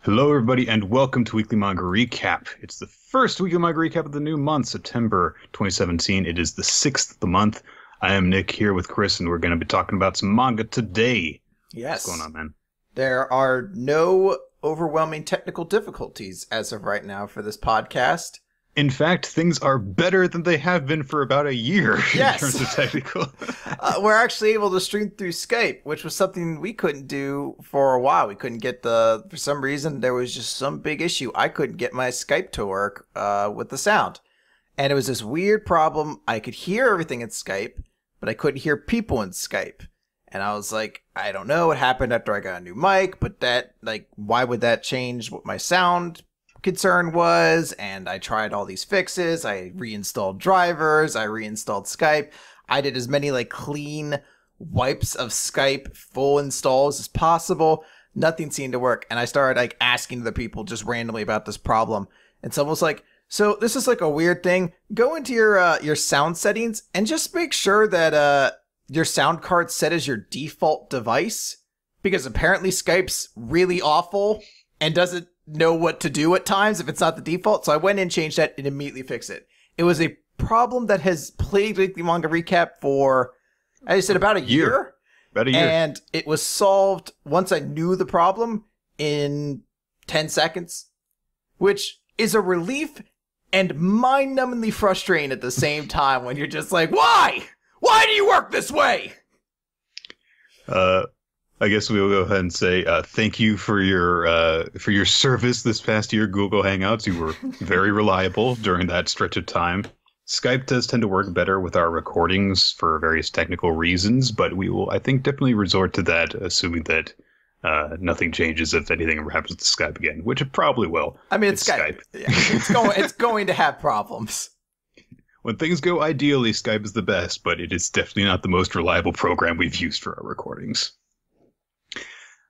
Hello, everybody, and welcome to Weekly Manga Recap. It's the first Weekly Manga Recap of the new month, September 2017. It is the 6th of the month. I am Nick here with Chris, and we're going to be talking about some manga today. Yes. What's going on, man? There are no overwhelming technical difficulties as of right now for this podcast. In fact, things are better than they have been for about a year Yes. in terms of technical. We're actually able to stream through Skype, which was something we couldn't do for a while. We couldn't get for some reason, there was just some big issue. I couldn't get my Skype to work with the sound. And it was this weird problem. I could hear everything in Skype, but I couldn't hear people in Skype. And I was like, I don't know what happened after I got a new mic, but why would that change what my sound concern was? And I tried all these fixes. I reinstalled drivers. I reinstalled Skype. I did as many clean wipes of Skype full installs as possible. Nothing seemed to work. And I started asking the people just randomly about this problem. And someone was like, so this is a weird thing. Go into your sound settings and just make sure that your sound card's set as your default device, because apparently Skype's really awful and doesn't know what to do at times if it's not the default. So I went in, changed that, and immediately fixed it. It was a problem that has plagued Weekly Manga Recap for, I said, about a year. About a year. And it was solved once I knew the problem in 10 seconds, which is a relief and mind-numbingly frustrating at the same time when you're just like, why? Why do you work this way? I guess we will go ahead and say thank you for your service this past year, Google Hangouts. You were very reliable during that stretch of time. Skype does tend to work better with our recordings for various technical reasons, but we will, I think, definitely resort to that, assuming that nothing changes if anything ever happens to Skype again, which it probably will. I mean, it's Skype. Yeah, it's going to have problems. When things go ideally, Skype is the best, but it is definitely not the most reliable program we've used for our recordings.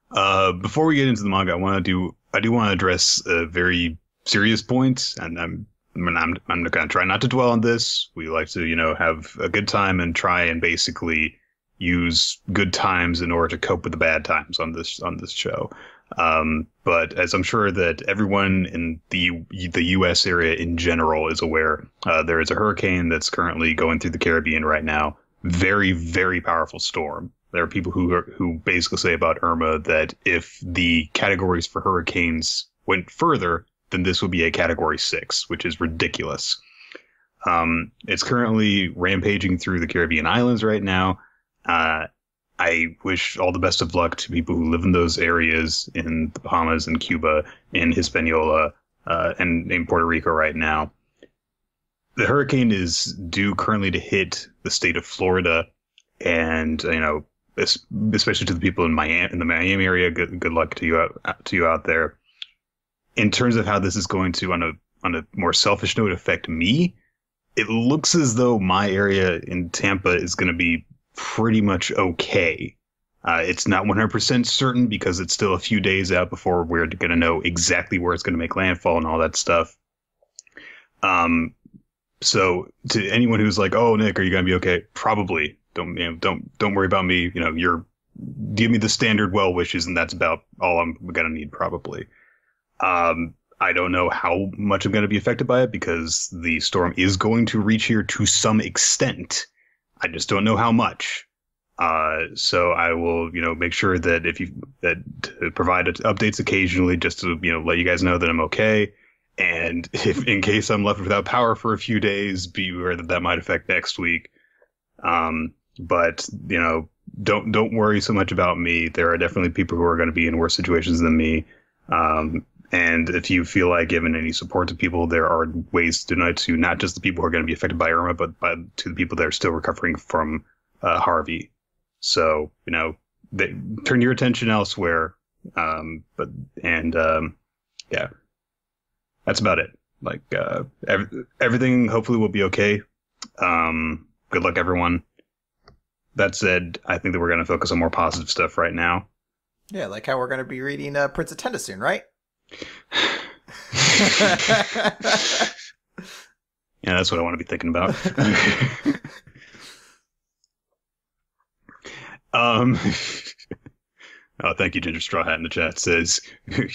Before we get into the manga, I do want to address a very serious point, and I'm going to try not to dwell on this. We like to, have a good time and try and basically use good times in order to cope with the bad times on this show. But as I'm sure that everyone in the U.S. area in general is aware, there is a hurricane that's currently going through the Caribbean right now. Very, very powerful storm. There are people who basically say about Irma that if the categories for hurricanes went further, then this would be a category 6, which is ridiculous. It's currently rampaging through the Caribbean islands right now. I wish all the best of luck to people who live in those areas in the Bahamas and Cuba, in Hispaniola, and in Puerto Rico right now. The hurricane is due currently to hit the state of Florida, and especially to the people in the Miami area. Good luck to you out there. In terms of how this is going to, on a more selfish note, affect me, it looks as though my area in Tampa is going to be pretty much okay. It's not 100% certain because it's still a few days out before we're going to know exactly where it's going to make landfall and all that stuff. So to anyone who's like, "Oh, Nick, are you going to be okay?" Probably. Don't worry about me. You're give me the standard well wishes, and that's about all I'm going to need probably. I don't know how much I'm going to be affected by it because the storm is going to reach here to some extent. I just don't know how much. So I will, make sure that to provide updates occasionally, just to, let you guys know that I'm okay. And if in case I'm left without power for a few days, be aware that might affect next week. But don't worry so much about me. There are definitely people who are going to be in worse situations than me. And if you feel like giving any support to people, there are ways to donate to not just the people who are going to be affected by Irma, but to the people that are still recovering from Harvey. So, turn your attention elsewhere. Yeah, that's about it. Everything hopefully will be okay. Good luck, everyone. That said, I think that we're going to focus on more positive stuff right now. Yeah, like how we're going to be reading Prince of Tennis soon, right? Yeah, that's what I want to be thinking about. Thank you, Ginger Straw Hat in the chat says,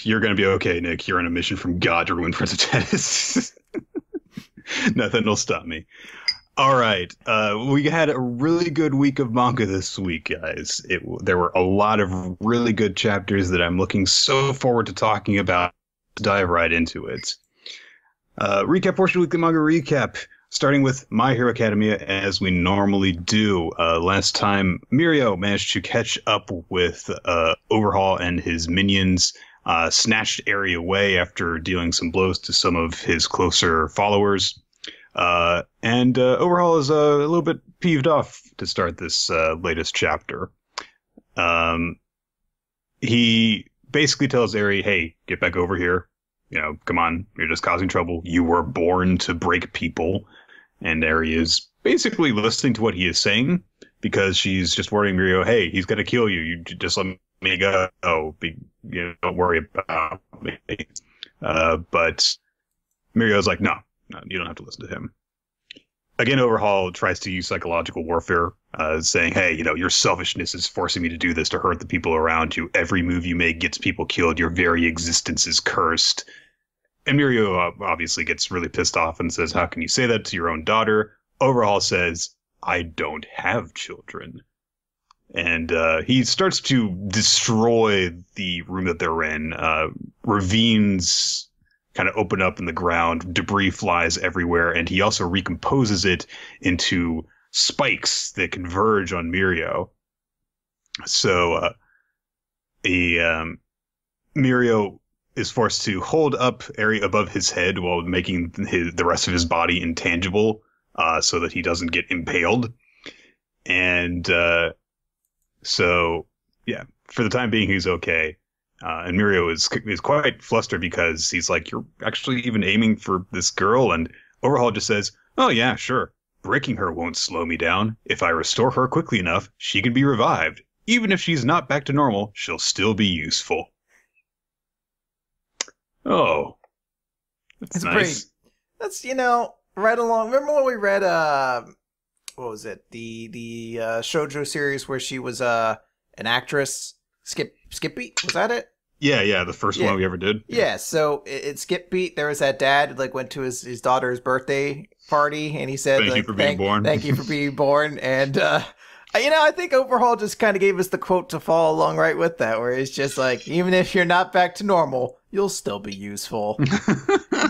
"You're going to be okay, Nick. You're on a mission from God to ruin Prince of Tennis." Nothing will stop me. All right. We had a really good week of manga this week, guys. There were a lot of really good chapters that I'm looking so forward to talking about. Dive right into it. Recap portion of weekly manga recap. Starting with My Hero Academia, as we normally do. Last time, Mirio managed to catch up with Overhaul and his minions, snatched Eri away after dealing some blows to some of his closer followers. And Overhaul is a little bit peeved off to start this latest chapter. He basically tells Eri, hey, get back over here. You know, come on, you're just causing trouble. You were born to break people. And Eri is basically listening to what he is saying because she's just warning Mirio, hey, he's going to kill you. You just let me go. Don't worry about me. But Mirio's like, no, you don't have to listen to him. Again, Overhaul tries to use psychological warfare, saying, hey, your selfishness is forcing me to do this to hurt the people around you. Every move you make gets people killed. Your very existence is cursed. And Mirio obviously gets really pissed off and says, how can you say that to your own daughter? Overhaul says, I don't have children. And he starts to destroy the room that they're in. Ravines kind of open up in the ground. Debris flies everywhere. And he also recomposes it into spikes that converge on Mirio. So Mirio is forced to hold up Eri above his head while making the rest of his body intangible, so that he doesn't get impaled. And so, yeah, for the time being, he's okay. And Mirio is quite flustered because he's like, you're actually even aiming for this girl? And Overhaul just says, oh, yeah, sure. Breaking her won't slow me down. If I restore her quickly enough, she can be revived. Even if she's not back to normal, she'll still be useful. Oh, that's nice. That's, right along. Remember when we read, what was it? The shoujo series where she was an actress? Skip Beat? Was that it? Yeah, the first one we ever did. Yeah, so it Skip Beat, there was that dad who went to his daughter's birthday party, and he said, thank you for being born. Thank you for being born. And, I think Overhaul just kind of gave us the quote to follow along right with that, where it's just like, even if you're not back to normal, you'll still be useful.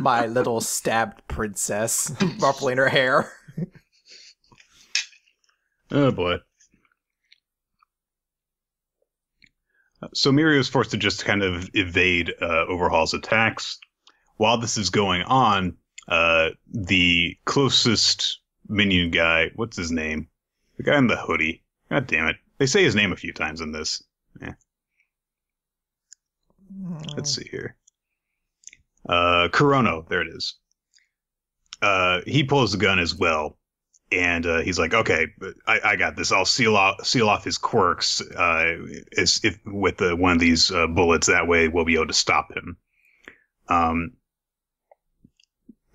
My little stabbed princess, ruffling her hair. Oh, boy. So Mirio is forced to just kind of evade Overhaul's attacks. While this is going on, the closest minion guy, what's his name? The guy in the hoodie. God damn it. They say his name a few times in this. Yeah. Let's see here. Kurono, there it is. He pulls the gun as well. And he's like, okay, I got this. I'll seal off his quirks with one of these bullets. That way we'll be able to stop him.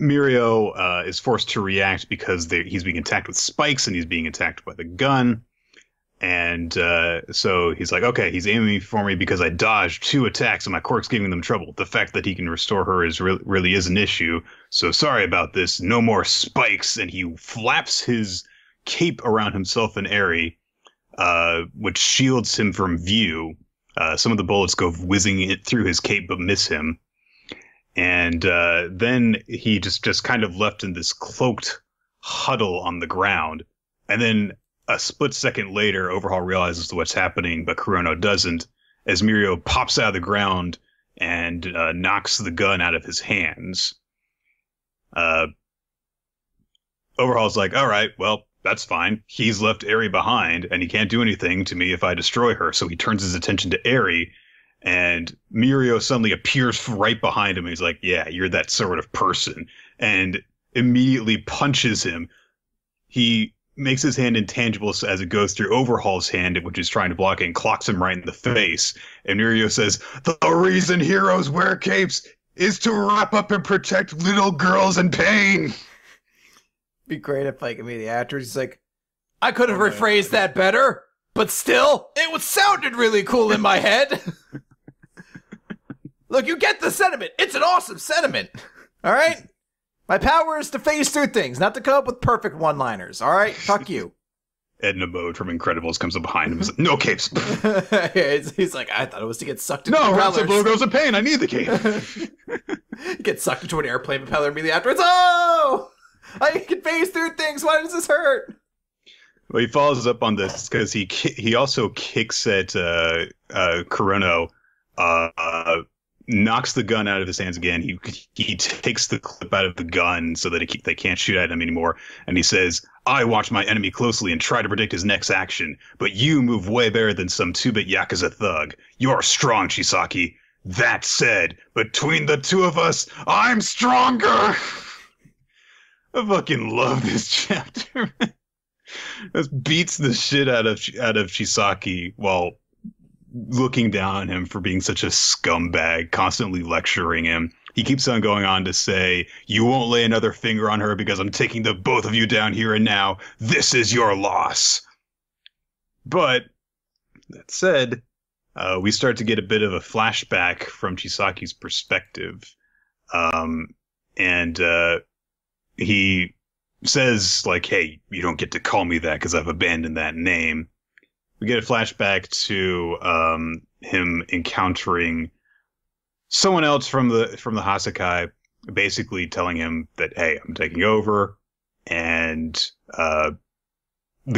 Mirio is forced to react because he's being attacked with spikes and he's being attacked by the gun. And so he's like, okay, he's aiming for me because I dodged 2 attacks and my quirk's giving them trouble. The fact that he can restore her really is an issue. So sorry about this. No more spikes. And he flaps his cape around himself and Eri, which shields him from view. Some of the bullets go whizzing through his cape but miss him. And then he just kind of left in this cloaked huddle on the ground. And then a split second later, Overhaul realizes what's happening, but Kurono doesn't, as Mirio pops out of the ground and knocks the gun out of his hands. Overhaul's like, all right, well, that's fine. He's left Eri behind, and he can't do anything to me if I destroy her. So he turns his attention to Eri, and Mirio suddenly appears right behind him. He's like, yeah, you're that sort of person. And immediately punches him. He makes his hand intangible as it goes through Overhaul's hand, which is trying to block it, and clocks him right in the face. And Mirio says, the reason heroes wear capes is to wrap up and protect little girls in pain. Be great if, the actor is like, I could have rephrased that better. But still, it sounded really cool in my head. Look, you get the sentiment. It's an awesome sentiment. All right? My power is to phase through things, not to come up with perfect one-liners. All right? Fuck you. Edna Mode from Incredibles comes up behind him and says, no capes. He's like, I thought it was to get sucked into no, propellers. No, logos of pain. I need the cape. Get sucked into an airplane propeller immediately afterwards. Oh! I can phase through things. Why does this hurt? Well, he follows up on this because he also kicks at Kurono, knocks the gun out of his hands again. He takes the clip out of the gun so that they can't shoot at him anymore. And he says, I watch my enemy closely and try to predict his next action, but you move way better than some 2-bit Yakuza thug. You're strong, Chisaki. That said, between the two of us, I'm stronger! I fucking love this chapter. This beats the shit out of Chisaki while looking down on him for being such a scumbag, constantly lecturing him. He keeps on going on to say, you won't lay another finger on her because I'm taking the both of you down here and now. This is your loss. But, that said, we start to get a bit of a flashback from Chisaki's perspective. He says, like, hey, you don't get to call me that because I've abandoned that name. We get a flashback to him encountering someone else from the Hasakai, basically telling him that, hey, I'm taking over. And the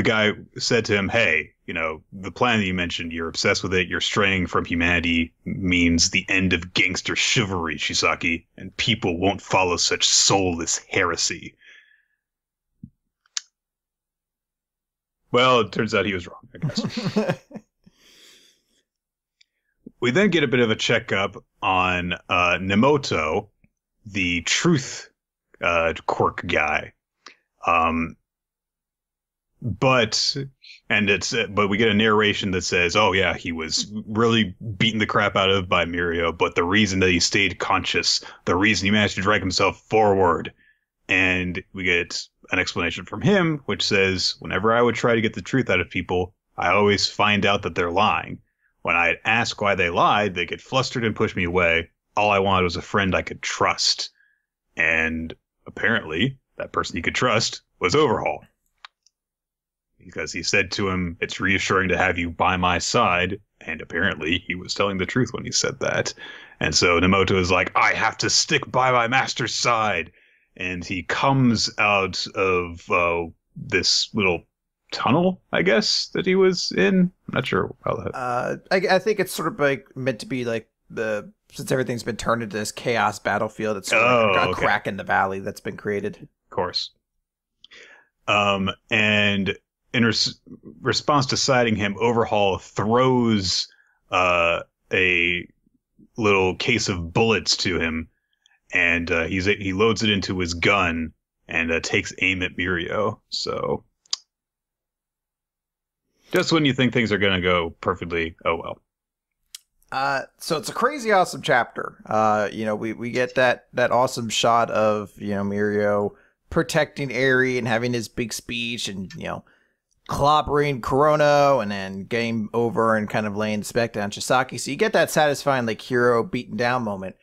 guy said to him, hey, you know, the plan that you mentioned, you're obsessed with it. You're straying from humanity means the end of gangster chivalry, Chisaki, and people won't follow such soulless heresy. Well, it turns out he was wrong, I guess. We then get a bit of a checkup on Nemoto, the truth quirk guy. But we get a narration that says, oh yeah, he was really beaten the crap out of by Mirio, but the reason that he stayed conscious, the reason he managed to drag himself forward. And we get an explanation from him, which says, whenever I would try to get the truth out of people, I always find out that they're lying. When I'd ask why they lied, they get flustered and push me away. All I wanted was a friend I could trust. And apparently, that person he could trust was Overhaul. Because he said to him, it's reassuring to have you by my side. And apparently, he was telling the truth when he said that. And so Nemoto is like, I have to stick by my master's side. And he comes out of this little tunnel, I guess, that he was in. I'm not sure how that. I think it's sort of like meant to be like since everything's been turned into this chaos battlefield, it's sort of like a crack in the valley that's been created. Of course. And in response to citing him, Overhaul throws a little case of bullets to him. And he loads it into his gun and takes aim at Mirio. So just when you think things are going to go perfectly, oh well. So it's a crazy awesome chapter. We get that awesome shot of, Mirio protecting Eri and having his big speech and, clobbering Kurono and then game over and kind of laying the spec down Chisaki. So you get that satisfying, like, hero beaten down moment.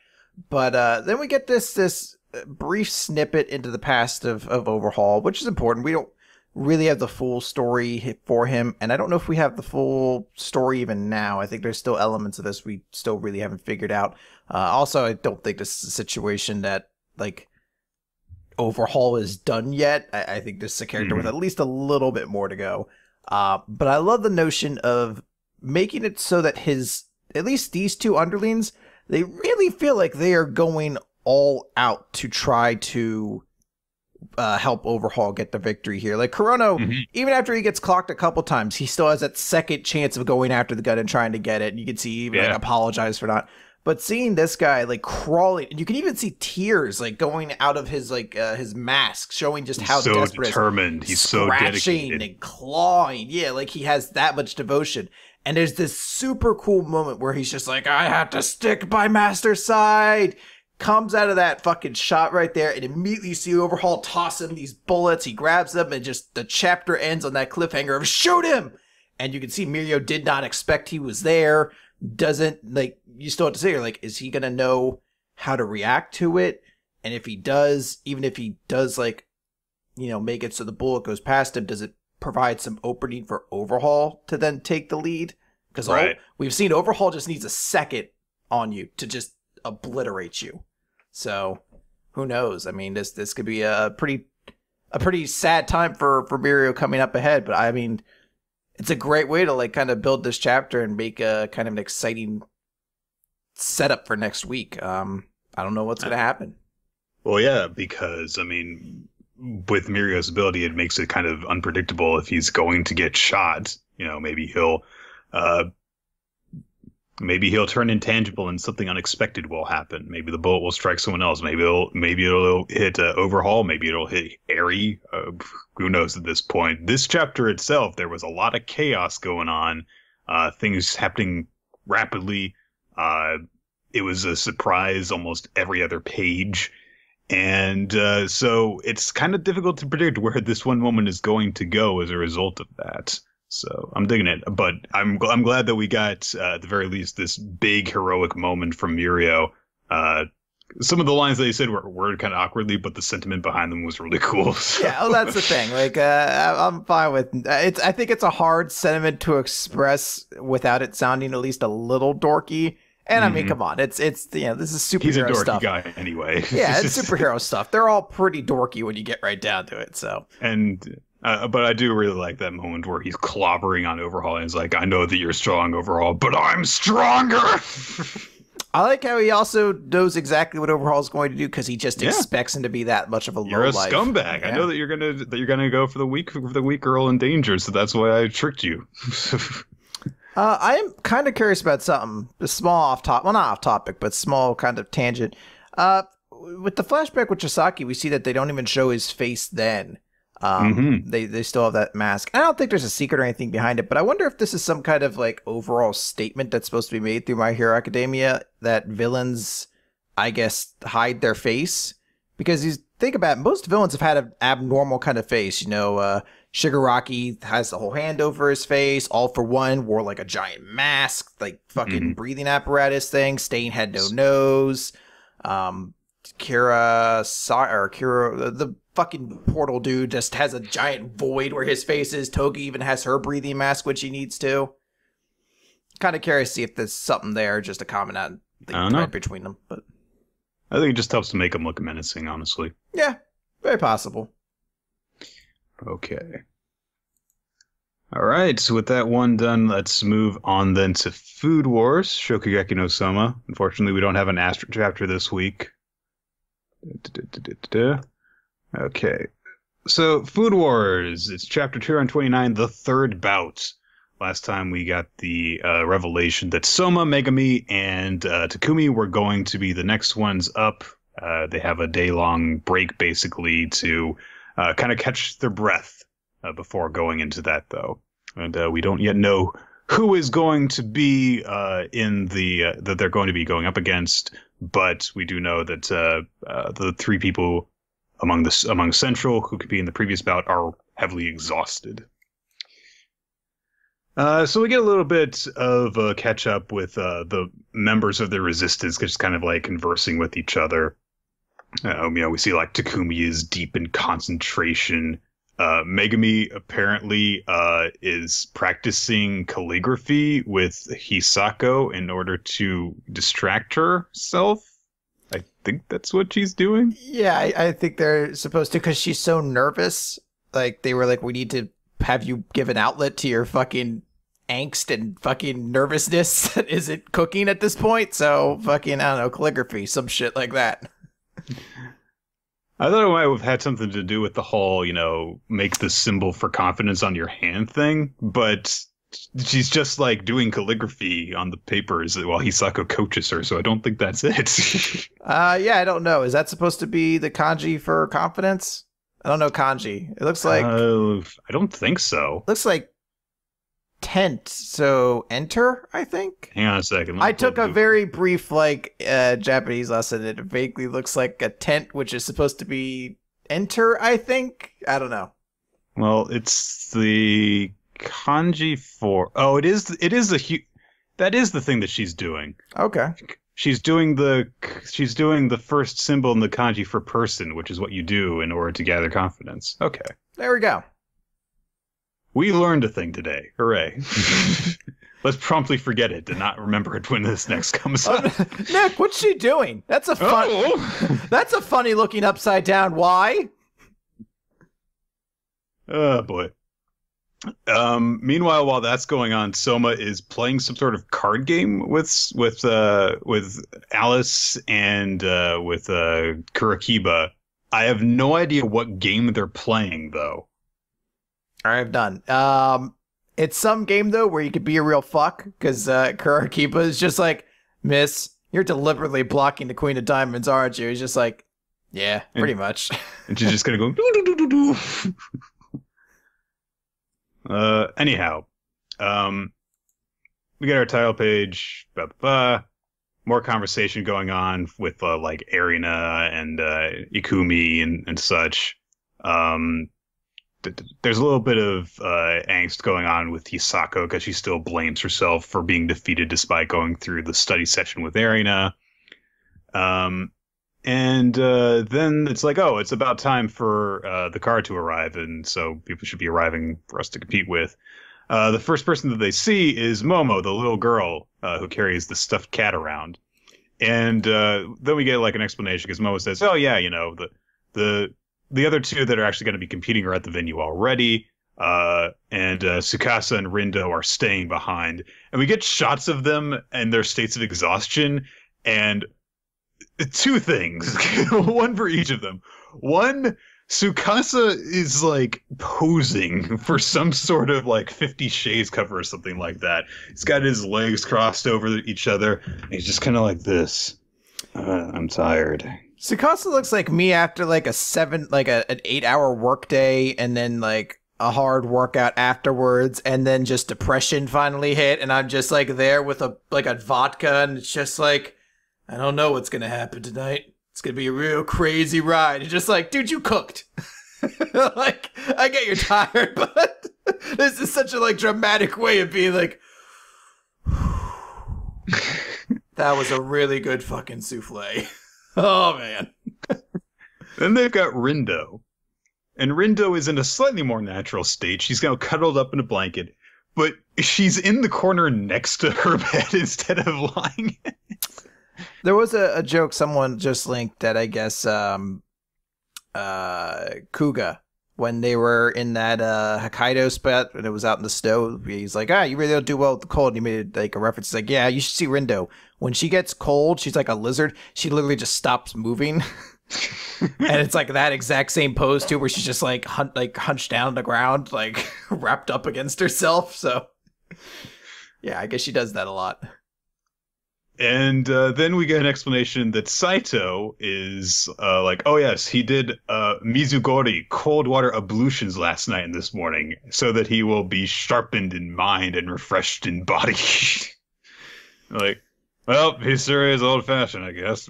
But then we get this brief snippet into the past of Overhaul, which is important. We don't really have the full story for him, and I don't know if we have the full story even now. I think there's still elements of this we still really haven't figured out. Also, I don't think this is a situation that, like, Overhaul is done yet. I think this is a character with at least a little bit more to go. But I love the notion of making it so that at least these two underlings, they really feel like they are going all out to try to help Overhaul get the victory here. Like Kurono, even after he gets clocked a couple times, he still has that second chance of going after the gun and trying to get it. And you can see even like apologize for not. But seeing this guy like crawling, and you can even see tears like going out of his his mask, showing just how so desperate. Determined. He's so dedicated and clawing. Yeah, like he has that much devotion. And there's this super cool moment where he's just like, I have to stick by Master's side. Comes out of that fucking shot right there, and immediately you see Overhaul toss him these bullets. He grabs them, and just the chapter ends on that cliffhanger of shoot him. and you can see Mirio did not expect he was there. Doesn't, like, you still have to say, you're like, is he going to know how to react to it? And if he does, even if he does, like, you know, make it so the bullet goes past him, does it provide some opening for Overhaul to then take the lead? Because we've seen Overhaul just needs a second on you to just obliterate you. So who knows? I mean, this could be a pretty sad time for Mirio coming up ahead. But I mean, it's a great way to like kind of build this chapter and make a kind of an exciting setup for next week. I don't know what's going to happen. Well, yeah, because I mean, with Mirio's ability, it makes it kind of unpredictable if he's going to get shot. You know, maybe he'll turn intangible and something unexpected will happen. Maybe the bullet will strike someone else. Maybe it'll hit Overhaul. Maybe it'll hit Eri. Who knows at this point? This chapter itself, there was a lot of chaos going on. Things happening rapidly. It was a surprise almost every other page. And so it's kind of difficult to predict where this one moment is going to go as a result of that. So I'm digging it, but I'm glad that we got at the very least this big heroic moment from Mirio. Some of the lines that he said were kind of awkwardly, but the sentiment behind them was really cool. So. Yeah, well, that's the thing. Like, I'm fine with it. I think it's a hard sentiment to express without it sounding at least a little dorky. And I mean, come on, it's you know, this is superhero stuff. He's a dorky stuff. Guy anyway. Yeah, it's superhero stuff. They're all pretty dorky when you get right down to it. So but I do really like that moment where he's clobbering on Overhaul and he's like, I know that you're strong, Overhaul, but I'm stronger. I like how he also knows exactly what Overhaul's going to do because he just expects him to be that much of a You're a lowlife. scumbag. Yeah. I know that you're gonna go for the weak girl in danger, so that's why I tricked you. I am kind of curious about something. A small off topic, well, not off topic, but small kind of tangent. With the flashback with Chisaki, we see that they don't even show his face then. They still have that mask. I don't think there's a secret or anything behind it, but I wonder if this is some kind of like overall statement that's supposed to be made through My Hero Academia that villains, I guess, hide their face. Because you think about it, most villains have had an abnormal kind of face. You know, Shigaraki has the whole hand over his face. All For One wore like a giant mask, like fucking breathing apparatus thing. Stain had no nose. Kira, the fucking portal dude just has a giant void where his face is. Togi even has her breathing mask when she needs to. Kind of curious to see if there's something there, just a comment on the thread between them. But I think it just helps to make them look menacing, honestly. Yeah, very possible. Okay. All right, so with that one done, let's move on then to Food Wars, Shokugeki no Soma. Unfortunately, we don't have an Astro chapter this week. Okay, so Food Wars, it's chapter 229, The Third Bout. Last time we got the revelation that Soma, Megami, and Takumi were going to be the next ones up. They have a day-long break, basically, to kind of catch their breath before going into that, though. And we don't yet know who is going to be that they're going to be going up against, but we do know that the three people among Central who could be in the previous bout are heavily exhausted. So we get a little bit of a catch up with the members of the Resistance, just kind of like conversing with each other. You know, we see like Takumi is deep in concentration. Megami apparently is practicing calligraphy with Hisako in order to distract herself. I think that's what she's doing. Yeah, I think they're supposed to, because she's so nervous. Like, they were like, we need to have you give an outlet to your fucking angst and fucking nervousness that isn't cooking at this point. So fucking, I don't know, calligraphy, some shit like that. I thought it might have had something to do with the whole, you know, make the symbol for confidence on your hand thing, but she's just like doing calligraphy on the papers while Hisako coaches her, so I don't think that's it. Yeah, I don't know. Is that supposed to be the kanji for confidence? I don't know kanji. It looks like... I don't think so. Looks like tent, so enter, I think? Hang on a second. I took a very brief, like, Japanese lesson. It vaguely looks like a tent, which is supposed to be enter, I think? I don't know. Well, it's the kanji for... Oh, that is the thing that she's doing. Okay. She's doing the first symbol in the kanji for person, which is what you do in order to gather confidence. Okay. There we go. We learned a thing today. Hooray. Let's promptly forget it and not remember it when this next comes up. Nick, what's she doing? That's a funny looking upside down. Why? Oh boy. Meanwhile, while that's going on, Soma is playing some sort of card game with Alice and with Kurakiba. I have no idea what game they're playing though. All right, I'm done. It's some game though where you could be a real fuck because Kurakiba is just like, Miss, you're deliberately blocking the Queen of Diamonds, aren't you? He's just like, yeah, pretty much. And she's just gonna go do do do do do. Anyhow, we get our title page, more conversation going on with, like, Erina and, Ikumi and such. There's a little bit of, angst going on with Hisako because she still blames herself for being defeated despite going through the study session with Erina. And then it's like, oh, it's about time for the car to arrive, and so people should be arriving for us to compete with. The first person that they see is Momo, the little girl who carries the stuffed cat around. And then we get like an explanation because Momo says, oh yeah, you know, the other two that are actually going to be competing are at the venue already. And Tsukasa and Rindo are staying behind. And we get shots of them and their states of exhaustion, and two things, one for each of them. One, Tsukasa is like posing for some sort of like 50 Shades cover or something like that. He's got his legs crossed over each other, and he's just kind of like this. I'm tired. Tsukasa looks like me after like an 8-hour workday and then like a hard workout afterwards, and then just depression finally hit, and I'm just like there with a vodka, and it's just like, I don't know what's going to happen tonight. It's going to be a real crazy ride. It's just like, dude, you cooked. Like, I get you're tired, but this is such a like dramatic way of being like, that was a really good fucking souffle. Oh, man. Then they've got Rindo. And Rindo is in a slightly more natural state. She's now cuddled up in a blanket, but she's in the corner next to her bed instead of lying in it. There was a joke someone just linked that I guess Kuga, when they were in that Hokkaido spot and it was out in the snow, he's like, you really don't do well with the cold. And he made like a reference. He's like, yeah, you should see Rindo. When she gets cold, she's like a lizard. She literally just stops moving. And it's like that exact same pose too, where she's just like hunched down on the ground, like wrapped up against herself. So yeah, I guess she does that a lot. And then we get an explanation that Saito is like, oh yes, he did Mizugori, cold water ablutions last night and this morning, so that he will be sharpened in mind and refreshed in body. Like, well, he sure is old-fashioned, I guess.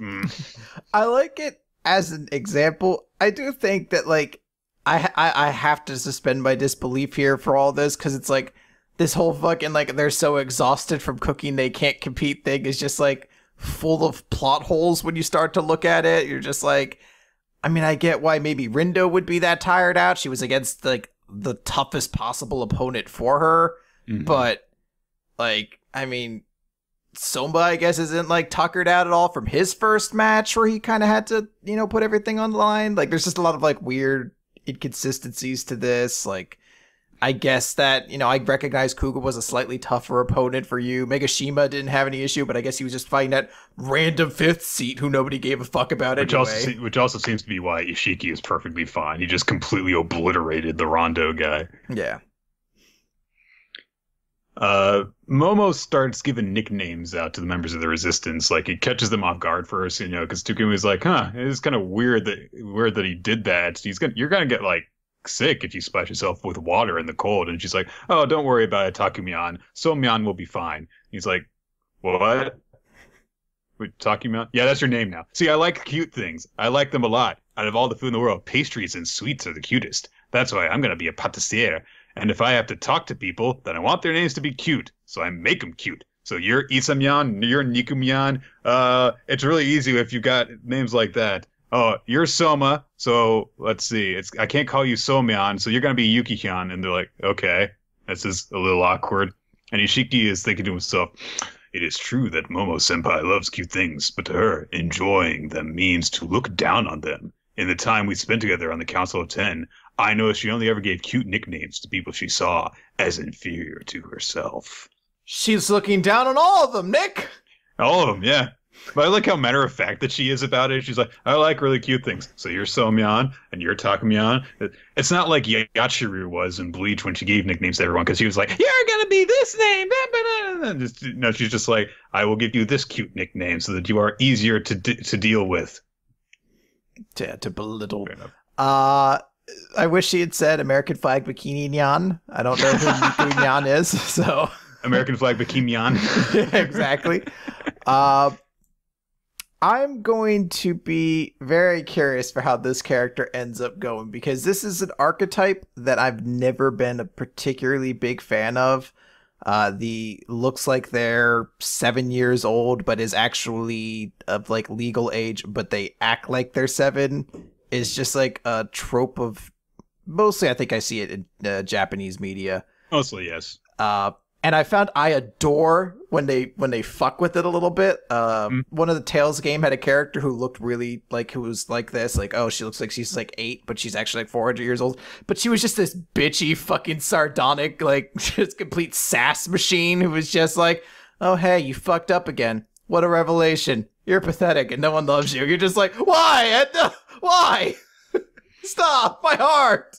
I like it as an example. I do think that, like, I have to suspend my disbelief here for all this, because it's like, this whole fucking, like, they're so exhausted from cooking they can't compete thing is just, like, full of plot holes when you start to look at it. You're just like, I mean, I get why maybe Rindo would be that tired out. She was against, like, the toughest possible opponent for her. Mm-hmm. But, like, I mean, Soma, I guess, isn't, like, tuckered out at all from his first match where he kind of had to, you know, put everything on the line. Like, there's just a lot of, like, weird inconsistencies to this, like, I guess that, you know, I recognize Kuga was a slightly tougher opponent for you. Megashima didn't have any issue, but I guess he was just fighting that random fifth seat who nobody gave a fuck about anyway. Which also seems to be why Ishiki is perfectly fine. He just completely obliterated the Rondo guy. Yeah. Momo starts giving nicknames out to the members of the Resistance. Like, it catches them off guard first, you know, because Tsukumi was like, it's kind of weird that he did that. You're gonna get, like, sick if you splash yourself with water in the cold. And she's like, oh, don't worry about it, Takumian. Somian will be fine. He's like, what? Wait, Takumian? Yeah, that's your name now. See, I like cute things. I like them a lot. Out of all the food in the world, pastries and sweets are the cutest. That's why I'm going to be a patissiere. And if I have to talk to people, then I want their names to be cute, so I make them cute. So you're Isamyan, you're Nikumyan. It's really easy if you got names like that. Oh, you're Soma, so let's see. I can't call you Somyan, so you're gonna be Yukihyan. And they're like, okay, this is a little awkward. And Ishiki is thinking to himself, it is true that Momo-senpai loves cute things, but to her, enjoying them means to look down on them. In the time we spent together on the Council of Ten, I know she only ever gave cute nicknames to people she saw as inferior to herself. She's looking down on all of them, Nick! All of them, yeah. But I like how matter-of-fact that she is about it. She's like, I like really cute things. So you're Somyan, and you're Takumyan. It's not like Yachiru was in Bleach when she gave nicknames to everyone, because she was like, you're gonna be this name! No, she's just like, I will give you this cute nickname so that you are easier to deal with. To belittle. I wish she had said American flag bikini nyan. I don't know who Niku nyan is, so... American flag bikini nyan. Exactly. I'm going to be very curious for how this character ends up going, because this is an archetype that I've never been a particularly big fan of. The looks like they're 7 years old, but is actually of like legal age, but they act like they're 7, is just like a trope of, mostly I think I see it in Japanese media. Mostly, yes. And I found I adore when they fuck with it a little bit. One of the Tales game had a character who looked really like, who was like this, like, oh, she looks like she's like 8, but she's actually like 400 years old. But she was just this bitchy, fucking sardonic, like just complete sass machine who was just like, oh, hey, you fucked up again. What a revelation. You're pathetic and no one loves you. You're just like, why, Edna? Why? Stop, my heart.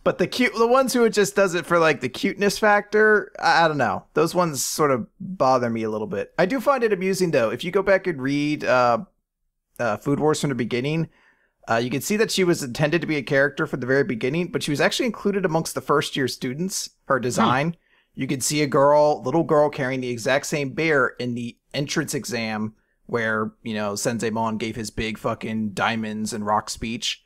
But the ones who it just does it for like the cuteness factor, I don't know. Those ones sort of bother me a little bit. I do find it amusing though. If you go back and read Food Wars from the beginning, you can see that she was intended to be a character from the very beginning, but she was actually included amongst the first year students. Her design, you can see a little girl carrying the exact same bear in the entrance exam where, you know, Sensei Mon gave his big fucking diamonds and rock speech.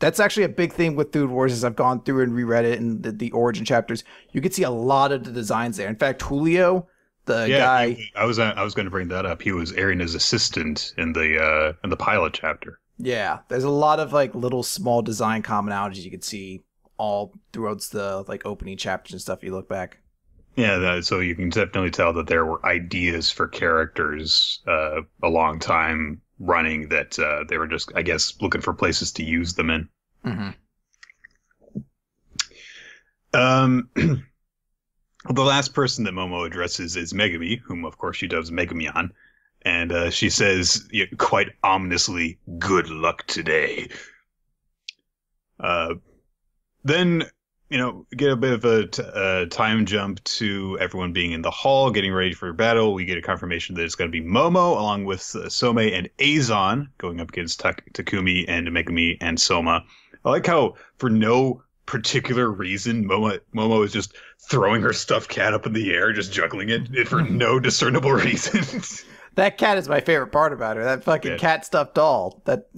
That's actually a big thing with Food Wars as I've gone through and reread it in the origin chapters. You can see a lot of the designs there. In fact, Julio, the guy... I was going to bring that up. He was Erina's assistant in the pilot chapter. Yeah, there's a lot of like little small design commonalities you can see all throughout the like opening chapters and stuff. You look back. Yeah, so you can definitely tell that there were ideas for characters a long time running that they were just, I guess, looking for places to use them in. The last person that Momo addresses is Megami, whom of course she dubs Megamiyan, and she says quite ominously, "Good luck today." Then, you know, get a bit of a time jump to everyone being in the hall, getting ready for battle. We get a confirmation that it's going to be Momo, along with Some and Azon, going up against Takumi and Megami and Soma. I like how, for no particular reason, Momo is just throwing her stuffed cat up in the air, just juggling it for no discernible reason. That cat is my favorite part about her. That fucking cat stuffed doll. That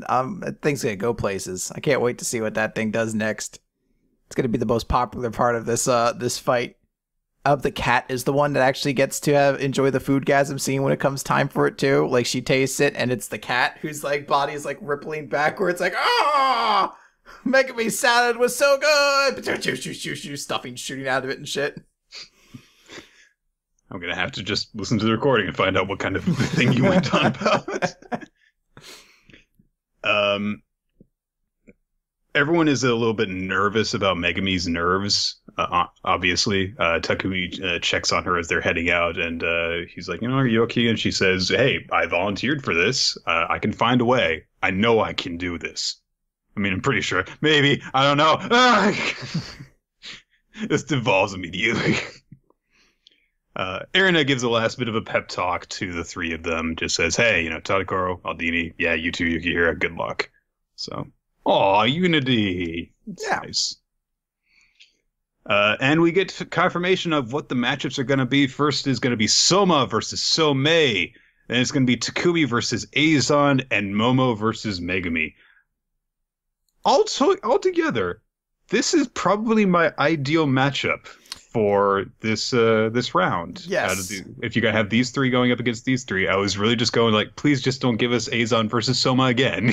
thing's going to go places. I can't wait to see what that thing does next. It's going to be the most popular part of this this fight. The cat is the one that actually gets to enjoy the foodgasm scene when it comes time for it too. Like she tastes it, and it's the cat whose like body is like rippling backwards, like ah, Megami salad was so good. Stuffing shooting out of it and shit. I'm gonna have to just listen to the recording and find out what kind of thing you went on about. Everyone is a little bit nervous about Megami's nerves. Obviously, Takumi checks on her as they're heading out, and he's like, "You know, are you okay?" And she says, "Hey, I volunteered for this. I can find a way. I know I can do this. I mean, I'm pretty sure. Maybe. I don't know." This devolves immediately. Erina gives a last bit of a pep talk to the three of them. Just says, "Hey, you know, Tadakoro, Aldini, yeah, you two, Yukihira, good luck." So, aw, unity. It's nice. And we get confirmation of what the matchups are going to be. First is going to be Soma versus Somei. Then it's going to be Takumi versus Azon and Momo versus Megami. Altogether, this is probably my ideal matchup for this round. Yes. If you're gonna have these three going up against these three, I was really just going like, please just don't give us Azon versus Soma again.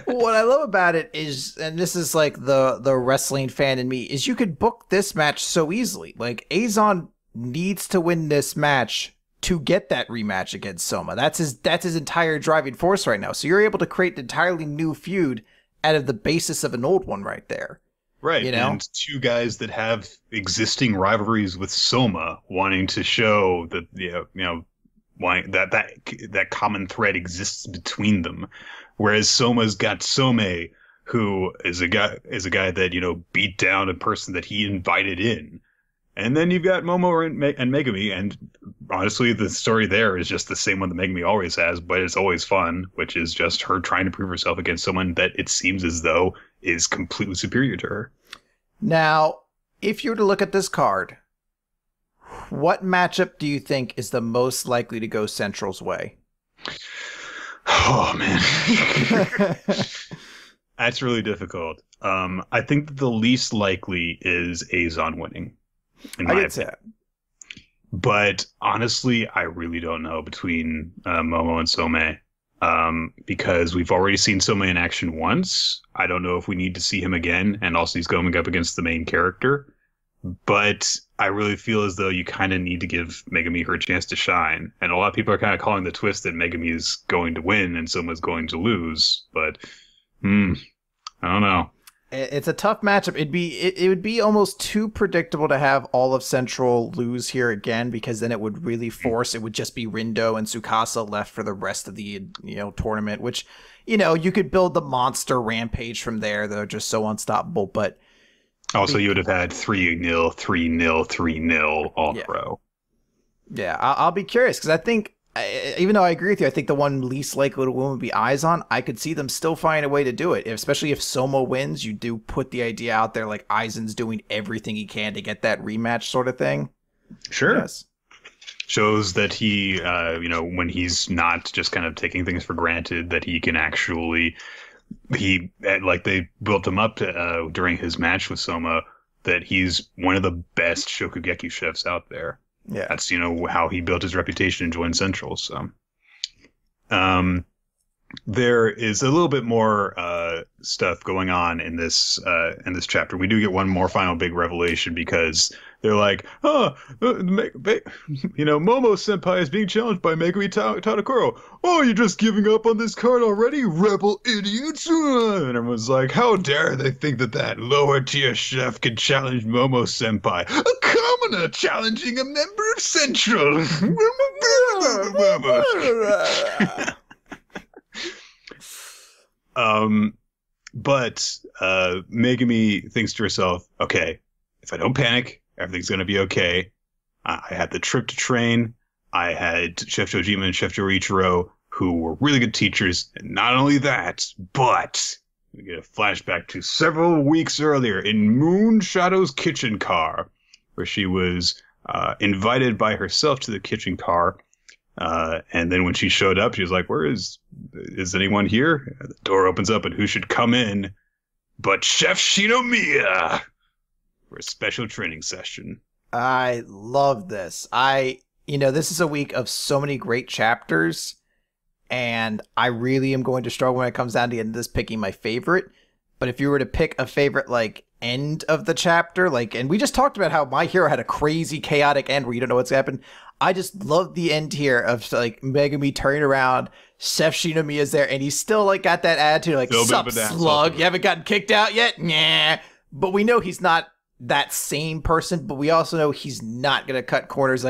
What I love about it is, and this is like the wrestling fan in me, is you could book this match so easily. Like Azon needs to win this match to get that rematch against Soma. That's his entire driving force right now. So you're able to create an entirely new feud out of the basis of an old one right there. Right, You know? and two guys that have existing rivalries with Soma, wanting to show that why that common thread exists between them, whereas Soma's got Some, who is a guy that beat down a person that he invited in, and then you've got Momo and Megumi, and honestly, the story there is just the same one that Megumi always has, but it's always fun, which is just her trying to prove herself against someone that it seems as though is completely superior to her. Now, if you were to look at this card, what matchup do you think is the most likely to go Central's way? Oh man. That's really difficult. I think that the least likely is Azon winning. I could say that. But honestly, I really don't know between Momo and Some. Because we've already seen Soma in action once. I don't know if we need to see him again, and also he's going up against the main character. But I really feel as though you kind of need to give Megumi her chance to shine. And a lot of people are kind of calling the twist that Megumi is going to win and Soma's going to lose. But, I don't know. It's a tough matchup. It would be almost too predictable to have all of Central lose here again, because then it would really force. It would just be Rindo and Tsukasa left for the rest of the tournament. Which you could build the monster rampage from there. They're just so unstoppable. But also, you would have had 3-0, 3-0, 3-0 all in a row. Yeah, I'll be curious because I think. Even though I agree with you, I think the one least likely to win would be Izon. I could see them still finding a way to do it, especially if Soma wins. You do put the idea out there like Izon's doing everything he can to get that rematch sort of thing. Sure. Yes. Shows that he, when he's not just kind of taking things for granted, that he can actually, they built him up during his match with Soma, that he's one of the best Shokugeki chefs out there. Yeah, that's how he built his reputation and joined Central. So, there is a little bit more stuff going on in this chapter. We do get one more final big revelation because they're like, Momo Senpai is being challenged by Megumi Tadakuro. Oh, you're just giving up on this card already, rebel idiots! And everyone's like, how dare they think that lower tier chef can challenge Momo Senpai, a commoner challenging a member of Central. But Megumi thinks to herself, okay, if I don't panic, everything's going to be okay. I had the trip to train. I had Chef Jojima and Chef Joichiro, who were really good teachers. And not only that, but we get a flashback to several weeks earlier in Moon Shadow's kitchen car, where she was invited by herself to the kitchen car. And then when she showed up, she was like, is anyone here? The door opens up, and who should come in but Chef Shinomiya for a special training session. I love this. This is a week of so many great chapters, and I really am going to struggle when it comes down to the end of this picking my favorite. But if you were to pick a favorite, end of the chapter, and we just talked about how My Hero had a crazy chaotic end where you don't know what's happened. I just love the end here of Megumi turning around, Chef Shinomiya's there, and he's still got that attitude, sup slug, you haven't gotten kicked out yet? Nah. But we know he's not that same person, but we also know he's not gonna cut corners.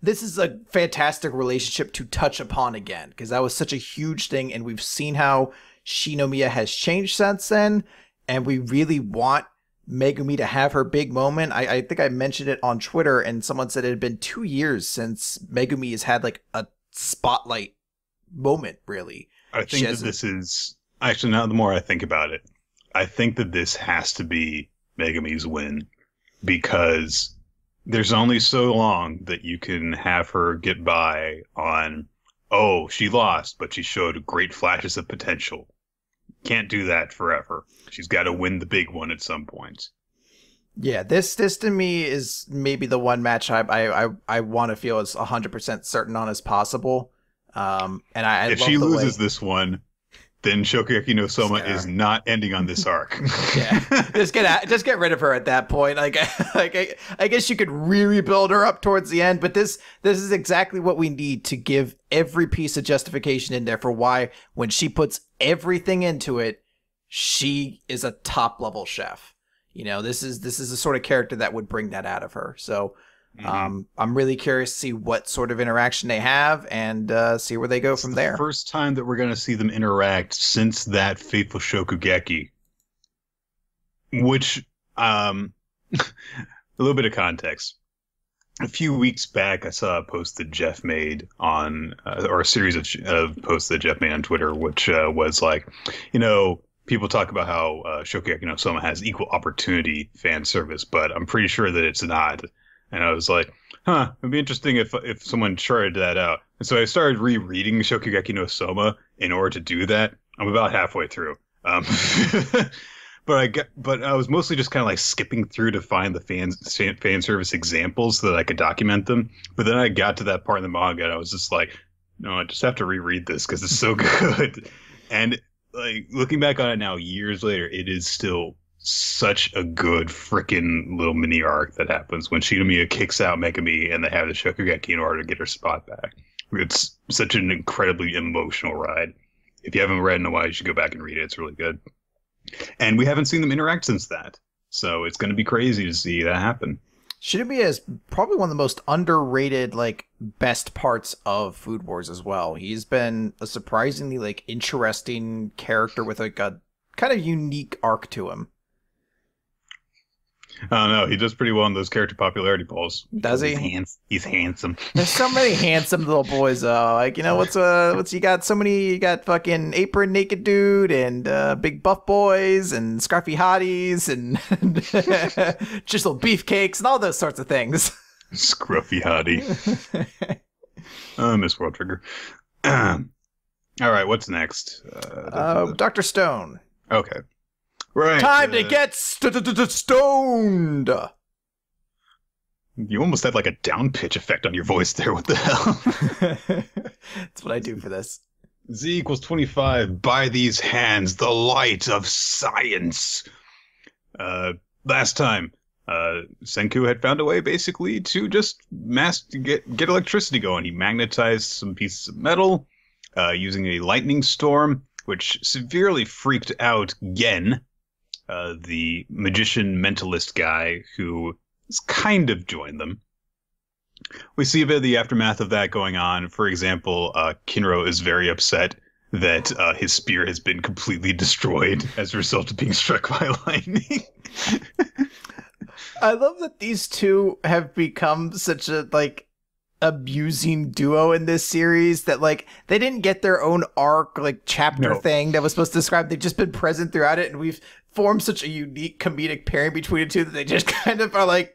This is a fantastic relationship to touch upon again, because that was such a huge thing, and we've seen how Shinomiya has changed since then, and we really want Megumi to have her big moment. I think I mentioned it on Twitter, and someone said it had been 2 years since Megumi has had a spotlight moment, really. I think that this is actually, now the more I think about it, I think that this has to be Megumi's win, because there's only so long that you can have her get by on, oh, she lost, but she showed great flashes of potential. can't do that forever. She's got to win the big one at some point. Yeah, this to me is maybe the one match I want to feel as 100% certain on as possible. And I if love she the loses way... this one, then Shokugeki no Soma is not ending on this arc. Yeah, just get rid of her at that point. I guess you could really build her up towards the end, but this is exactly what we need to give every piece of justification in there for why, when she puts everything into it, she is a top level chef. You know, this is the sort of character that would bring that out of her. So I'm really curious to see what sort of interaction they have and see where they go from there. First time that we're going to see them interact since that fateful Shokugeki. Which, a little bit of context. A few weeks back, I saw a post that Jeff made on, or a series of posts that Jeff made on Twitter, which was like, you know, people talk about how Shokugeki no Soma has equal opportunity fan service, but I'm pretty sure that it's not. And I was like, it'd be interesting if someone charted that out. And so I started rereading Shokugeki no Soma in order to do that. I'm about halfway through. But I was mostly just kind of like skipping through to find the fan service examples so that I could document them. But then I got to that part in the manga and I was just like, no, I just have to reread this because it's so good. And like looking back on it now, years later, it is still such a good freaking little mini arc that happens when Shinomiya kicks out Megami and they have the Shokugeki in order to get her spot back. It's such an incredibly emotional ride. If you haven't read in a while, you should go back and read it. It's really good. And we haven't seen them interact since that. So it's going to be crazy to see that happen. Shinomiya is probably one of the most underrated, like, best parts of Food Wars as well. He's been a surprisingly, like, interesting character with, like, a kind of unique arc to him. I don't know. He does pretty well in those character popularity polls. Does he? He's handsome. There's so many handsome little boys, though. Like, you know, what's you got? So many. You got fucking apron naked dude and big buff boys and scruffy hotties and chisel beefcakes and all those sorts of things. Scruffy hottie. Miss World Trigger. All right, what's next? Dr. Stone. Okay. Right. Time to get stoned. You almost had like a down pitch effect on your voice there. What the hell? That's what I do for this. Z equals 25. By these hands, the light of science. Last time, Senku had found a way basically to just get electricity going. He magnetized some pieces of metal using a lightning storm, which severely freaked out Gen, the magician mentalist guy who has kind of joined them. We see a bit of the aftermath of that going on. For example, Kinro is very upset that his spear has been completely destroyed as a result of being struck by lightning. I love that these two have become such a, like, abusing duo in this series that, like, they didn't get their own arc, like, chapter thing that was supposed to describe. They've just been present throughout it, and we've formed such a unique comedic pairing between the two that they just kind of are like,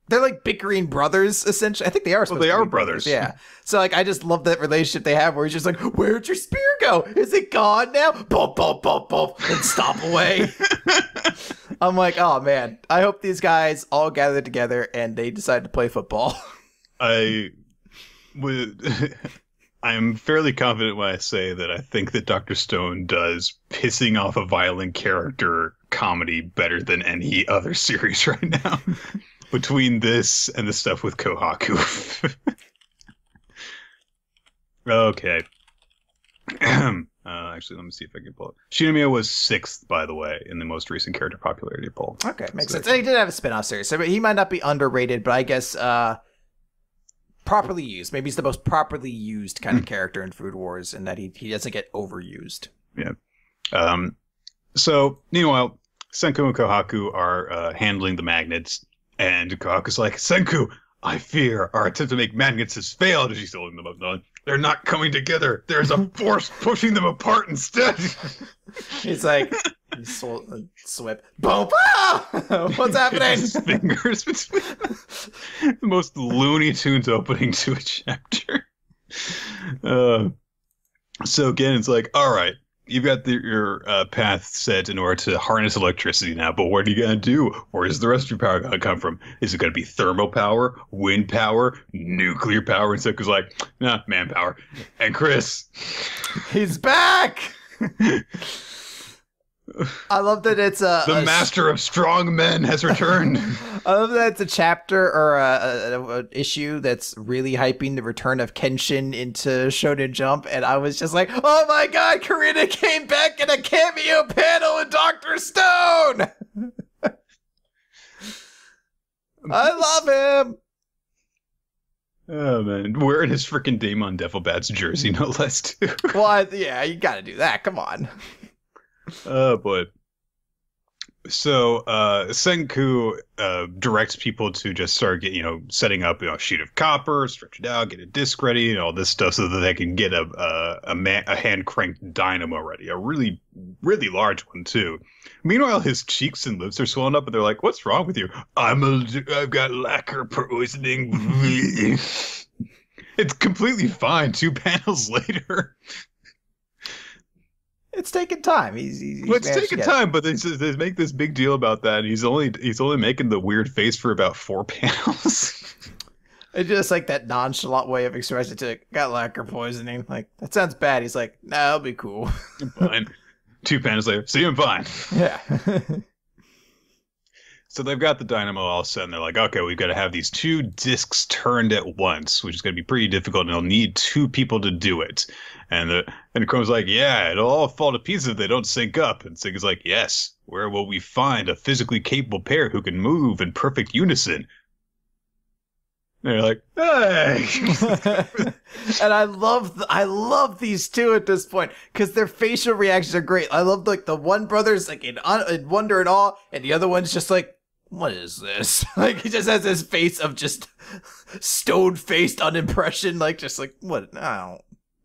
they're like bickering brothers, essentially. I think they are supposed to be. Well, they are brothers. Yeah. So, like, I just love that relationship they have where he's just like, where'd your spear go? Is it gone now? Bump, bump, bump, bump, and stomp away. I'm like, oh, man. I hope these guys all gather together and they decide to play football. I'm fairly confident when I say that I think that Dr. Stone does pissing off a violent character comedy better than any other series right now. Between this and the stuff with Kohaku. Okay. Actually, let me see if I can pull it. Shinomiya was 6th, by the way, in the most recent character popularity poll. Okay, makes sense. And he did have a spin-off series, so he might not be underrated, but I guess properly used. Maybe he's the most properly used kind of character in Food Wars, and that he doesn't get overused. Yeah. So, meanwhile, Senku and Kohaku are handling the magnets, and Kohaku's like, Senku, I fear our attempt to make magnets has failed, as she's holding them up. They're not coming together. There's a force pushing them apart instead. He's like, swip. Boom! Ah! What's happening? His fingers between the most Looney Tunes opening to a chapter. So again, it's like, all right, your path set in order to harness electricity now, but what are you gonna do? Where is the rest of your power gonna come from? Is it gonna be thermal power, wind power, nuclear power? And Senku's like, nah, manpower. And Chris, He's back. I love that it's the master of strong men has returned. I love that it's a chapter or a issue that's really hyping the return of Kenshin into Shonen Jump, and I was just like, oh my god, Karina came back in a cameo panel in Dr. Stone! I love him! Oh man, wearing his freaking Daemon Devilbats jersey, no less, too. Well, yeah, you gotta do that, come on. Oh boy. So Senku directs people to just start setting up a sheet of copper, stretch it out, get a disc ready, and all this stuff so that they can get a hand cranked dynamo ready, a really really large one too. Meanwhile, his cheeks and lips are swollen up, and they're like, "What's wrong with you?" I've got lacquer poisoning. It's completely fine. 2 panels later. It's taking time. He's it's taking time, but they make this big deal about that. And he's only making the weird face for about 4 panels. It's just like that nonchalant way of expressing it. Got lacquer poisoning. Like, that sounds bad. He's like, nah, it'll be cool. Fine. 2 panels later, see, I'm fine. Yeah. So they've got the dynamo all set, and they're like, okay, we've got to have these 2 discs turned at once, which is going to be pretty difficult, and they'll need 2 people to do it. And Chrome's like, yeah, it'll all fall to pieces if they don't sync up. And Sync is like, yes, where will we find a physically capable pair who can move in perfect unison? And they're like, hey. And I love these 2 at this point because their facial reactions are great. I love like the one brother's like in wonder and awe, and the other one's just like, what is this? Like, he just has this face of just stone-faced unimpression, like just like, what? Oh,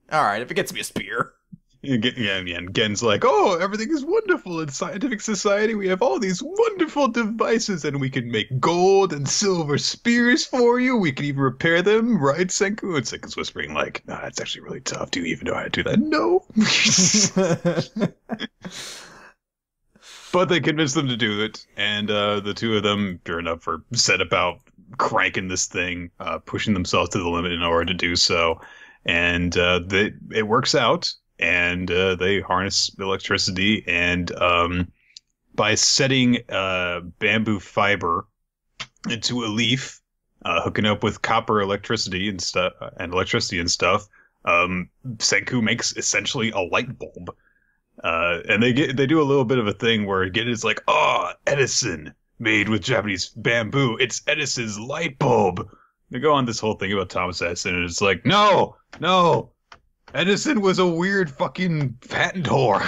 all right, if it gets me a spear. Yeah, and Gen's like, oh, everything is wonderful in scientific society. We have all these wonderful devices, and we can make gold and silver spears for you. We can even repair them, right, Senku? And Senku's whispering like, nah, that's actually really tough. Do you even know how to do that? No. But they convinced them to do it, and the 2 of them, sure enough, are set about cranking this thing, pushing themselves to the limit in order to do so. And it works out. And they harness electricity, and by setting bamboo fiber into a leaf, hooking up with copper electricity and stuff, Senku makes essentially a light bulb. And they do a little bit of a thing where again it's like, oh, Edison made with Japanese bamboo. It's Edison's light bulb. They go on this whole thing about Thomas Edison, and it's like, no. Edison was a weird fucking patent whore.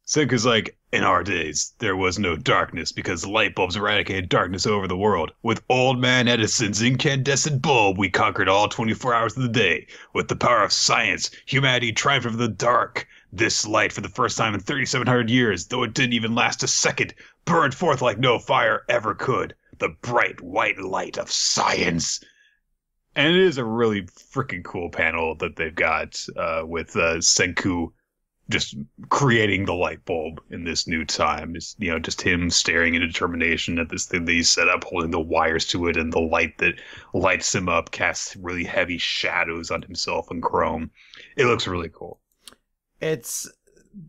Senku's like, in our days, there was no darkness because light bulbs eradicated darkness over the world. With old man Edison's incandescent bulb, we conquered all 24 hours of the day. With the power of science, humanity triumphed over the dark. This light, for the first time in 3,700 years, though it didn't even last a second, burned forth like no fire ever could. The bright white light of science. And it is a really freaking cool panel that they've got with Senku just creating the light bulb in this new time. It's, just him staring in determination at this thing that he's set up, holding the wires to it, and the light that lights him up casts really heavy shadows on himself and Chrome. It looks really cool. It's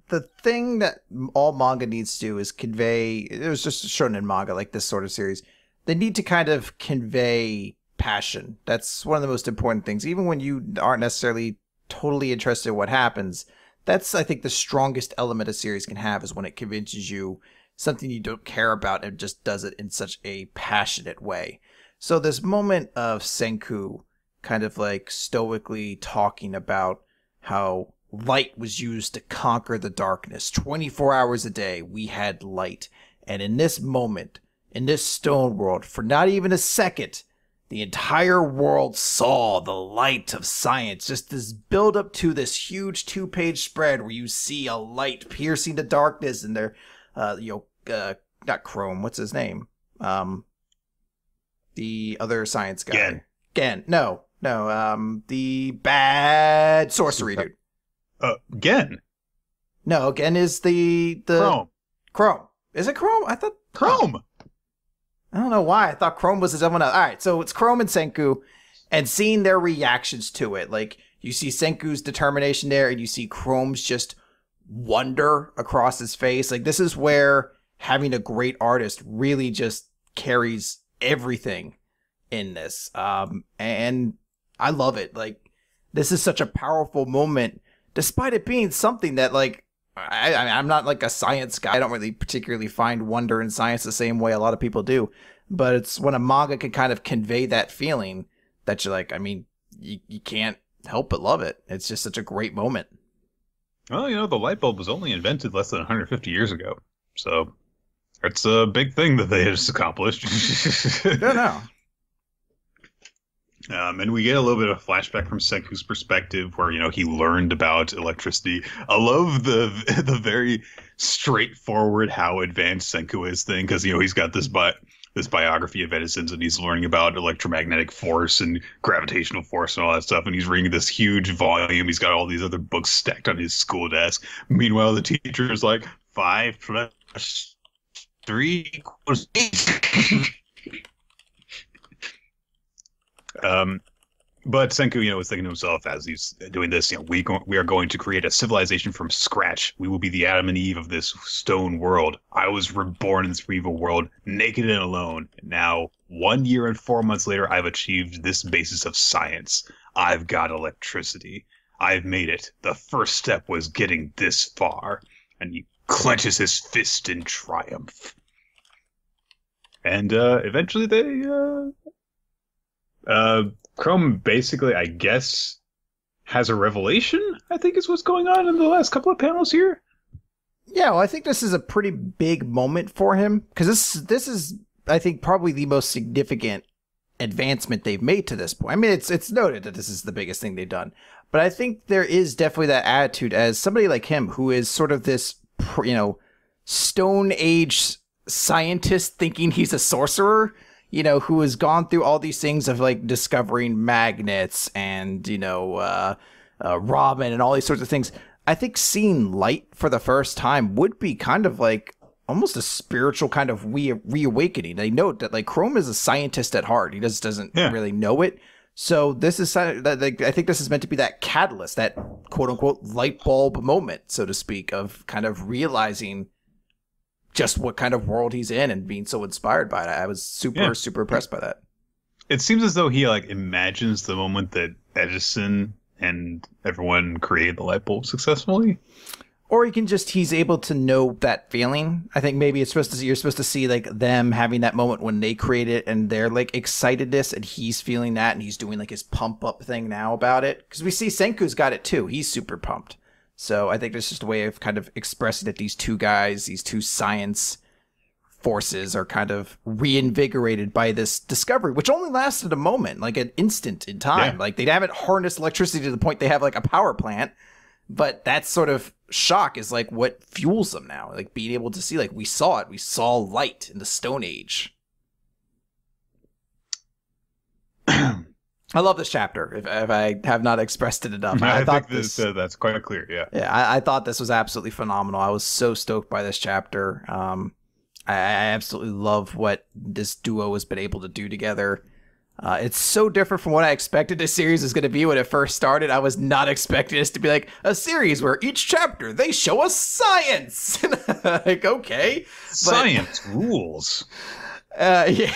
the thing that all manga needs to do is convey. It was just shown in manga, like this sort of series. They need to kind of convey passion. That's one of the most important things. Even when you aren't necessarily totally interested in what happens, that's, I think, the strongest element a series can have is when it convinces you something you don't care about and just does it in such a passionate way. So this moment of Senku kind of like stoically talking about how light was used to conquer the darkness. 24 hours a day, we had light. And in this moment, in this stone world, for not even a second, the entire world saw the light of science. Just this build up to this huge 2-page spread where you see a light piercing the darkness, and they're, not Chrome, what's his name? The other science guy. Gen. Gen. No, The bad sorcery dude. Gen. No, Gen is the Chrome. Is it Chrome? I thought Chrome. I don't know why. I thought Chrome was someone else. All right, so it's Chrome and Senku, and seeing their reactions to it. Like, you see Senku's determination there, and you see Chrome's just wonder across his face. Like, this is where having a great artist really just carries everything in this. And I love it. Like, this is such a powerful moment, despite it being something that, like, I'm not like a science guy. I don't really particularly find wonder in science the same way a lot of people do. But it's when a manga can kind of convey that feeling that you're like, I mean, you can't help but love it. It's just such a great moment. Well, the light bulb was only invented less than 150 years ago. So it's a big thing that they just accomplished. No. And we get a little bit of flashback from Senku's perspective where, he learned about electricity. I love the very straightforward how advanced Senku is thing, because, he's got this biography of Edison's, and he's learning about electromagnetic force and gravitational force and all that stuff, and he's reading this huge volume. He's got all these other books stacked on his school desk. Meanwhile, the teacher is like, 5 plus 3 equals 8. But Senku, is thinking to himself as he's doing this, we are going to create a civilization from scratch. We will be the Adam and Eve of this stone world. I was reborn in this evil world, naked and alone. Now, 1 year and 4 months later, I've achieved this basis of science. I've got electricity. I've made it. The first step was getting this far. And he clenches his fist in triumph. And eventually Chrome basically, I guess, has a revelation, I think is what's going on in the last couple of panels here. Yeah, well, I think this is a pretty big moment for him, because this is, I think, probably the most significant advancement they've made to this point. I mean, it's noted that this is the biggest thing they've done, but I think there is definitely that attitude as somebody like him who is sort of this, Stone Age scientist thinking he's a sorcerer, who has gone through all these things of like discovering magnets and, ramen and all these sorts of things. I think seeing light for the first time would be kind of like almost a spiritual kind of reawakening. They note that like Chrome is a scientist at heart. He doesn't really know it. So this is, I think this is meant to be that catalyst, that quote unquote light bulb moment, so to speak, of kind of realizing just what kind of world he's in and being so inspired by it. I was super impressed by that. It seems as though he imagines the moment that Edison and everyone created the light bulb successfully. Or he's able to know that feeling. I think maybe you're supposed to see like them having that moment when they create it and they're like excitedness, and he's feeling that and he's doing like his pump up thing now about it. Because we see Senku's got it too. He's super pumped. So I think there's just a way of kind of expressing that these two guys, these two science forces, are kind of reinvigorated by this discovery, which only lasted a moment, like an instant in time. Yeah. Like they haven't harnessed electricity to the point they have like a power plant, but that sort of shock is like what fuels them now. Like being able to see, like we saw light in the Stone Age. I love this chapter. If I have not expressed it enough, I thought that's quite clear. Yeah. Yeah, I thought this was absolutely phenomenal. I was so stoked by this chapter. I absolutely love what this duo has been able to do together. It's so different from what I expected this series was going to be when it first started. I was not expecting this to be like a series where each chapter they show us science. Like, okay, science rules. Yeah.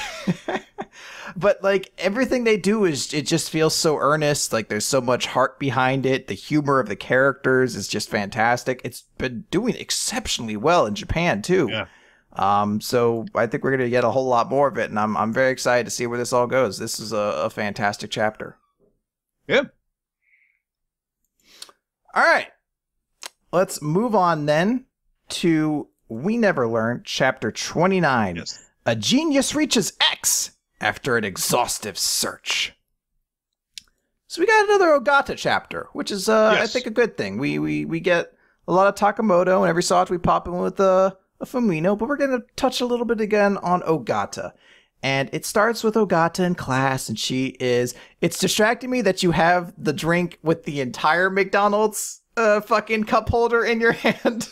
But like everything they do it just feels so earnest. Like there's so much heart behind it. The humor of the characters is just fantastic. It's been doing exceptionally well in Japan too. Yeah. So I think we're gonna get a whole lot more of it, and I'm very excited to see where this all goes. This is a fantastic chapter. Yep. All right. Let's move on then to We Never Learn, chapter 29. Yes. A genius reaches X after an exhaustive search. So we got another Ogata chapter, which is, yes. I think, a good thing. We get a lot of Takamoto, and every so often we pop in with a Fumino, but we're going to touch a little bit again on Ogata. And it starts with Ogata in class, and it's distracting me that you have the drink with the entire McDonald's fucking cup holder in your hand.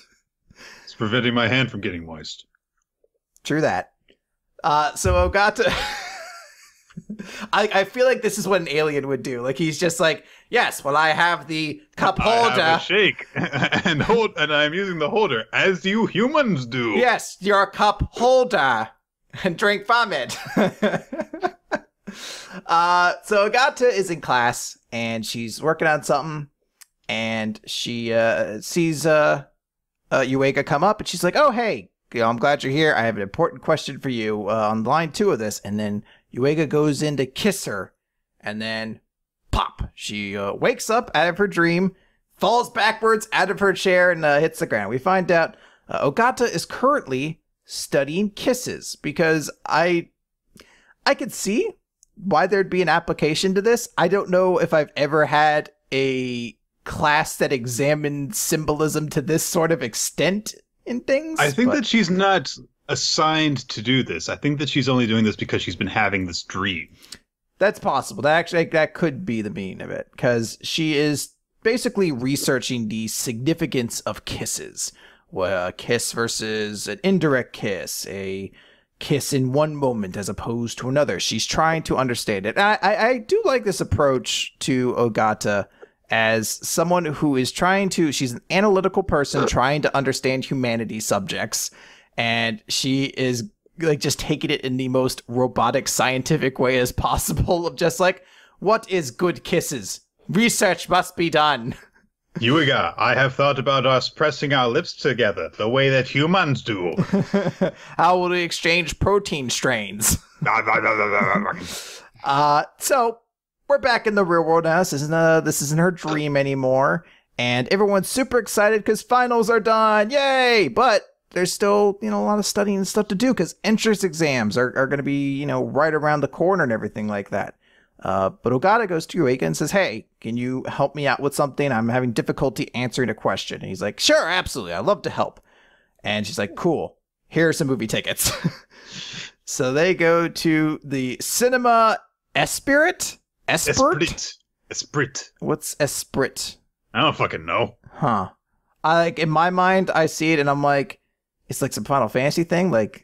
It's preventing my hand from getting moist. True that. So Ogata, I feel like this is what an alien would do. Like, he's just like, yes, well, I have the cup holder. I have a shake and I'm using the holder as you humans do. Yes, your cup holder and drink from it. So Ogata is in class and she's working on something, and she sees Yuiga come up, and she's like, oh, hey, I'm glad you're here. I have an important question for you on line 2 of this. And then Yuiga goes in to kiss her, and then pop, she wakes up out of her dream, falls backwards out of her chair, and hits the ground. We find out Ogata is currently studying kisses, because I could see why there'd be an application to this. I don't know if I've ever had a class that examined symbolism to this sort of extent in things. I think that she's not assigned to do this. I think that she's only doing this because she's been having this dream. That's possible. That could be the meaning of it, because she is basically researching the significance of kisses. A kiss versus an indirect kiss, a kiss in one moment as opposed to another. She's trying to understand it. I do like this approach to Ogata as someone who is she's an analytical person trying to understand humanity subjects, and she is like just taking it in the most robotic scientific way as possible, of just like, what is good kisses? Research must be done. Yuiga, I have thought about us pressing our lips together the way that humans do. How will we exchange protein strains? So we're back in the real world now. This isn't her dream anymore, and everyone's super excited because finals are done. Yay! But there's still, a lot of studying and stuff to do, because entrance exams are going to be, right around the corner and everything like that. But Ogata goes to Yuiga and says, hey, can you help me out with something? I'm having difficulty answering a question. And he's like, sure, absolutely. I'd love to help. And she's like, cool. Here are some movie tickets. So they go to the cinema Esprit? Esprit. What's Esprit? I don't fucking know. Huh. In my mind, I see it and I'm like, it's like some Final Fantasy thing, like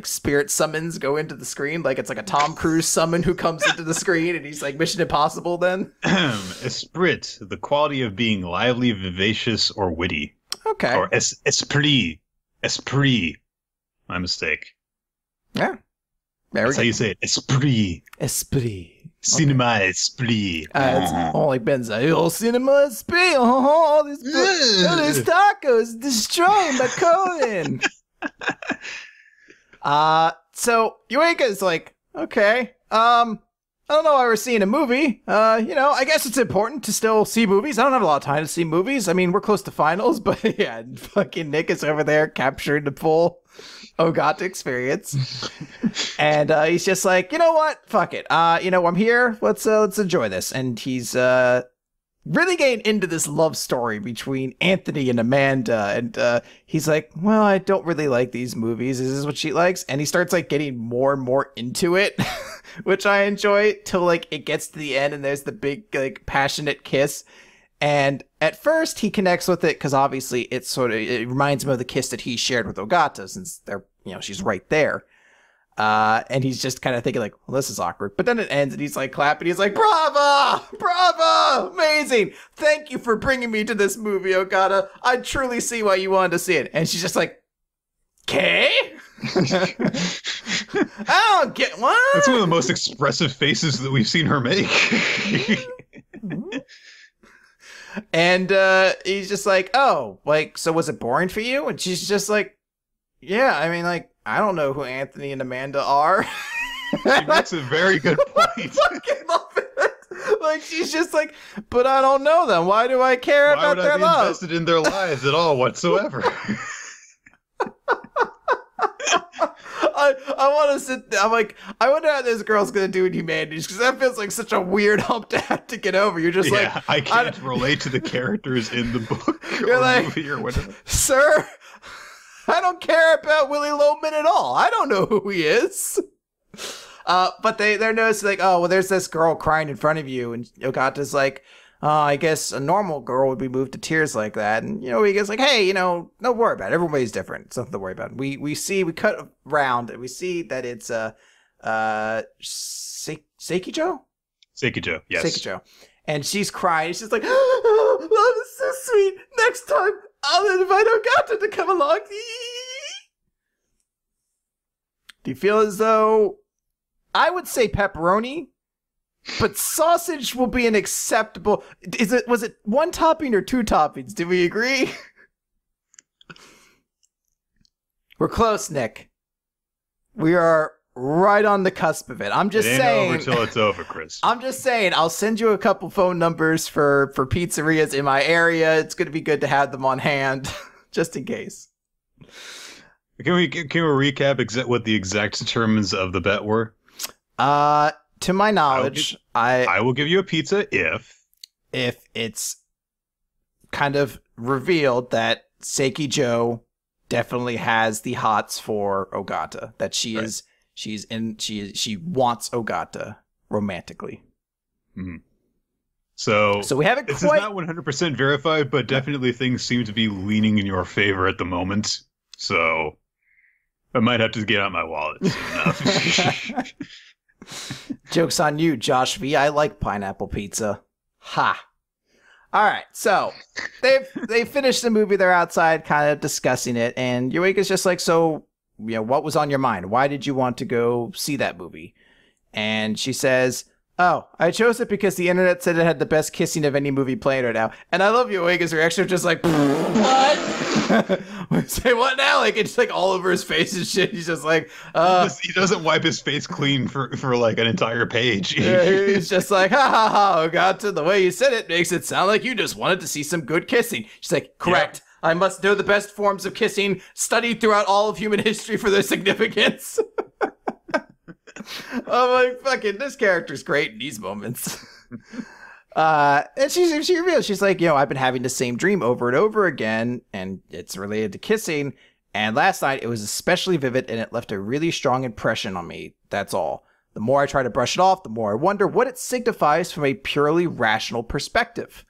spirit summons go into the screen, like it's like a Tom Cruise summon who comes into the screen, and he's like Mission Impossible then. Esprit, the quality of being lively, vivacious, or witty. Okay. Or esprit. My mistake. Yeah. That's how you say it. Esprit. Cinema Esprit. It's like Benza. Oh, Cinema Esprit. All these tacos destroying my colon. So Yuiga is like, okay, I don't know why we're seeing a movie. I guess it's important to still see movies. I don't have a lot of time to see movies. I mean, we're close to finals, but yeah, fucking Nick is over there capturing the full Ogata experience. And he's just like, you know what? Fuck it. I'm here. Let's enjoy this. And he's really getting into this love story between Anthony and Amanda, and he's like, well, I don't really like these movies. Is this what she likes? And he starts like getting more and more into it, which I enjoy, till like it gets to the end and there's the big like passionate kiss. And at first he connects with it because obviously it reminds him of the kiss that he shared with Ogata, since they're, she's right there. And he's just kind of thinking like, well, this is awkward. But then it ends and he's like clapping. He's like, bravo, amazing. Thank you for bringing me to this movie, Ogata. I truly see why you wanted to see it. And she's just like, okay. I don't get what? That's one of the most expressive faces that we've seen her make. And he's just like, oh, like, so was it boring for you? And she's just like, yeah, I mean, like, I don't know who Anthony and Amanda are. That's a very good point. I fucking love it. Like, she's just like, but I don't know them. Why do I care about their love? Why would I be invested in their lives at all whatsoever? I want to sit there. I'm like, I wonder how this girl's going to do in Humanities, because that feels like such a weird hump to have to get over. You're just like... I can't relate to the characters in the book or like, movie or whatever. Sir, I don't care about Willie Loman at all. I don't know who he is. But they're noticing like, oh, well, there's this girl crying in front of you, and Ogata's like, I guess a normal girl would be moved to tears like that. And, he gets like, hey, don't worry about it. Everybody's different. It's nothing to worry about. We cut around and we see that it's Seikijo? Seikijo, yes. Seikijo. And she's crying. She's like, oh, love is so sweet. Next time, I'll invite Ogata to come along. Do you feel as though, I would say pepperoni, but sausage will be an acceptable. Was it one topping or two toppings? Did we agree? We're close, Nick. We are right on the cusp of it. I'm just saying. It ain't over till it's over, Chris. I'm just saying. I'll send you a couple phone numbers for pizzerias in my area. It's going to be good to have them on hand, just in case. Can we recap what the exact terms of the bet were? To my knowledge, I will give you a pizza if it's kind of revealed that Seikijo definitely has the hots for Ogata. That she wants Ogata romantically. Mm-hmm. So we haven't this quite. Is not 100% verified, but definitely things seem to be leaning in your favor at the moment. So I might have to get out my wallet soon enough. Joke's on you, Josh V. I like pineapple pizza. Ha. All right, so they finished the movie. They're outside kind of discussing it, and Eureka's just like, so, what was on your mind? Why did you want to go see that movie? And she says, oh, I chose it because the internet said it had the best kissing of any movie playing right now. And I love Eureka's reaction, just like, what? Say what now? Like, it's like all over his face and shit. He's just like, he doesn't wipe his face clean for like an entire page. He's just like, ha ha ha, Ogata, the way you said it makes it sound like you just wanted to see some good kissing. She's like, correct. Yep. I must know the best forms of kissing studied throughout all of human history for their significance. I'm like, fucking, this character's great in these moments. And she reveals, she's like, I've been having the same dream over and over again, and it's related to kissing. And last night it was especially vivid, and it left a really strong impression on me. That's all. The more I try to brush it off, the more I wonder what it signifies from a purely rational perspective.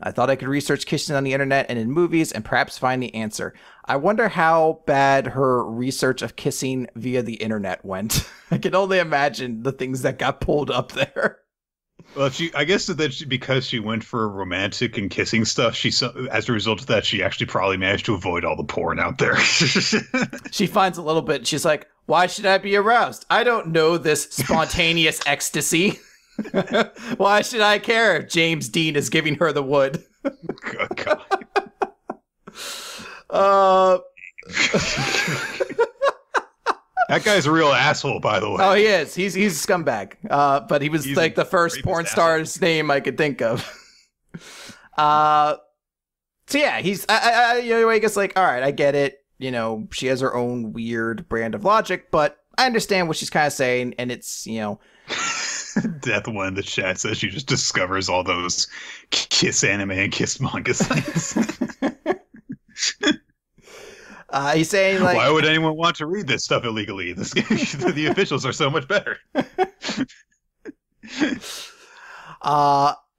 I thought I could research kissing on the internet and in movies and perhaps find the answer. I wonder how bad her research of kissing via the internet went. I can only imagine the things that got pulled up there. Well, I guess because she went for romantic and kissing stuff, as a result of that, she actually probably managed to avoid all the porn out there. She finds a little bit. She's like, why should I be aroused? I don't know this spontaneous ecstasy. Why should I care if James Dean is giving her the wood? Good God. That guy's a real asshole, by the way. Oh, he is. He's a scumbag. But he's like the first porn star's name I could think of. So yeah, he's. I guess like, all right, I get it. She has her own weird brand of logic, but I understand what she's kind of saying, and it's Death One in the chat says she just discovers all those kiss anime and kiss manga sites. He's saying like, why would anyone want to read this stuff illegally? The officials are so much better.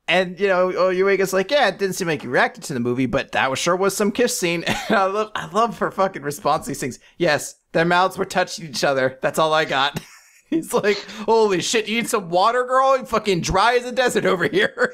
And Eureka's like, yeah, it didn't seem like you reacted to the movie, but that sure was some kiss scene. And I love her fucking response to these things. Yes, their mouths were touching each other. That's all I got. He's like, holy shit, you need some water, girl? You fucking dry as a desert over here.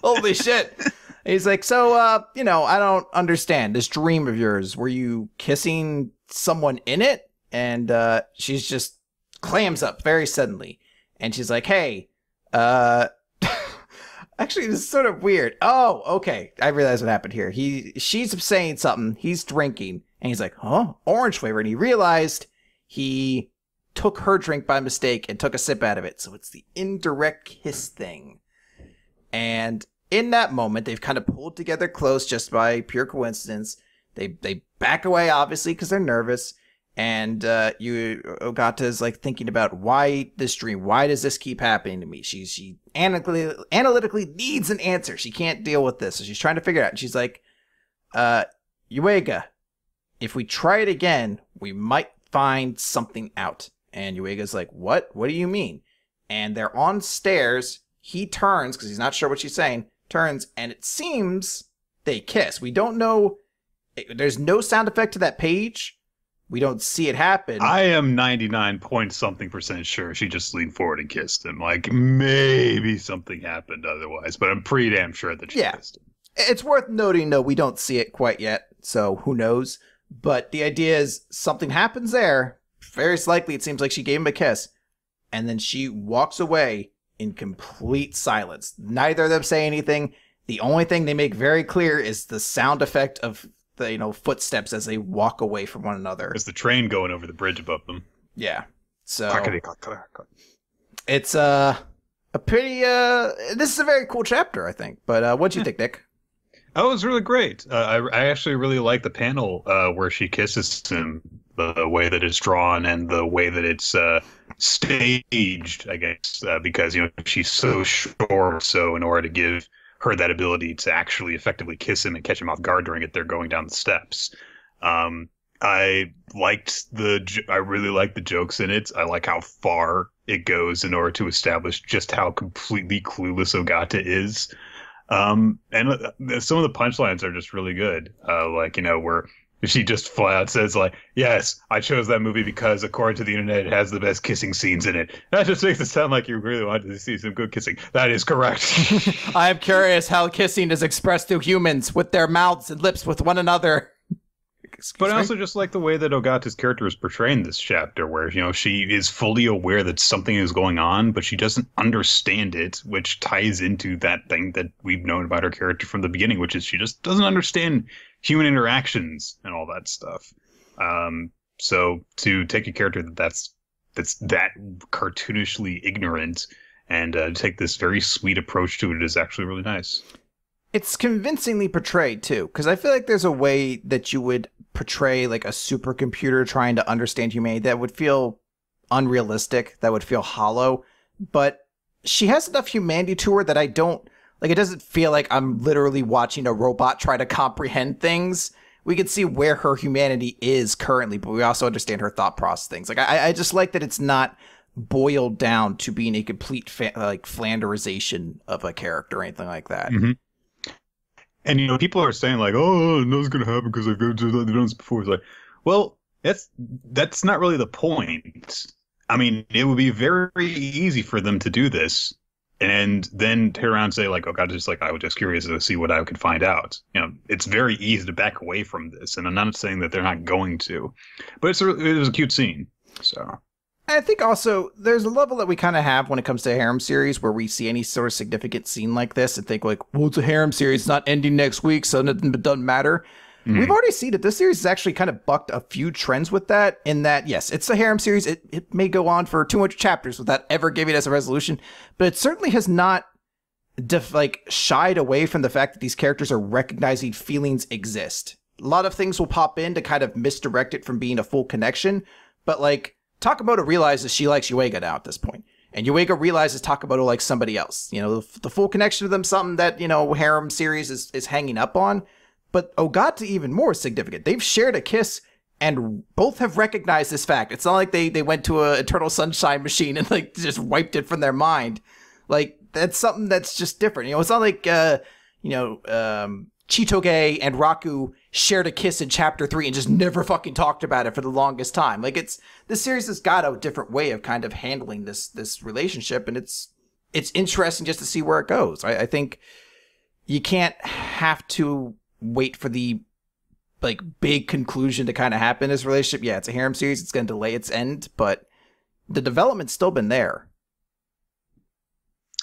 Holy shit. He's like, so, I don't understand this dream of yours. Were you kissing someone in it? And she's just clams up very suddenly. And she's like, hey, actually, this is sort of weird. Oh, okay. I realize what happened here. She's saying something. He's drinking. And he's like, huh? Orange flavor. And he realized he took her drink by mistake and took a sip out of it. So it's the indirect kiss thing. And in that moment, they've kind of pulled together close just by pure coincidence. They back away, obviously, because they're nervous. And Ogata's like thinking about why this dream, why does this keep happening to me? She analytically needs an answer. She can't deal with this. So she's trying to figure it out. And she's like, Eureka, if we try it again, we might find something out. And Yuiga's like, what? What do you mean? And they're on stairs. He turns, because he's not sure what she's saying, turns, and it seems they kiss. We don't know. There's no sound effect to that page. We don't see it happen. I am 99 point something% sure she just leaned forward and kissed him. Like, maybe something happened otherwise, but I'm pretty damn sure that she kissed him. It's worth noting, though, we don't see it quite yet, so who knows? But the idea is something happens there. Very likely, it seems like she gave him a kiss. And then she walks away in complete silence. Neither of them say anything. The only thing they make very clear is the sound effect of the footsteps as they walk away from one another. There's the train going over the bridge above them. Yeah. So it's a pretty this is a very cool chapter, I think. But what'd you think, Nick? Oh, it was really great. I actually really like the panel where she kisses him, the way that it's drawn and the way that it's staged, I guess, because she's so short. So in order to give her that ability to actually effectively kiss him and catch him off guard during it, they're going down the steps. I really liked the jokes in it. I like how far it goes in order to establish just how completely clueless Ogata is. And some of the punchlines are just really good. Where she just flat out says, like, yes, I chose that movie because, according to the internet, it has the best kissing scenes in it. That just makes it sound like you really wanted to see some good kissing. That is correct. I am curious how kissing is expressed through humans with their mouths and lips with one another. But I also just like the way that Ogata's character is portraying this chapter, where, she is fully aware that something is going on, but she doesn't understand it, which ties into that thing that we've known about her character from the beginning, which is she just doesn't understand human interactions and all that stuff. So to take a character that's that cartoonishly ignorant and take this very sweet approach to it is actually really nice. It's convincingly portrayed, too, because I feel like there's a way that you would portray like a supercomputer trying to understand humanity that would feel unrealistic, that would feel hollow. But she has enough humanity to her that I don't, like, it doesn't feel like I'm literally watching a robot try to comprehend things. We can see where her humanity is currently, but we also understand her thought process things. Like, I just like that it's not boiled down to being a complete Flanderization of a character or anything like that. Mm-hmm. And, people are saying, like, oh, nothing's going to happen because I've done this before. It's like, well, that's not really the point. I mean, it would be very easy for them to do this and then turn around and say, like, oh, God, just like, I was just curious to see what I could find out. It's very easy to back away from this. And I'm not saying that they're not going to. But it was a cute scene. So I think also there's a level that we kind of have when it comes to a harem series where we see any sort of significant scene like this and think like, well, it's a harem series. It's not ending next week, so it doesn't matter. Mm-hmm. We've already seen that this series has actually kind of bucked a few trends with that in that, yes, it's a harem series. It may go on for 200 chapters without ever giving us a resolution, but it certainly has not shied away from the fact that these characters are recognizing feelings exist. A lot of things will pop in to kind of misdirect it from being a full connection, but like, Takamoto realizes she likes Yuiga now at this point. And Yuiga realizes Takamoto likes somebody else. The full connection to them, something that, harem series is hanging up on. But Ogata even more significant. They've shared a kiss and both have recognized this fact. It's not like they went to a Eternal Sunshine machine and like just wiped it from their mind. Like, that's something that's just different. It's not like, Chitoge and Raku shared a kiss in chapter 3 and just never fucking talked about it for the longest time. Like, this series has got a different way of kind of handling this relationship, and it's interesting just to see where it goes. I think you can't have to wait for the like big conclusion to kind of happen in this relationship. Yeah, it's a harem series. It's going to delay its end, but the development's still been there.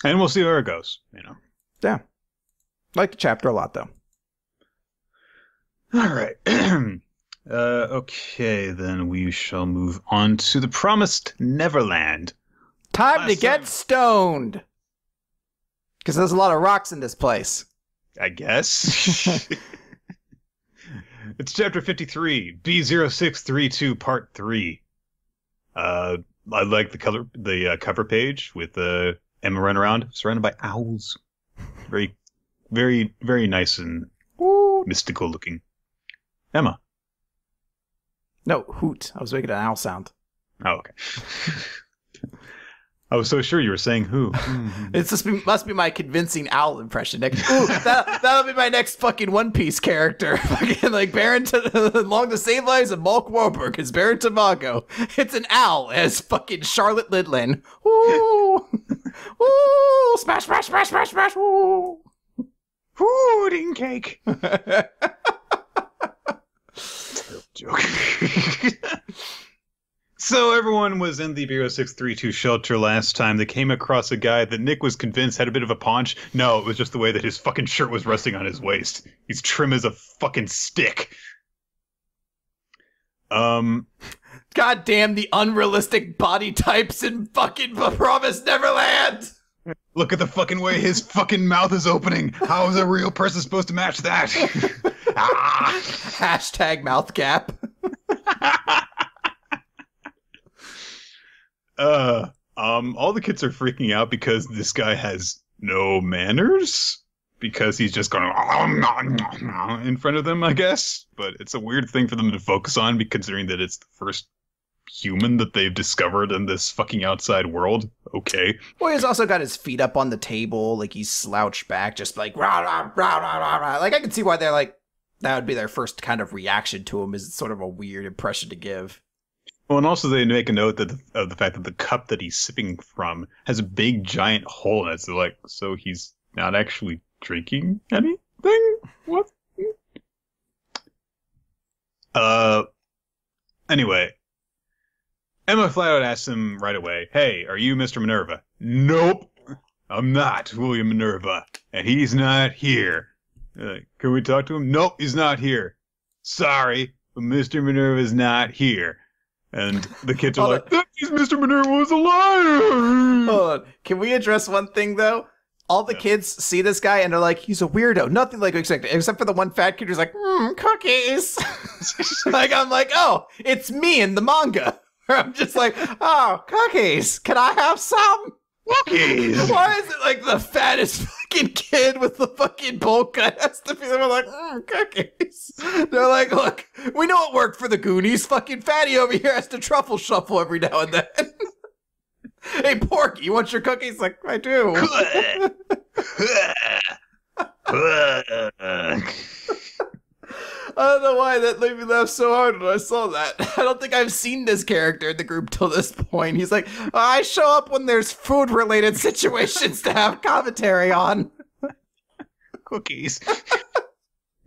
And we'll see where it goes, Yeah. Like the chapter a lot, though. All right. Okay, then we shall move on to the Promised Neverland. Time to get stoned. Because there's a lot of rocks in this place. I guess. It's chapter 53, B0632, part 3. I like the cover page with Emma running around surrounded by owls. Very, very, very nice and mystical looking. Emma. No, hoot. I was making an owl sound. Oh, okay. I was so sure you were saying who. It's just must be my convincing owl impression. Ooh, that'll be my next fucking One Piece character. Fucking like Barrington along the same lines of Malk Warburg as Barrington Mongo. It's an owl as fucking Charlotte Lidlin. Woo! Woo! Smash, smash, smash, smash, smash, woo! Pudding cake. Joke. So everyone was in the Bureau 632 shelter last time. They came across a guy that Nick was convinced had a bit of a paunch. No, it was just the way that his fucking shirt was resting on his waist. He's trim as a fucking stick. God damn the unrealistic body types in fucking Promised Neverland! Look at the fucking way his fucking mouth is opening. How is a real person supposed to match that? Hashtag mouth gap. All the kids are freaking out because this guy has no manners. Because he's just going in front of them, I guess. But it's a weird thing for them to focus on, considering that it's the first human that they've discovered in this fucking outside world. Okay. Well, he's also got his feet up on the table, like he's slouched back, just like rah, rah, rah, rah, rah, rah. Like I can see why they're like, that would be their first kind of reaction to him, is sort of a weird impression to give. Well, and also they make a note that of the fact that the cup that he's sipping from has a big giant hole in it. So like, so he's not actually drinking anything? What? Anyway, Emma flat out asks him right away, "Hey, are you Mr. Minerva?" "Nope, I'm not William Minerva, and he's not here." Can we talk to him? "Nope, he's not here. Sorry, but Mr. Minerva's not here." And the kids are like, "That means Mr. Minerva was a liar." Hold on. Can we address one thing, though? All the kids see this guy, and they're like, he's a weirdo. Nothing like expected, except for the one fat kid who's like, cookies. Like, I'm like, oh, it's me in the manga. I'm just like, oh, cookies. Can I have some? Cookies. Why is it like the fattest fucking kid with the fucking bowl cut has to be someone like, cookies? They're like, look, we know it worked for the Goonies. Fucking Fatty over here has to truffle shuffle every now and then. Hey, Porky, you want your cookies? Like, I do. I don't know why that made me laugh so hard when I saw that. I don't think I've seen this character in the group till this point. He's like, I show up when there's food-related situations to have commentary on. Cookies.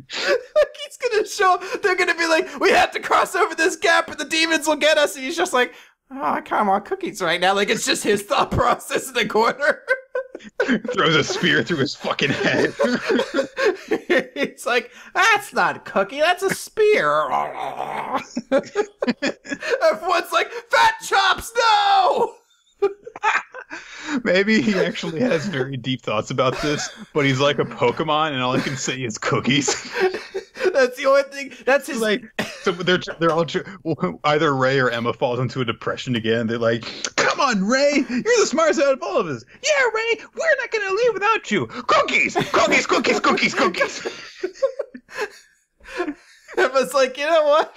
He's gonna show up. They're gonna be like, we have to cross over this gap or the demons will get us. And he's just like, oh, I kind of want cookies right now. Like, it's just his thought process in the corner. Throws a spear through his fucking head. It's like, that's not a cookie, that's a spear. Everyone's like, fat chops, no! Maybe he actually has very deep thoughts about this, but he's like a Pokemon, and all I can say is cookies. That's the only thing. That's his. Like, so they're all either Ray or Emma falls into a depression again. They're like, "Come on, Ray, you're the smartest out of all of us." "Yeah, Ray, we're not gonna leave without you." Cookies, cookies, cookies, cookies, cookies. Emma's like, you know what?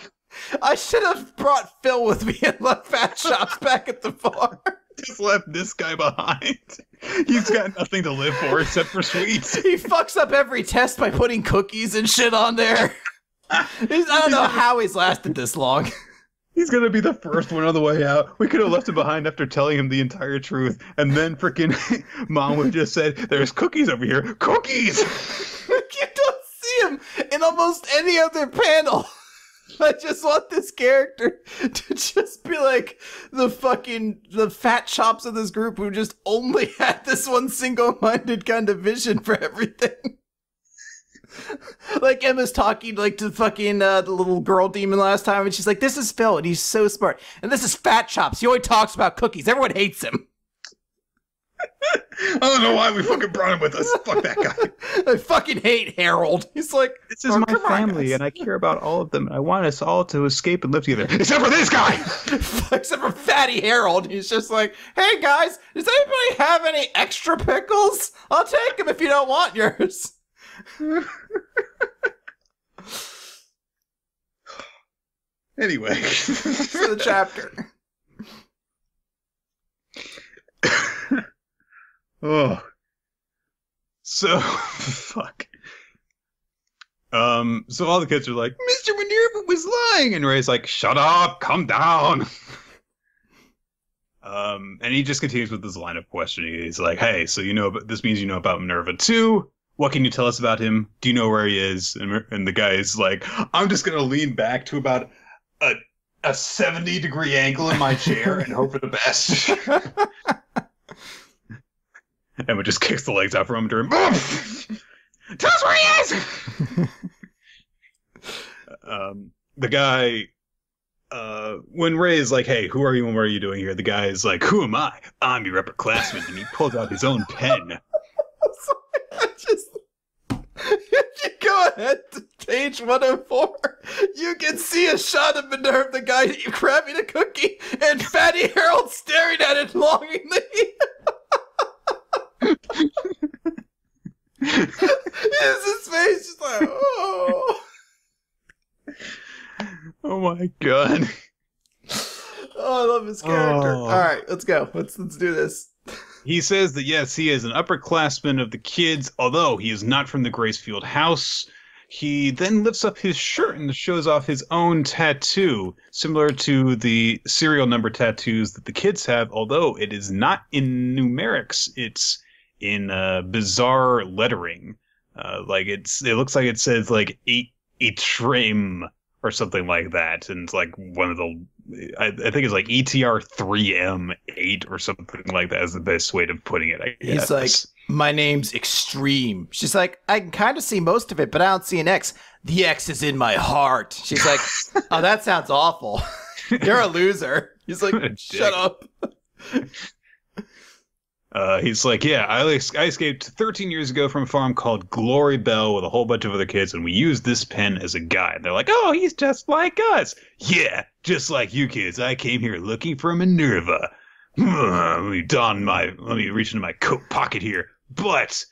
I should have brought Phil with me and left Fat Chops back at the bar. Just left this guy behind. He's got nothing to live for except for sweets. He fucks up every test by putting cookies and shit on there. I don't know how he's lasted this long. He's gonna be the first one on the way out. We could have left him behind after telling him the entire truth, and then freaking Mom would have just said, "There's cookies over here." Cookies! You don't see him in almost any other panel. I just want this character to just be like the fat chops of this group who just only had this one single-minded kind of vision for everything. Like Emma's talking like to fucking the little girl demon last time, and she's like, "This is Phil, and he's so smart. And this is Fat Chops. He always talks about cookies. Everyone hates him." I don't know why we fucking brought him with us. Fuck that guy. I fucking hate Harold. He's like, "This is my family, and I care about all of them, and I want us all to escape and live together." Except for this guy! Except for Fatty Harold. He's just like, "Hey guys, does anybody have any extra pickles? I'll take them if you don't want yours." Anyway. For the chapter. Oh. So, fuck. So all the kids are like, Mr. Minerva was lying, and Ray's like, shut up, calm down. And he just continues with this line of questioning. He's like, hey, so this means you know about Minerva too? What can you tell us about him? Do you know where he is? And the guy is like, I'm just gonna lean back to about a 70-degree angle in my chair and hope for the best. And we just kicks the legs out from under him. Tell us where he is! The guy, when Ray is like, hey, who are you and what are you doing here? The guy is like, who am I? I'm your upperclassman. And he pulls out his own pen. If you go ahead to page 104, you can see a shot of Minerva, the guy grabbing a cookie, and Fatty Harold staring at it longingly. His face just like, oh. Oh my god. Oh, I love his character. Oh. All right, let's go. Let's do this. He says that yes, he is an upperclassman of the kids, although he is not from the Gracefield house. He then lifts up his shirt and shows off his own tattoo, similar to the serial number tattoos that the kids have, although it is not in numerics. It's in bizarre lettering. It looks like it says like 8 trim or something like that, and it's like one of the I think it's like ETR3M8 or something like that is the best way of putting it, I guess. He's like, my name's Extreme. She's like, I can kind of see most of it, but I don't see an X. The X is in my heart. She's like, oh, that sounds awful. You're a loser. He's like, shut up. He's like, yeah, I escaped 13 years ago from a farm called Glory Bell with a whole bunch of other kids, and we used this pen as a guide. They're like, oh, he's just like us. Yeah, just like you kids. I came here looking for Minerva. Let me reach into my coat pocket here. But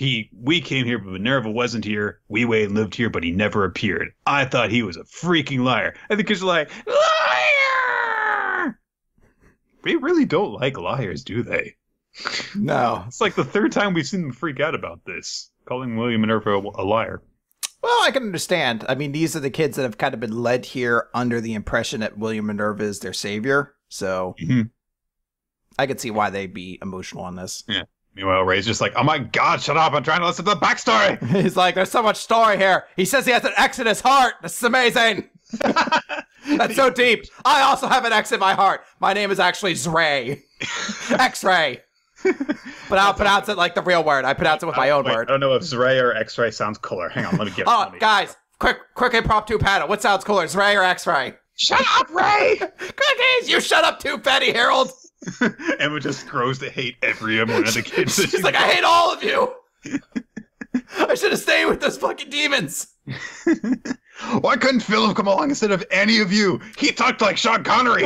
we came here, but Minerva wasn't here. We waited and lived here, but he never appeared. I thought he was a freaking liar. And the kids are like, liar! They really don't like liars, do they? No. It's like the third time we've seen them freak out about this, calling William Minerva a liar. Well, I can understand. I mean, these are the kids that have kind of been led here under the impression that William Minerva is their savior. So I could see why they'd be emotional on this. Yeah. Meanwhile, Ray's just like, oh my god, shut up. I'm trying to listen to the backstory. He's like, there's so much story here. He says he has an X in his heart. This is amazing. That's so deep. I also have an X in my heart. My name is actually Zray. X-ray. But I'll pronounce it like the real word. I pronounce it with my own word. I don't know if Zray or X-ray sounds cooler. Hang on, let me get it. Oh, guys, quick impromptu panel. What sounds cooler, Zray or X-ray? Shut up, Ray! Cookies, you shut up too, Fatty Harold. Emma just grows to hate every one of the kids. She's like, I hate all of you. I should have stayed with those fucking demons. Why couldn't Philip come along instead of any of you? He talked like Sean Connery.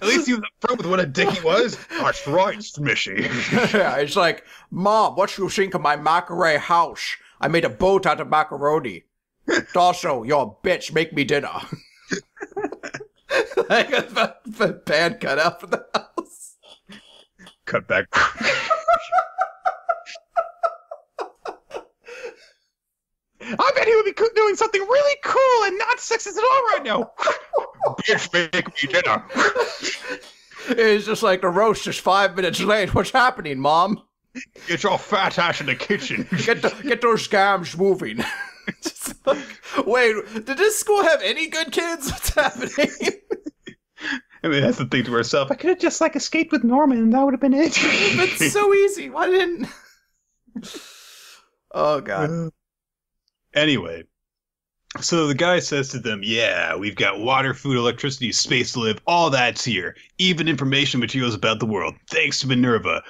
At least he was upfront with what a dick he was. That's right, Smishy. Yeah, it's like, Mom, what you think of my macaroni house? I made a boat out of macaroni. Also, you're a bitch, make me dinner. Like a band cut out for the house. Cut back. I bet he would be doing something really cool and not sexist at all right now. Bitch, make me dinner. It's just like the roast is 5 minutes late. What's happening, Mom? Get your fat ass in the kitchen. Get those gams moving. Just like, wait, did this school have any good kids? What's happening? I mean, that's the thing to herself. I could have just escaped with Norman, and that would have been it. It's so easy. Why didn't? Oh God. Anyway, so the guy says to them, yeah, we've got water, food, electricity, space to live, all that's here. Even information materials about the world, thanks to Minerva.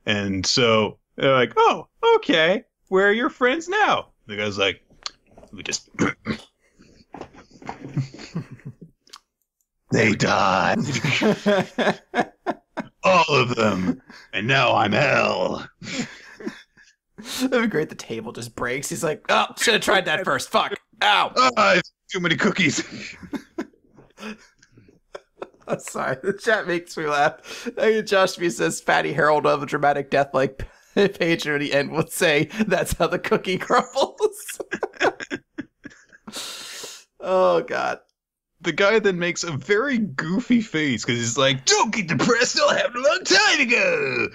And so they're like, oh, okay, where are your friends now? The guy's like, we just... They died. All of them. And now I'm hell. That'd be great. The table just breaks. He's like, oh, should have tried that first. Fuck. Ow. It's too many cookies. Sorry, the chat makes me laugh. Josh B says, Fatty Harold of a dramatic death like page at the end would say, that's how the cookie crumbles. Oh, God. The guy then makes a very goofy face because he's like, don't get depressed, I'll have a long time ago.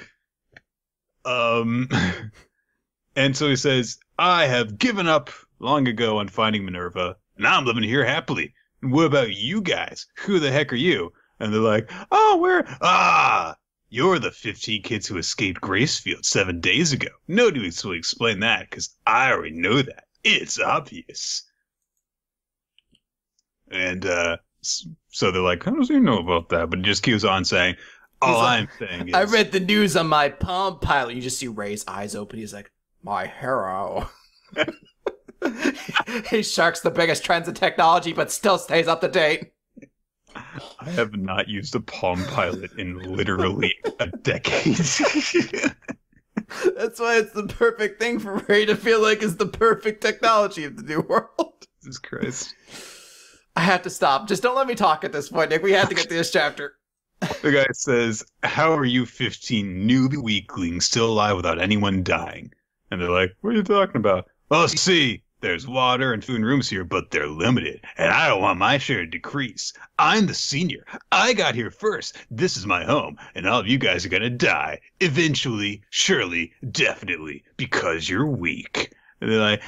And so he says, I have given up long ago on finding Minerva. Now I'm living here happily. And what about you guys? Who the heck are you? And they're like, you're the 15 kids who escaped Gracefield 7 days ago. No need to explain that, because I already know that. It's obvious. And so they're like, how does he know about that? But he just keeps on saying, I'm saying is... I read the news on my Palm Pilot. You just see Ray's eyes open. He's like, my hero. He sharks the biggest trends in technology, but still stays up to date. I have not used a Palm Pilot in literally a decade. That's why it's the perfect thing for Ray to feel like is the perfect technology of the new world. Jesus Christ. I have to stop. Just don't let me talk at this point, Nick. We have to get through this chapter. The guy says, how are you 15 newbie weaklings still alive without anyone dying? And they're like, what are you talking about? Well, see, there's water and food and rooms here, but they're limited, and I don't want my share to decrease. I'm the senior. I got here first. This is my home, and all of you guys are gonna die. Eventually, surely, definitely, because you're weak. And they're like,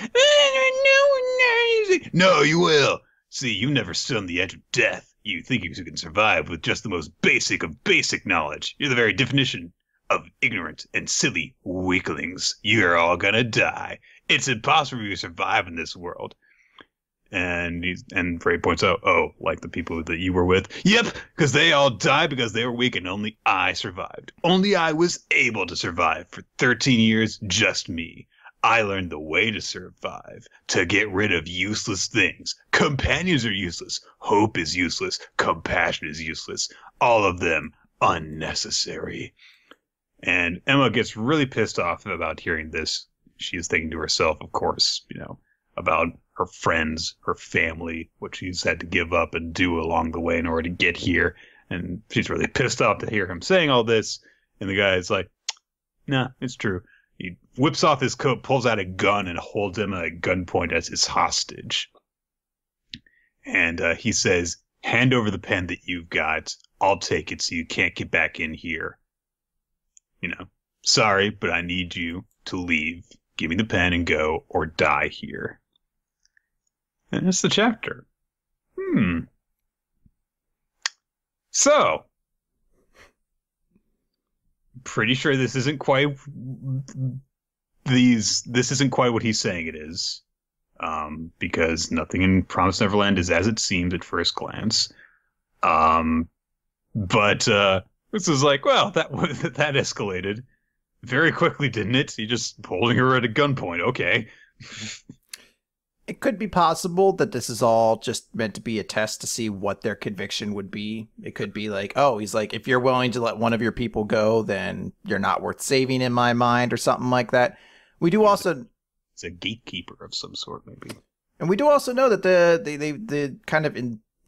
no, you will. See, you never stood on the edge of death. You think you can survive with just the most basic of basic knowledge. You're the very definition of ignorant and silly weaklings. You're all gonna die. It's impossible for you to survive in this world. And Frey points out, like the people that you were with? Yep, because they all died because they were weak and only I survived. Only I was able to survive for 13 years, just me. I learned the way to survive, to get rid of useless things. Companions are useless. Hope is useless. Compassion is useless. All of them unnecessary. And Emma gets really pissed off about hearing this. She's thinking to herself, of course, about her friends, her family, what she's had to give up and do along the way in order to get here. And she's really pissed off to hear him saying all this. And the guy's like, nah, it's true. He whips off his coat, pulls out a gun, and holds him at gunpoint as his hostage. And he says, hand over the pen that you've got. I'll take it so you can't get back in here. Sorry, but I need you to leave. Give me the pen and go, or die here. And that's the chapter. So, pretty sure this isn't quite this isn't quite what he's saying it is. Because nothing in Promised Neverland is as it seems at first glance. But this is like, well, that escalated very quickly, didn't it? He just holding her at a gunpoint. Okay. It could be possible that this is all just meant to be a test to see what their conviction would be. It could be like, he's like, if you're willing to let one of your people go, then you're not worth saving in my mind, or something like that. We do also... It's a gatekeeper of some sort, maybe. And we do also know that the kind of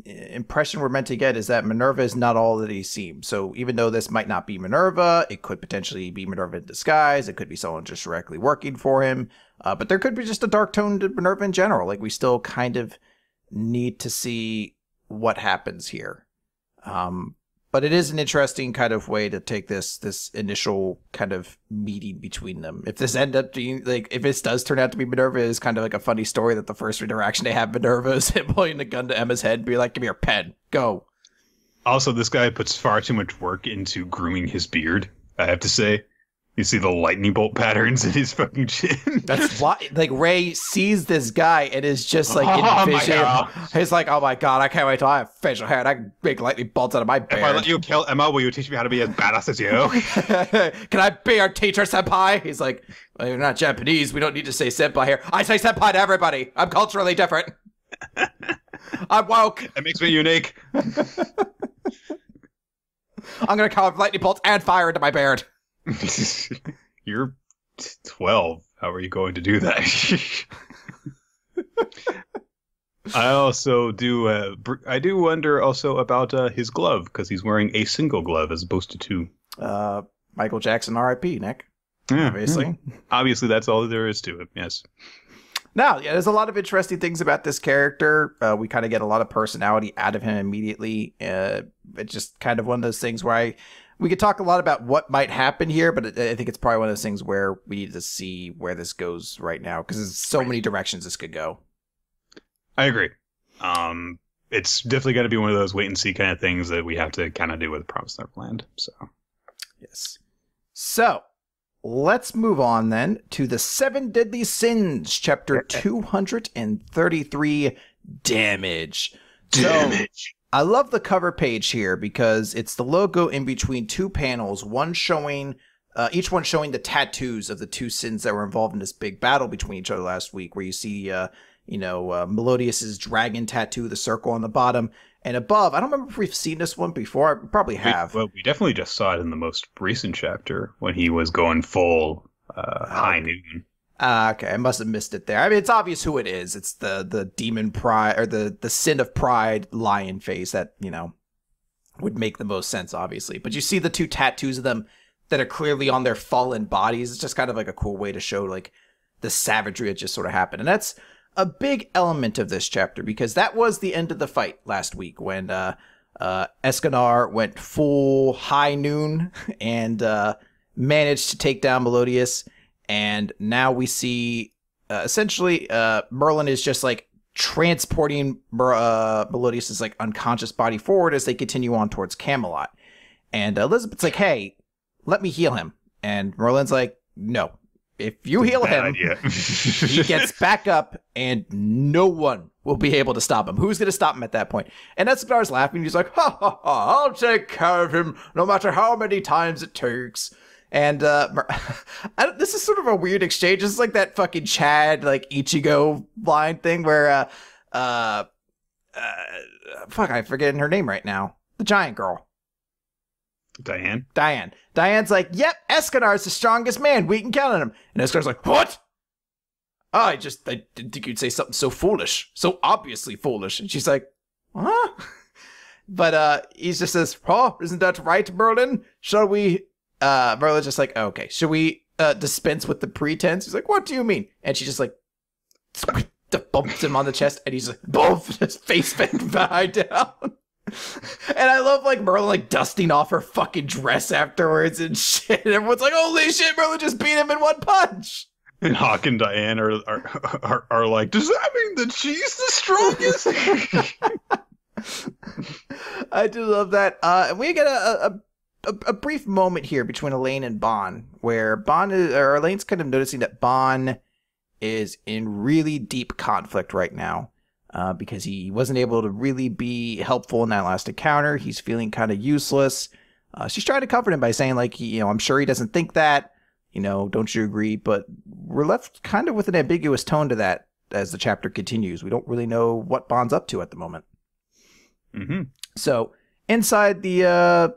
impression we're meant to get is that Minerva is not all that he seems. So even though this might not be Minerva, it could potentially be Minerva in disguise. It could be someone just directly working for him. But there could be just a dark-toned Minerva in general. Like, we still kind of need to see what happens here. But it is an interesting kind of way to take this initial kind of meeting between them. If this end up being, like, if this does turn out to be Minerva, is kind of like a funny story that the first interaction they have Minerva is him pointing the gun to Emma's head and be like, give me your pen, go. Also, this guy puts far too much work into grooming his beard, I have to say. You see the lightning bolt patterns in his fucking chin. That's why, like, Ray sees this guy and is just like, he's like, oh my god, I can't wait till I have facial hair and I can make lightning bolts out of my beard. If I let you kill Emma, will you teach me how to be as badass as you? Can I be your teacher, senpai? He's like, well, you're not Japanese. We don't need to say senpai here. I say senpai to everybody. I'm culturally different. I'm woke. That makes me unique. I'm going to carve lightning bolts and fire into my beard. You're 12. How are you going to do that? I also do. I do wonder also about his glove because he's wearing a single glove as opposed to two. Uh, Michael Jackson, R.I.P. Nick. Yeah, Obviously. yeah. Obviously, that's all there is to it. Yes. Now, yeah, there's a lot of interesting things about this character. We kind of get a lot of personality out of him immediately. It's just kind of one of those things where we could talk a lot about what might happen here, but I think it's probably one of those things where we need to see where this goes right now because there's so many directions this could go. I agree. It's definitely got to be one of those wait and see kind of things that we have to kind of do with Promised Neverland. So, yes. So, let's move on then to the 7 Deadly Sins, chapter 233, Damage. Damage. I love the cover page here because it's the logo in between two panels, one showing, each one showing the tattoos of the two sins that were involved in this big battle between each other last week, where you see, Melodious's dragon tattoo, the circle on the bottom, and above. I don't remember if we've seen this one before. We probably have. We definitely just saw it in the most recent chapter when he was going full high noon. Okay, I must have missed it there. I mean, it's obvious who it is. It's the demon pride, or the sin of pride lion face that, would make the most sense, obviously. But you see the two tattoos of them that are clearly on their fallen bodies. It's just kind of like a cool way to show like the savagery that just sort of happened. And that's a big element of this chapter because that was the end of the fight last week when Escanar went full high noon and managed to take down Melodious. And now we see, essentially, Merlin is just, like, transporting Melodious's, like, unconscious body forward as they continue on towards Camelot. And Elizabeth's like, hey, let me heal him. And Merlin's like, no. If you heal him, he gets back up, and no one will be able to stop him. Who's going to stop him at that point? And Escanar's laughing. He's like, ha, ha, ha, I'll take care of him no matter how many times it takes. And this is sort of a weird exchange. It's like that fucking Chad, like, Ichigo line thing where, fuck, I'm forgetting her name right now. The giant girl. Diane. Diane's like, yep, Escanar's the strongest man. We can count on him. And Escanar's like, what? Oh, I didn't think you'd say something so foolish. So obviously foolish. And she's like, huh? But he just says, oh, isn't that right, Merlin? Shall we... Merlin's just like, okay, should we dispense with the pretense? He's like, what do you mean? And she just like bumps him on the chest, and he's like, both his face bent behind down. And I love like Merlin like dusting off her fucking dress afterwards and shit. And everyone's like, holy shit, Merlin just beat him in one punch. And Hawk and Diane are like, does that mean that she's the strongest? I do love that. And we get a brief moment here between Elaine and Bon, where Elaine's kind of noticing that Bon is in really deep conflict right now, because he wasn't able to really be helpful in that last encounter. He's feeling kind of useless. She's trying to comfort him by saying, like, I'm sure he doesn't think that, don't you agree? But we're left kind of with an ambiguous tone to that as the chapter continues. We don't really know what Bon's up to at the moment. Mm-hmm. So inside the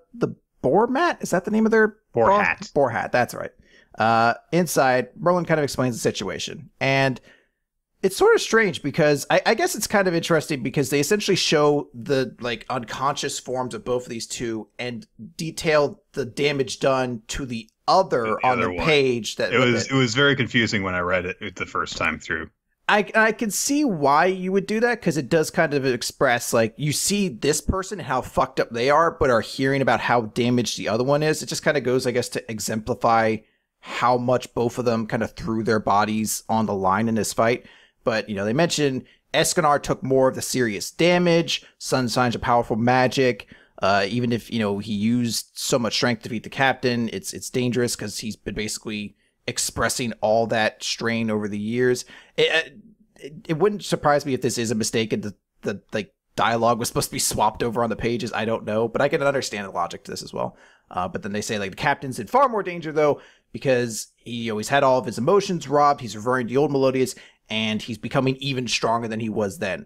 Boar mat? Is that the name of their Boar hat? Boar hat, that's right. Inside, Merlin kind of explains the situation. And it's sort of strange because I guess it's kind of interesting because they essentially show the like unconscious forms of both of these two and detail the damage done to the other on the page. That it was very confusing when I read it the first time through. I can see why you would do that because it does kind of express, like, you see this person and how fucked up they are, but are hearing about how damaged the other one is. It just kind of goes, I guess, to exemplify how much both of them kind of threw their bodies on the line in this fight. But, they mentioned Escanar took more of the serious damage. Sunshine's a powerful magic. Even if, he used so much strength to defeat the captain, it's dangerous because he's been basically expressing all that strain over the years. It wouldn't surprise me if this is a mistake and the like dialogue was supposed to be swapped over on the pages. I don't know, but I can understand the logic to this as well. But then they say like the captain's in far more danger though because he always had all of his emotions robbed. He's reverting to the old Melodious and he's becoming even stronger than he was then.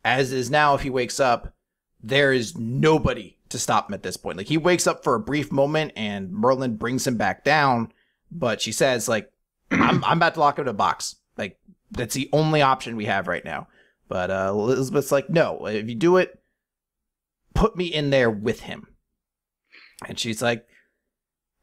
As is now, if he wakes up, there is nobody to stop him at this point. Like he wakes up for a brief moment and Merlin brings him back down. But she says, like, I'm about to lock him in a box. Like, that's the only option we have right now. But Elizabeth's like, no, if you do it, put me in there with him. And she's like,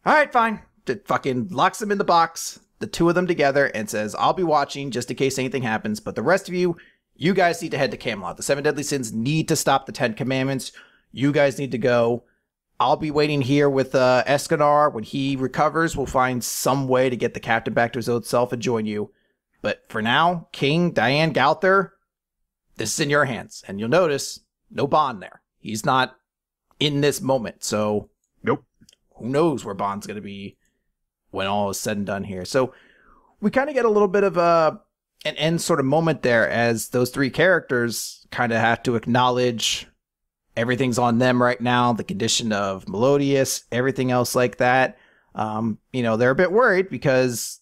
all right, fine. It fucking locks them in the box, the two of them together, and says, I'll be watching just in case anything happens. But the rest of you, you guys need to head to Camelot. The 7 deadly sins need to stop the 10 commandments. You guys need to go. I'll be waiting here with Escanar. When he recovers, we'll find some way to get the captain back to his old self and join you. But for now, King, Diane, Galther, this is in your hands. And you'll notice, no Bond there. He's not in this moment. So, nope. Who knows where Bond's going to be when all is said and done here. So, we kind of get a little bit of an end sort of moment there as those three characters kind of have to acknowledge everything's on them right now, the condition of Melodious, everything else like that. They're a bit worried because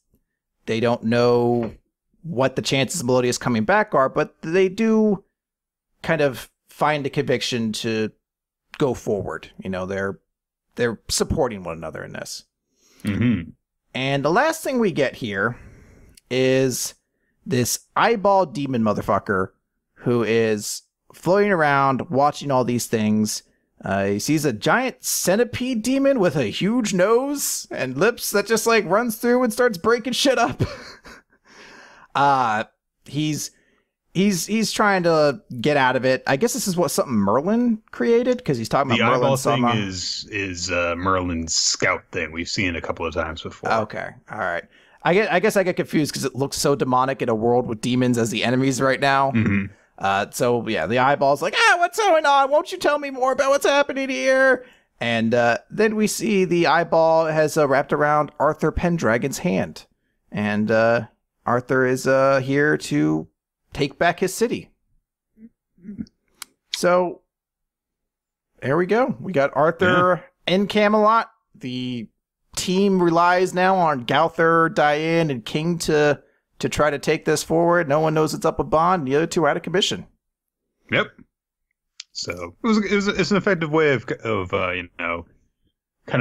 they don't know what the chances of Melodious coming back are, but they do kind of find a conviction to go forward. They're supporting one another in this. Mm-hmm. And the last thing we get here is this eyeball demon motherfucker who is floating around watching all these things. He sees a giant centipede demon with a huge nose and lips that just like runs through and starts breaking shit up. He's trying to get out of it. I guess this is something Merlin created, because he's talking about Merlin. The eyeball thing is Merlin's scout thing. We've seen it a couple of times before. Okay, all right. I guess I get confused because it looks so demonic in a world with demons as the enemies right now. Mm-hmm. So yeah, the eyeball's like, what's going on? Won't you tell me more about what's happening here? And then we see the eyeball has wrapped around Arthur Pendragon's hand, and Arthur is here to take back his city. So there we go. We got Arthur in Camelot. The team relies now on Galther, Diane, and King to try to take this forward. No one knows what's up with Bond. The other two are out of commission. Yep. So it's an effective way of kind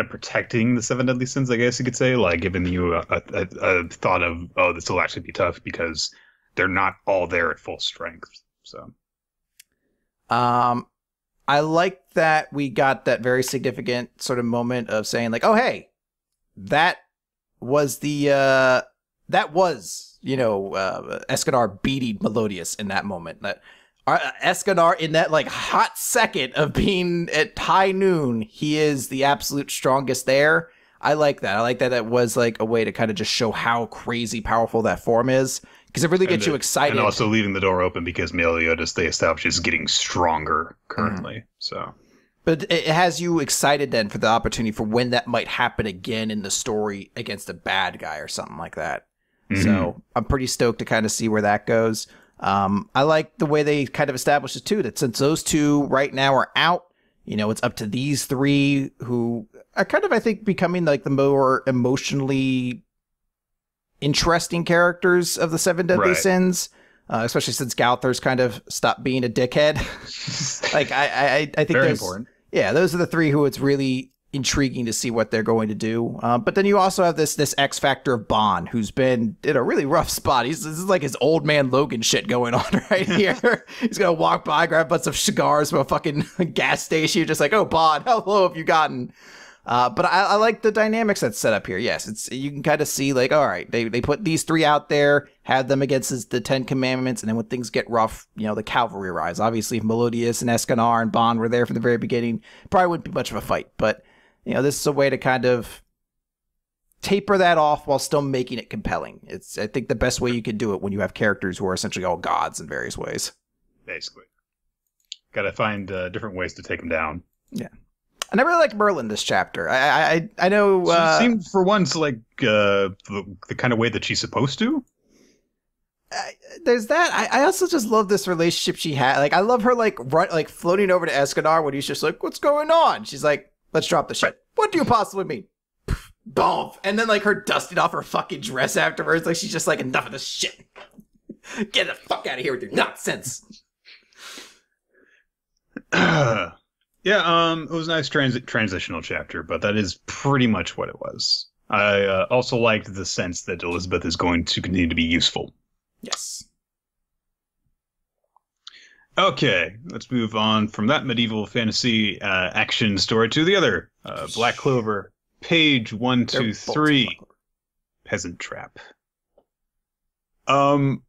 of protecting the 7 deadly sins, I guess you could say, like giving you a thought of, oh, this will actually be tough because they're not all there at full strength. So, I like that we got that very significant sort of moment of saying like, oh, hey, that was Escanar beating Melodious in that moment. That Escanar, in that like hot second of being at high noon, he is the absolute strongest there. I like that. I like that. That was like a way to kind of just show how crazy powerful that form is, because it really gets you excited. And also leaving the door open because Meliodas, they establish, is getting stronger currently. Mm. So, but it has you excited then for the opportunity for when that might happen again in the story against a bad guy or something like that. Mm-hmm. So I'm pretty stoked to kind of see where that goes. I like the way they kind of established it too, that since those two right now are out, it's up to these three who are kind of, I think, becoming like the more emotionally interesting characters of the 7 deadly sins, especially since Galther's kind of stopped being a dickhead. Like I think very important. Yeah, those are the three who it's really intriguing to see what they're going to do. But then you also have this X factor of Bond, who's been in a really rough spot. This is like his old man Logan shit going on right here. He's gonna walk by, grab a bunch of cigars from a fucking gas station, just like, oh, Bond, how low have you gotten? But I like the dynamics that's set up here. Yes, you can kind of see like, all right, they put these three out there, had them against the 10 commandments, and then when things get rough, the cavalry rise. Obviously, if Melodious and Escanar and Bond were there from the very beginning, probably wouldn't be much of a fight. But this is a way to kind of taper that off while still making it compelling. It's, I think, the best way you can do it when you have characters who are essentially all gods in various ways. Basically, got to find different ways to take them down. Yeah. And I really like Merlin this chapter. I know... She seemed, for once, like the kind of way that she's supposed to. There's that. I also just love this relationship she had. Like, I love her, like floating over to Escanar when he's just like, what's going on? She's like, let's drop the shit. Right. What do you possibly mean? Boom. And then, like, her dusting off her fucking dress afterwards. Like, she's just like, enough of this shit. Get the fuck out of here with your nonsense. Yeah, it was a nice transitional chapter, but that is pretty much what it was. I also liked the sense that Elizabeth is going to continue to be useful. Yes. Okay, let's move on from that medieval fantasy action story to the other. Black Clover, page They're both 123, Peasant Trap. Um,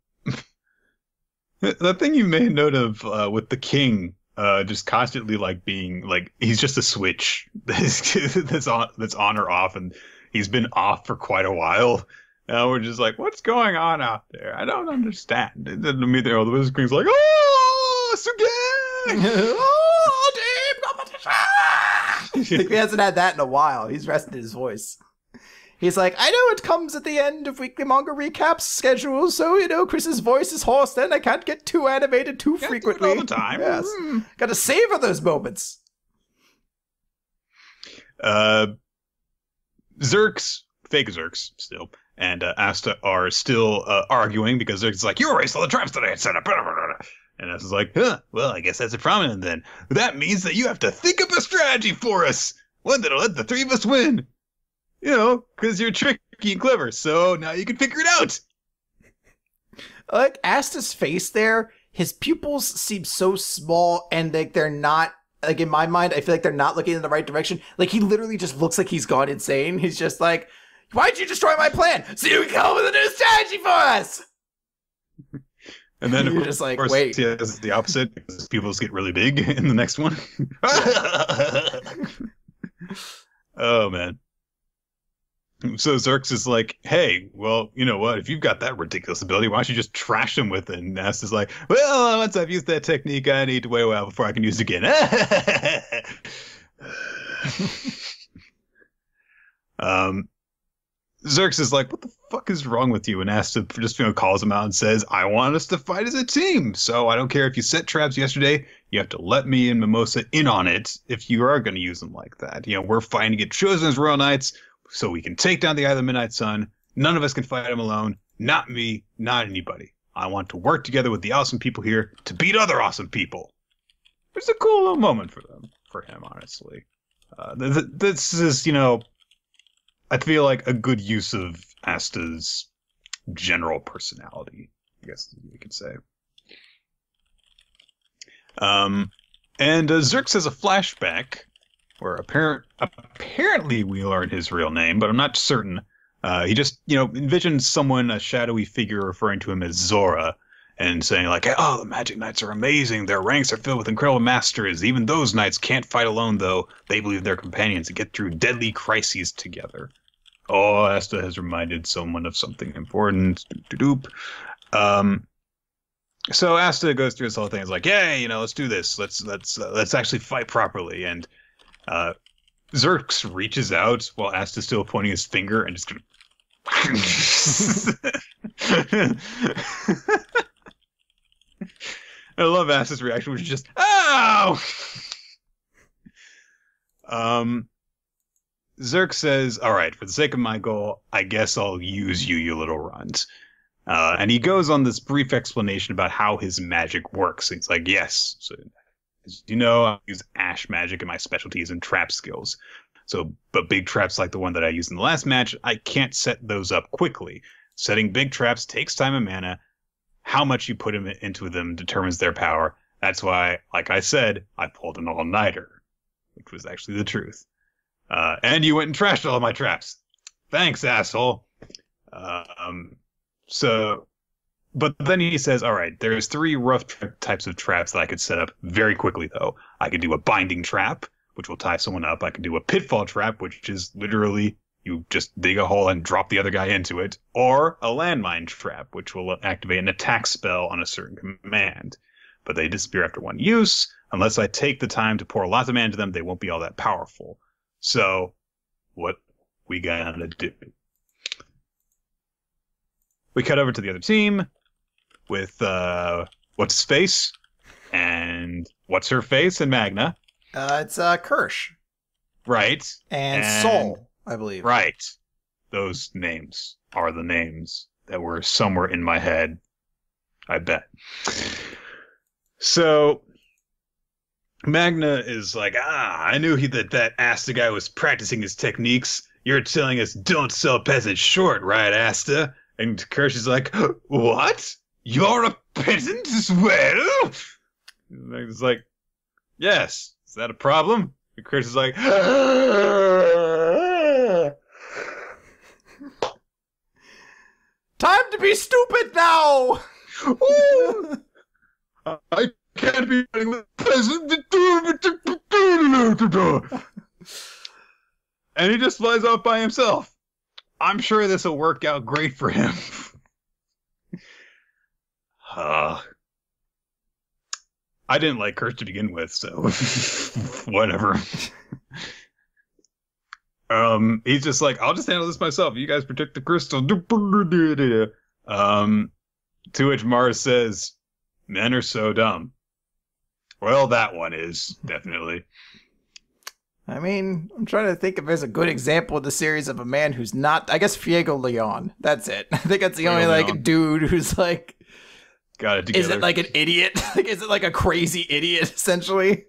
the thing you made note of with the king, just constantly like being like he's just a switch that's on or off, and he's been off for quite a while. Now we're just like, what's going on out there? I don't understand. And then the Wizard King's like, oh, Sugan! Oh, deep competition! Like, he hasn't had that in a while. He's rested his voice. He's like, I know it comes at the end of weekly manga recaps schedule, so, you know, Chris's voice is hoarse then. I can't get too animated too frequently. All the time. Yes. Gotta savor those moments. Zerks, fake Zerks, still, and Asta are still arguing because Zerks is like, you erased all the traps that I had set up. And Asta's like, well, I guess that's a prominent then. That means that you have to think up a strategy for us. One that'll let the three of us win. You know, because you're tricky and clever, so now you can figure it out. Like, Asta's face there, his pupils seem so small, and like they're not, like in my mind, I feel like they're not looking in the right direction. Like, he literally just looks like he's gone insane. He's just like, why'd you destroy my plan? So you can come up with a new strategy for us! And then, you're just like, course, wait. he has the opposite, because pupils get really big in the next one. Oh, man. So Zerks is like, hey, well, you know what? If you've got that ridiculous ability, why don't you just trash him with it? And Asta's like, well, once I've used that technique, I need to wait a while before I can use it again. Zerks is like, what the fuck is wrong with you? And Asta just calls him out and says, I want us to fight as a team. So I don't care if you set traps yesterday. You have to let me and Mimosa in on it if you are going to use them like that. You know, we're fighting to get chosen as Royal Knights, so we can take down the Eye of the Midnight Sun. None of us can fight him alone. Not me, not anybody. I want to work together with the awesome people here to beat other awesome people. It's a cool little moment for him, honestly. This is, you know, I feel like a good use of Asta's general personality, I guess you could say. And Zerks has a flashback where apparently we learn his real name, but I'm not certain. He just, envisions someone, a shadowy figure, referring to him as Zora, and saying like, oh, the Magic Knights are amazing. Their ranks are filled with incredible masters. Even those knights can't fight alone, though. They believe their companions to get through deadly crises together. Oh, Asta has reminded someone of something important. Doop. So Asta goes through this whole thing. It's like, yeah, let's do this. Let's actually fight properly. And Zerks reaches out while Asta's still pointing his finger and just I love Asta's reaction, which is just, ow! Zerk says, all right, for the sake of my goal, I guess I'll use you, you little runt. And he goes on this brief explanation about how his magic works. He's like, yes, so as you know, I use ash magic, and my specialty is in trap skills. So, but big traps like the one that I used in the last match, I can't set those up quickly. Setting big traps takes time and mana. How much you put into them determines their power. That's why, like I said, I pulled an all-nighter, which was actually the truth. And you went and trashed all of my traps. Thanks, asshole. But then he says, all right, there's 3 rough types of traps that I could set up very quickly, though. I could do a binding trap, which will tie someone up. I could do a pitfall trap, which is literally you just dig a hole and drop the other guy into it. Or a landmine trap, which will activate an attack spell on a certain command. But they disappear after one use. Unless I take the time to pour lots of mana into them, they won't be all that powerful. So, what we gotta do? We cut over to the other team with what's his face and what's her face and Magna. It's Kirsch. Right. And Soul, I believe. Right. Those names are the names that were somewhere in my head, I bet. So Magna is like, I knew that Asta guy was practicing his techniques. You're telling us don't sell peasants short, right, Asta? And Kirsch is like, what? You're a peasant as well? It's like, yes. Is that a problem? And Chris is like, time to be stupid now. I can't be running with peasant. And he just flies off by himself. I'm sure this will work out great for him. I didn't like Kirsch to begin with, so whatever. He's just like, I'll just handle this myself. You guys protect the crystal. To which Mars says, men are so dumb. Well, that one is, definitely. I mean, I'm trying to think if there's a good example of the series of a man who's not, I guess Fiego Leon. That's it. I think that's the only, like, dude who's, like, got it together. Is it like an idiot? Like, is it like a crazy idiot, essentially?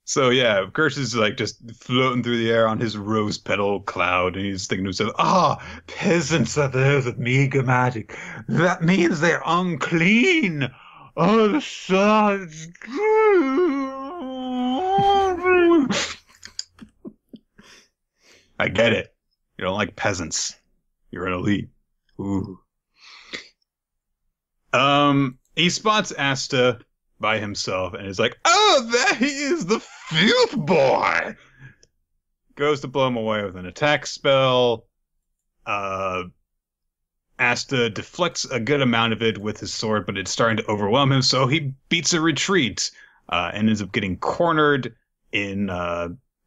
So, yeah, Kirsch is, like, just floating through the air on his rose petal cloud, and he's thinking to himself, peasants are those with meager magic. That means they're unclean. Oh, the suns. I get it. You don't like peasants. You're an elite. Ooh. He spots Asta by himself and is like, oh, there he is, the filth boy! Goes to blow him away with an attack spell. Asta deflects a good amount of it with his sword, but it's starting to overwhelm him, so he beats a retreat and ends up getting cornered in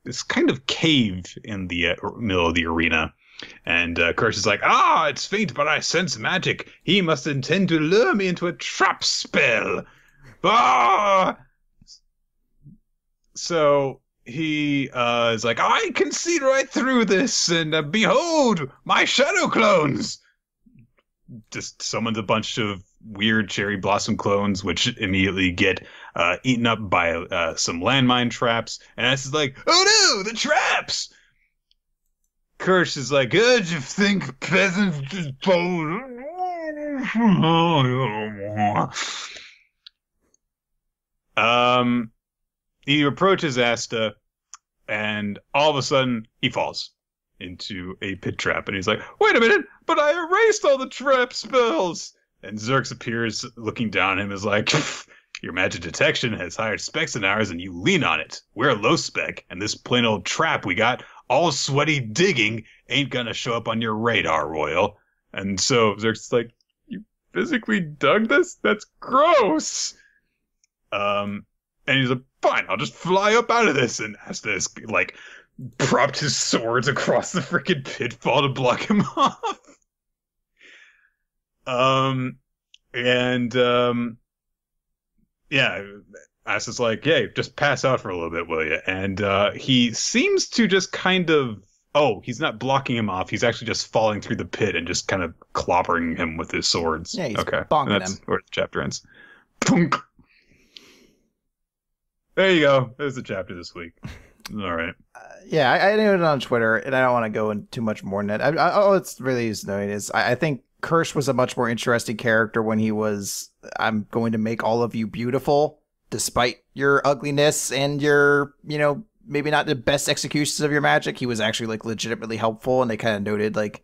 this kind of cave in the middle of the arena. And Kirsch is like, it's faint, but I sense magic. He must intend to lure me into a trap spell. So he is like, I can see right through this, and behold, my shadow clones. Just summons a bunch of weird cherry blossom clones, which immediately get eaten up by some landmine traps. And Asta's like, oh no, the traps! Kirsch is like, good, you think peasants just he approaches Asta, and all of a sudden, he falls into a pit trap. And he's like, wait a minute, but I erased all the trap spells! And Xerx appears looking down at him and is like, your magic detection has higher specs than ours, and you lean on it. We're low spec, and this plain old trap we got all sweaty digging ain't gonna show up on your radar, Royal. And so Xerx is like, you physically dug this? That's gross! And he's like, fine, I'll just fly up out of this. And Asta is, like, propped his swords across the freaking pitfall to block him off. Yeah, Asta's like, hey, just pass out for a little bit, will you? And he seems to just kind of, he's not blocking him off. He's actually just falling through the pit and just kind of clobbering him with his swords. Yeah, he's bonking him. Where the chapter ends. Punk. There you go. There's the chapter this week. All right. Yeah, I knew it on Twitter, and I don't want to go into too much more in it. All it's really is knowing is I think Kirsch was a much more interesting character when he was, I'm going to make all of you beautiful, despite your ugliness and your, maybe not the best executions of your magic. He was actually, like, legitimately helpful, and they kind of noted, like,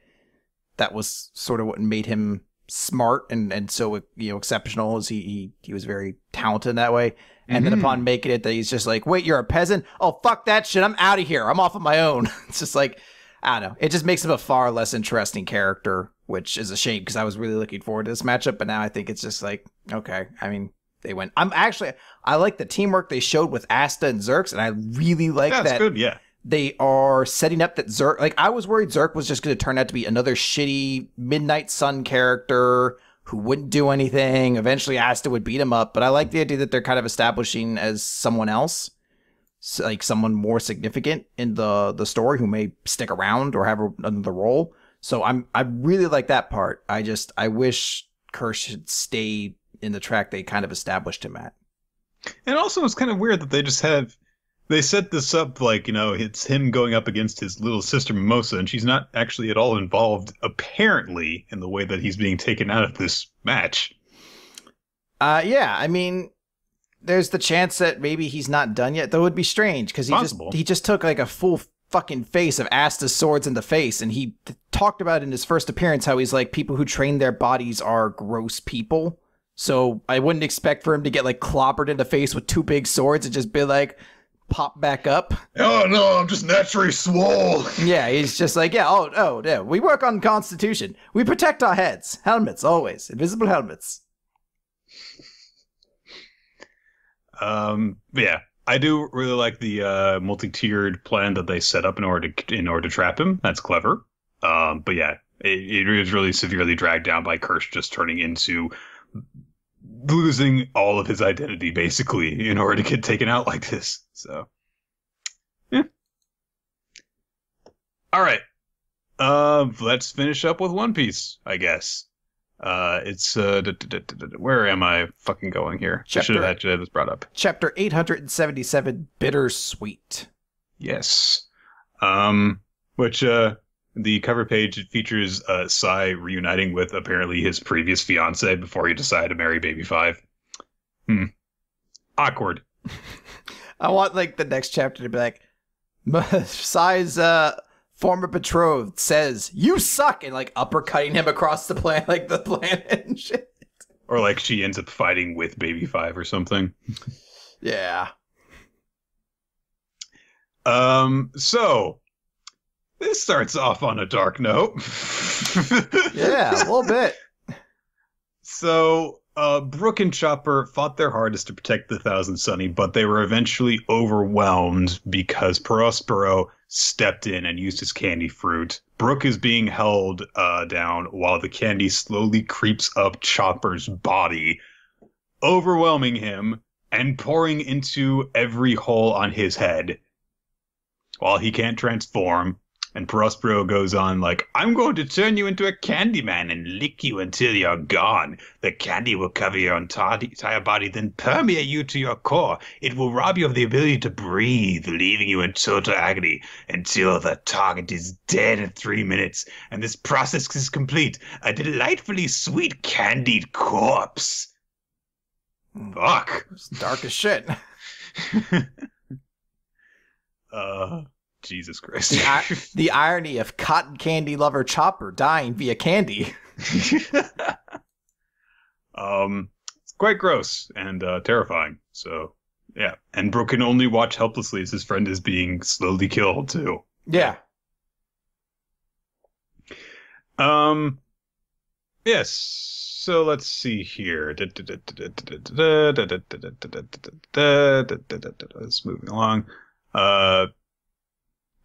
that was sort of what made him smart and so, exceptional, as he was very talented in that way. And then upon making it, that he's just like, wait, you're a peasant? Oh, fuck that shit. I'm out of here. I'm off on my own. It's just like, I don't know. It just makes him a far less interesting character, which is a shame because I was really looking forward to this matchup. But now I think it's just like, okay. I mean, they went. I like the teamwork they showed with Asta and Xerx, and I really like that. That's good, yeah. They are setting up that Xerx, like, I was worried Xerx was just going to turn out to be another shitty Midnight Sun character who wouldn't do anything. Eventually Asta would beat him up, but I like the idea that they're kind of establishing as someone else, like someone more significant in the story who may stick around or have another role. So I really like that part. I wish Kirsch had stayed in the track they kind of established him at. And also it's kind of weird that they set this up like, it's him going up against his little sister Mimosa, and she's not actually at all involved, apparently, in the way that he's being taken out of this match. Yeah, I mean, there's the chance that maybe he's not done yet. Though it would be strange because he just took like a full fucking face of Asta's swords in the face, and he talked about in his first appearance how he's like, people who train their bodies are gross people. So I wouldn't expect for him to get like clobbered in the face with 2 big swords and just be like, pop back up. Oh no, I'm just naturally swole. Yeah, he's just like, yeah, we work on Constitution. We protect our heads. Helmets, always. Invisible helmets. Yeah, I do really like the multi-tiered plan that they set up in order to trap him. That's clever. But yeah, it is really severely dragged down by Kirsch just turning into losing all of his identity basically in order to get taken out like this. So, yeah. All right. Let's finish up with One Piece, I guess. It's where am I fucking going here? I should have had this brought up. Chapter 877, Bittersweet. Yes. Which the cover page features Sai reuniting with apparently his previous fiance before he decided to marry Baby 5. Awkward. I want like the next chapter to be like, Sai's former betrothed says, "You suck," and like uppercutting him across the planet, like the planet and shit. Or like she ends up fighting with Baby 5 or something. Yeah. So this starts off on a dark note. Yeah, a little bit. So Brook and Chopper fought their hardest to protect the Thousand Sunny, but they were eventually overwhelmed because Prospero stepped in and used his candy fruit. Brook is being held down while the candy slowly creeps up Chopper's body, overwhelming him and pouring into every hole on his head while he can't transform. And Prospero goes on like, "I'm going to turn you into a Candyman and lick you until you're gone. The candy will cover your entire body, then permeate you to your core. It will rob you of the ability to breathe, leaving you in total agony until the target is dead in 3 minutes. And this process is complete. A delightfully sweet candied corpse." Fuck. It's dark as shit. Jesus Christ. The irony of cotton candy lover Chopper dying via candy. It's quite gross and terrifying. So, yeah. And Brook can only watch helplessly as his friend is being slowly killed, too. Yeah. Yes. So let's see here. Let's moving along.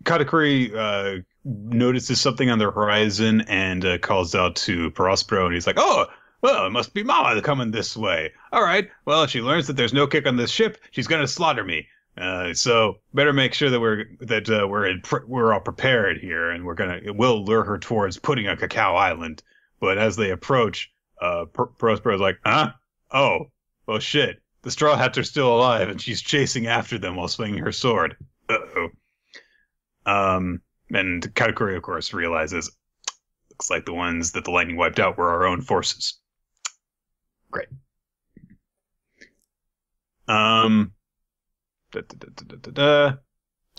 Katakuri notices something on the horizon and calls out to Prospero, and he's like, "Oh, well, it must be Mama coming this way. All right, well, if she learns that there's no kick on this ship, she's gonna slaughter me. So better make sure that we're all prepared here, and we'll lure her towards putting on Cacao Island." But as they approach, Prospero's like, "Huh? Oh, well, shit. The Straw Hats are still alive, and she's chasing after them while swinging her sword. Uh-oh." And Katakuri, of course, realizes, looks like the ones that the lightning wiped out were our own forces. Great. I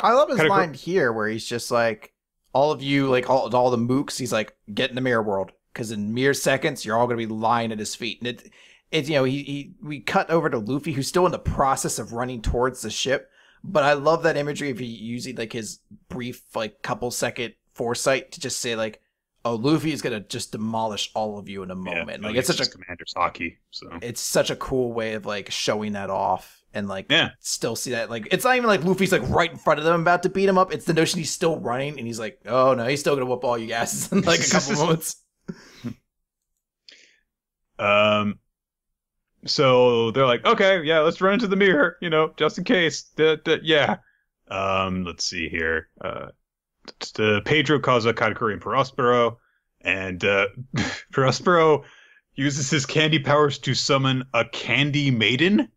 love his line here where he's just like, all of you, like all the mooks, he's like, get in the mirror world. Because in mere seconds, you're all going to be lying at his feet. And it's we cut over to Luffy, who's still in the process of running towards the ship. But I love that imagery of he using like his brief, like couple second foresight to just say like, "Oh, Luffy is gonna just demolish all of you in a moment." Like it's such a Commander Saki. So it's such a cool way of like showing that off and like yeah. Still see that. Like it's not even like Luffy's like right in front of them about to beat him up. It's the notion he's still running and he's like, "Oh no, he's still gonna whoop all you asses in like a couple moments." So they're like, "Okay, yeah, let's run into the mirror, just in case." Yeah. Let's see here. Pedro calls out Katakuri and Prospero, and Prospero uses his candy powers to summon a candy maiden,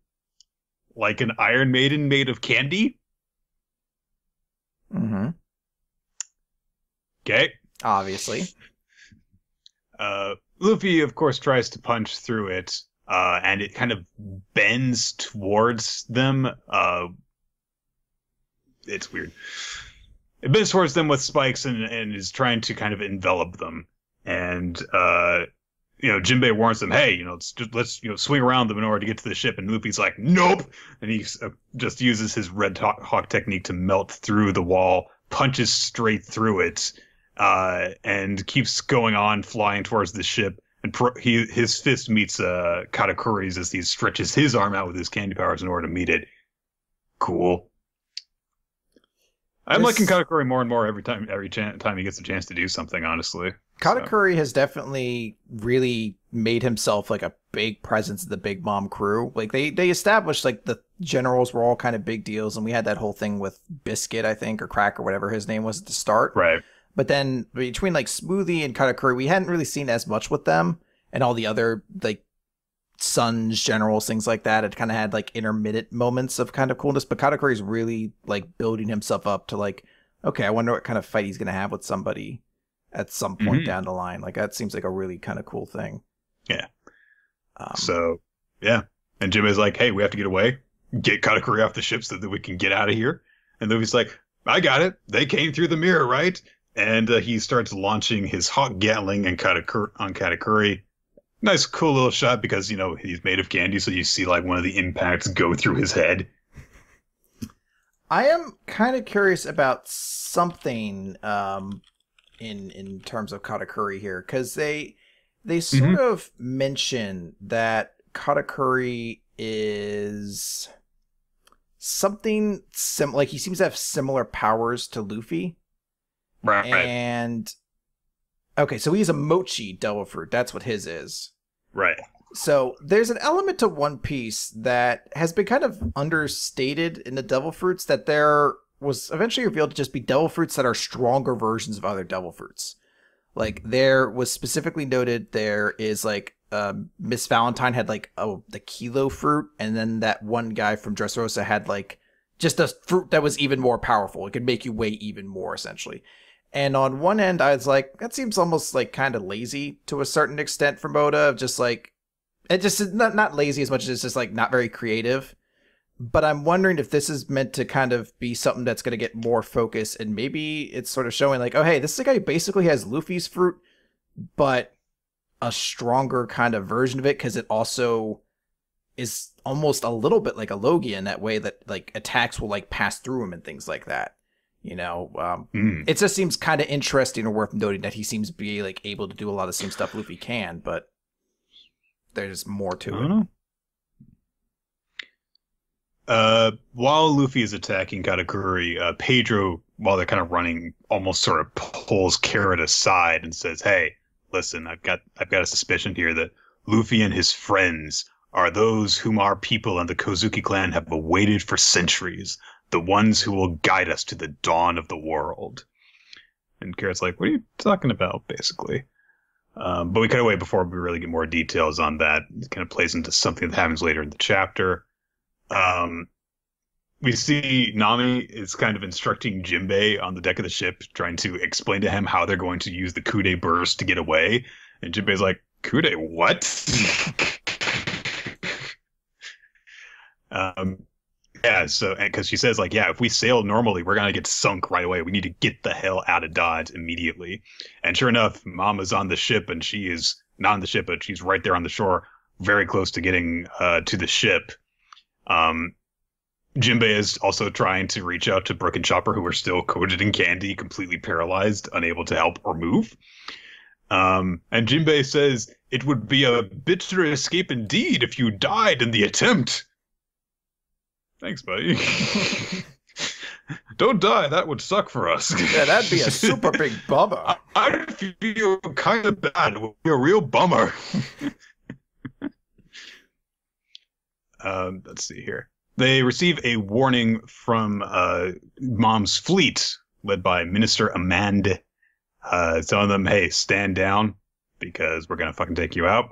like an Iron Maiden made of candy. Mm-hmm. Okay. Obviously. Luffy, of course, tries to punch through it, and it kind of bends towards them. It's weird. It bends towards them with spikes and is trying to kind of envelop them. And Jinbei warns them, hey, let's swing around them in order to get to the ship. And Luffy's like, nope. And he just uses his Red Hawk technique to melt through the wall, punches straight through it, and keeps going on, flying towards the ship. And his fist meets Katakuri's as he stretches his arm out with his candy powers in order to meet it. Cool. I'm liking Katakuri more and more every time he gets a chance to do something, honestly. Katakuri has definitely really made himself like a big presence in the Big Mom crew. Like they established like the generals were all kind of big deals, and we had that whole thing with Biscuit, I think, or Crack or whatever his name was at the start. Right. But then between like Smoothie and Katakuri, we hadn't really seen as much with them, and all the other like Sons, generals, things like that. It kind of had like intermittent moments of kind of coolness, but Katakuri's really like building himself up to like, okay, I wonder what kind of fight he's going to have with somebody at some point down the line. Like that seems like a really kind of cool thing. Yeah. Yeah. And Jinbei's like, hey, we have to get away. Get Katakuri off the ship so that we can get out of here. And Luffy's like, I got it. They came through the mirror, right? And he starts launching his Hawk Gatling on Katakuri. Nice, cool little shot because, he's made of candy, so you see, like, one of the impacts go through his head. I am kind of curious about something in terms of Katakuri here, because they sort of mention that Katakuri is something like he seems to have similar powers to Luffy. Right. And okay, so he's a Mochi Devil Fruit. That's what his is. Right. So there's an element to One Piece that has been kind of understated in the Devil Fruits, that there was eventually revealed to just be Devil Fruits that are stronger versions of other Devil Fruits. Like there was specifically noted there is like Miss Valentine had like the Kilo fruit, and then that one guy from Dressrosa had like just a fruit that was even more powerful. It could make you weigh even more, essentially. And on one end, I was like, that seems almost like kind of lazy to a certain extent from Oda. Just like, it just is not lazy as much as it's just like not very creative. But I'm wondering if this is meant to kind of be something that's going to get more focus, and maybe it's sort of showing like, oh, hey, this is a guy who basically has Luffy's fruit, but a stronger kind of version of it, because it also is almost a little bit like a Logia in that way that like attacks will like pass through him and things like that. It just seems kind of interesting or worth noting that he seems to be like able to do a lot of the same stuff Luffy can, but there's more to it. While Luffy is attacking Katakuri, Pedro, while they're kind of running, almost sort of pulls Carrot aside and says, hey, listen, I've got a suspicion here that Luffy and his friends are those whom our people and the Kozuki clan have awaited for centuries. The ones who will guide us to the dawn of the world. And Carrot's like, what are you talking about, basically? But we cut away before we really get more details on that. It kind of plays into something that happens later in the chapter. We see Nami is kind of instructing Jinbei on the deck of the ship, trying to explain to him how they're going to use the Kude burst to get away. And Jinbei's like, Kude, what? Yeah, so because she says like, yeah, if we sail normally, we're gonna get sunk right away. We need to get the hell out of Dodge immediately. And sure enough, Mama's on the ship, and she is not on the ship, but she's right there on the shore, very close to getting to the ship. Jinbei is also trying to reach out to Brook and Chopper, who are still coated in candy, completely paralyzed, unable to help or move. And Jinbei says, it would be a bitter escape indeed if you died in the attempt. Thanks, buddy. Don't die. That would suck for us. Yeah, that'd be a super big bummer. I feel kind of bad. It would be a real bummer. Let's see here. They receive a warning from Mom's fleet, led by Minister Amand, telling them, hey, stand down, because we're going to fucking take you out.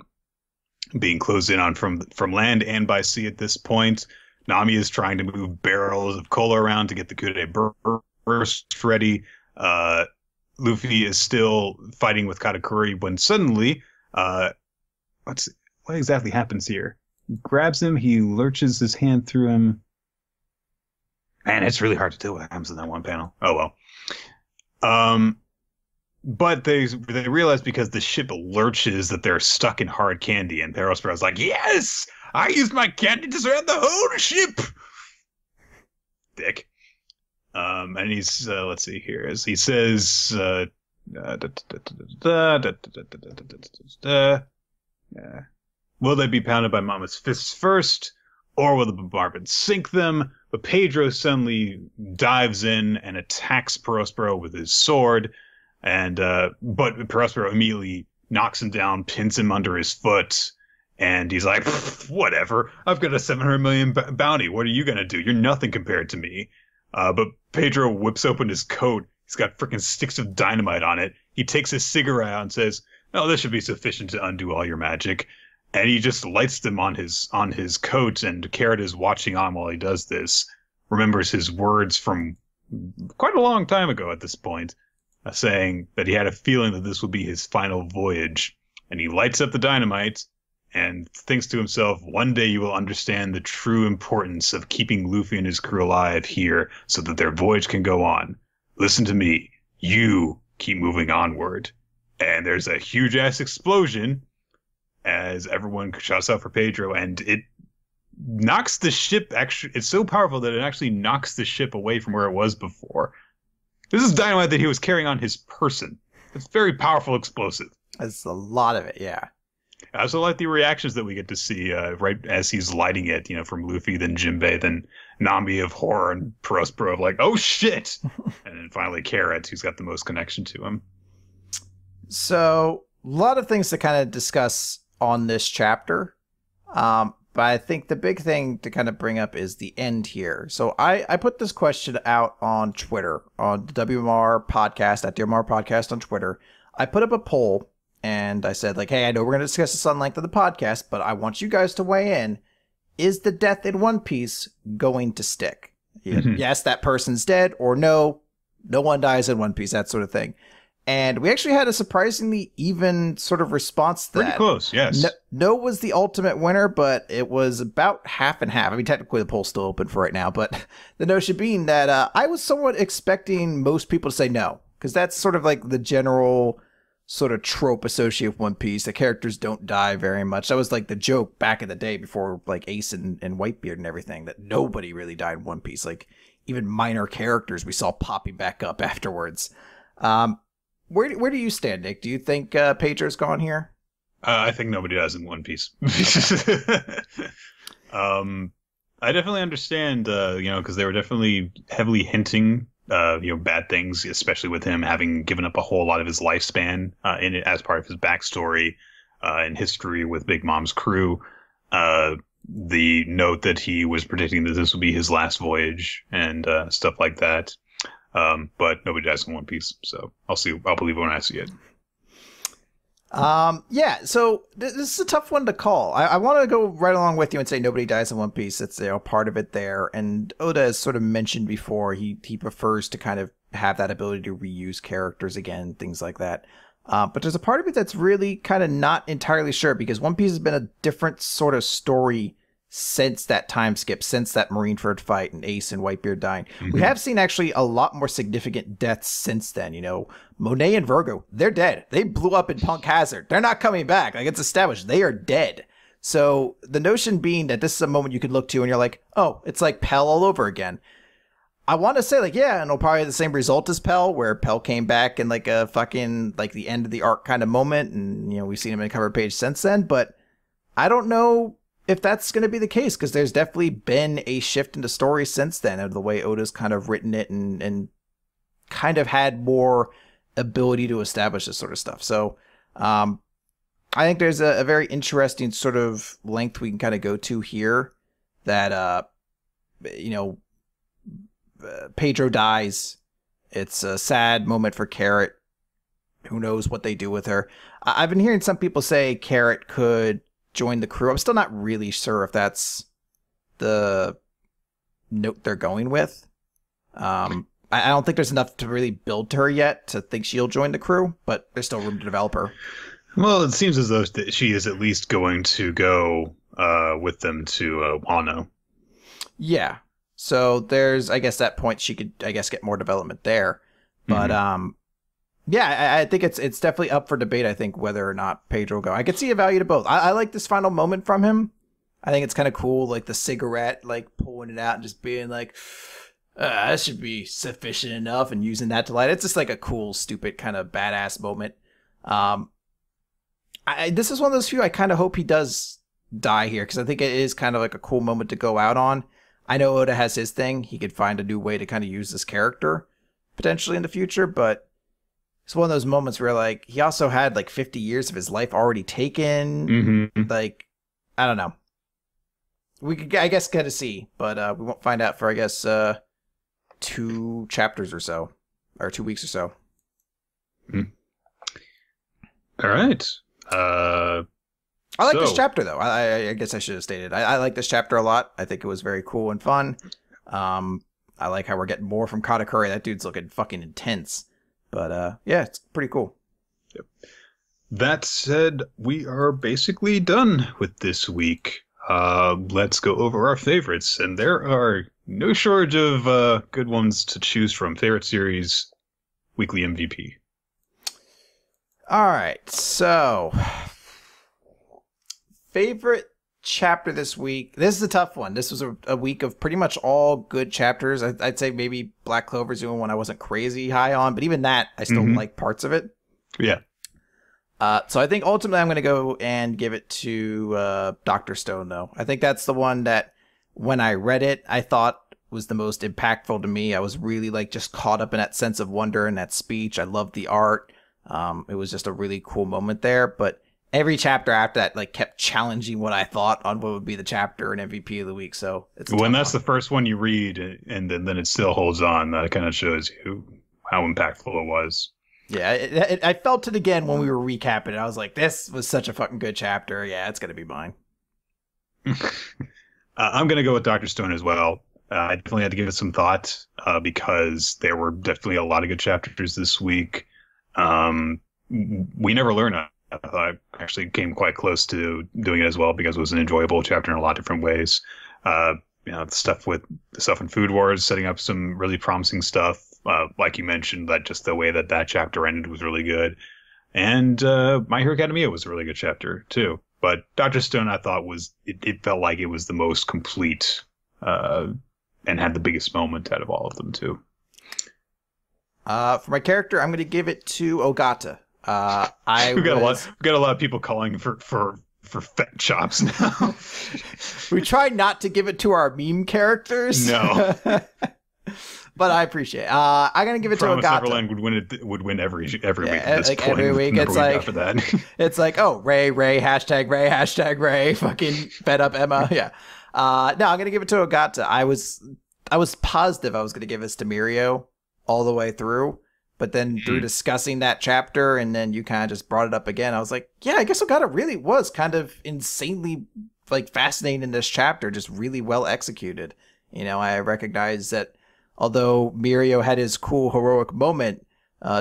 Being closed in on from land and by sea at this point. Nami is trying to move barrels of cola around to get the Kude burst ready. Luffy is still fighting with Katakuri when suddenly, what exactly happens here? He grabs him. He lurches his hand through him. Man, it's really hard to tell what happens in that one panel. Oh well. But they realize because the ship lurches that they're stuck in hard candy, and Perospor's like, "Yes, I used my candy to surround the whole ship." Dick. And he's let's see here, as he says, will they be pounded by Mama's fists first, or will the bombardment sink them? But Pedro suddenly dives in and attacks Perospero with his sword, and but Perospero immediately knocks him down, pins him under his foot, and he's like, "Whatever, I've got a 700 million bounty. What are you gonna do? You're nothing compared to me." But Pedro whips open his coat. He's got freaking sticks of dynamite on it. He takes his cigarette out and says, "Oh, this should be sufficient to undo all your magic." And he just lights them on his coat, and Carrot is watching on while he does this. Remembers his words from quite a long time ago at this point, saying that he had a feeling that this would be his final voyage. And he lights up the dynamite and thinks to himself, one day you will understand the true importance of keeping Luffy and his crew alive here so that their voyage can go on. Listen to me. You keep moving onward. And there's a huge-ass explosion as everyone shouts out for Pedro, and it knocks the ship, actually, it's so powerful that it actually knocks the ship away from where it was before. This is dynamite that he was carrying on his person. It's very powerful explosive. That's a lot of it, yeah. I also like the reactions that we get to see right as he's lighting it, from Luffy, then Jinbei, then Nami of horror, and Perospero of like, oh shit! And then finally Carrot, who's got the most connection to him. So, a lot of things to kind of discuss on this chapter. But I think the big thing to kind of bring up is the end here. So I put this question out on Twitter, on the WMR podcast, at WMR podcast on Twitter. I put up a poll and I said, like, hey, I know we're going to discuss this on length of the podcast, but I want you guys to weigh in. Is the death in One Piece going to stick? Yes, that person's dead, or no one dies in One Piece, that sort of thing. And we actually had a surprisingly even sort of response to that. Pretty close, yes. No was the ultimate winner, but it was about half and half. I mean, technically the poll's still open for right now, but the notion being that I was somewhat expecting most people to say no, because that's sort of like the general sort of trope associated with One Piece. The characters don't die very much. That was like the joke back in the day before like Ace and Whitebeard and everything, that nobody really died in One Piece. Like even minor characters we saw popping back up afterwards. Where do you stand, Nick? Do you think Pedro's gone here? I think nobody does in One Piece. I definitely understand, because they were definitely heavily hinting, bad things, especially with him having given up a whole lot of his lifespan in it as part of his backstory and history with Big Mom's crew. The note that he was predicting that this would be his last voyage and stuff like that. But nobody dies in One Piece, so I'll believe it when I see it. Yeah, so this is a tough one to call. I want to go right along with you and say nobody dies in One Piece. It's part of it there. And Oda has sort of mentioned before, he prefers to kind of have that ability to reuse characters again, things like that. But there's a part of it that's really kind of not entirely sure, because One Piece has been a different sort of story since that time skip, since that Marineford fight and Ace and Whitebeard dying. We have seen actually a lot more significant deaths since then. Monet and Virgo, they're dead. They blew up in Punk Hazard. They're not coming back. Like, it's established. They are dead. So the notion being that this is a moment you could look to and you're like, oh, it's like Pell all over again. I want to say, like, yeah, and it'll probably have the same result as Pell, where Pell came back in like a fucking, like, the end of the arc kind of moment. And, we've seen him in a cover page since then. But I don't know if that's going to be the case, because there's definitely been a shift in the story since then of the way Oda's kind of written it and kind of had more ability to establish this sort of stuff. So I think there's a very interesting sort of length we can kind of go to here that, Pedro dies. It's a sad moment for Carrot. Who knows what they do with her. I've been hearing some people say Carrot could join the crew. I'm still not really sure if that's the note they're going with. I don't think there's enough to really build to her yet to think she'll join the crew, but there's still room to develop her. Well, it seems as though she is at least going to go with them to Wano. Yeah. So there's, I guess, that point she could, I guess, get more development there. But yeah, I think it's definitely up for debate. I think whether or not Pedro will go. I could see a value to both. I like this final moment from him. I think it's kind of cool, like the cigarette, like pulling it out and just being like, that should be sufficient enough, and using that to light. It's just like a cool, stupid, kind of badass moment. This is one of those few I kind of hope he does die here, because I think it is kind of like a cool moment to go out on. I know Oda has his thing. He could find a new way to kind of use this character potentially in the future, but it's one of those moments where like he also had like 50 years of his life already taken. Like, I don't know. We could, I guess, get to see, but we won't find out for, I guess, 2 chapters or so, or 2 weeks or so. All right. I like this chapter, though. I guess I should have stated. I like this chapter a lot. I think it was very cool and fun. I like how we're getting more from Katakuri. That dude's looking fucking intense. But yeah, it's pretty cool. Yep. That said, we are basically done with this week. Let's go over our favorites. And there are no shortage of good ones to choose from. Favorite series, weekly MVP. All right, so favorite chapter this week. This is a tough one. This was a week of pretty much all good chapters. I'd say maybe Black Clover's the only one I wasn't crazy high on, but even that, I still like parts of it. Yeah. So I think ultimately I'm going to go and give it to Dr. Stone, though. I think that's the one that when I read it, I thought was the most impactful to me. I was really like just caught up in that sense of wonder and that speech. I loved the art. It was just a really cool moment there, but every chapter after that like kept challenging what I thought on what would be the chapter and MVP of the week. So it's when that's the first one you read and then it still holds on, that kind of shows you how impactful it was. Yeah, I felt it again when we were recapping it. I was like, this was such a fucking good chapter. Yeah, it's going to be mine. I'm going to go with Dr. Stone as well. I definitely had to give it some thought because there were definitely a lot of good chapters this week. We never learned. I actually came quite close to doing it as well because it was an enjoyable chapter in a lot of different ways. The stuff in Food Wars, setting up some really promising stuff. Like you mentioned, that just the way that chapter ended was really good. And My Hero Academia was a really good chapter too. But Dr. Stone, I thought it felt like it was the most complete and had the biggest moment out of all of them too. For my character, I'm going to give it to Ogata. We got a lot of people calling for fat chops now. We try not to give it to our meme characters. No. But I appreciate it. I'm gonna give it to Ogata. Promised Neverland would win every week at this like point. Every week, it's like after that. It's like, oh, Ray, hashtag Ray, fucking fed up Emma. Yeah. No, I'm gonna give it to Ogata. I was positive I was gonna give this to Mirio all the way through, but then through discussing that chapter, and then you kind of just brought it up again, I was like, yeah, I guess Ogata really was kind of insanely like fascinating in this chapter, just really well executed. I recognize that. Although Mirio had his cool heroic moment,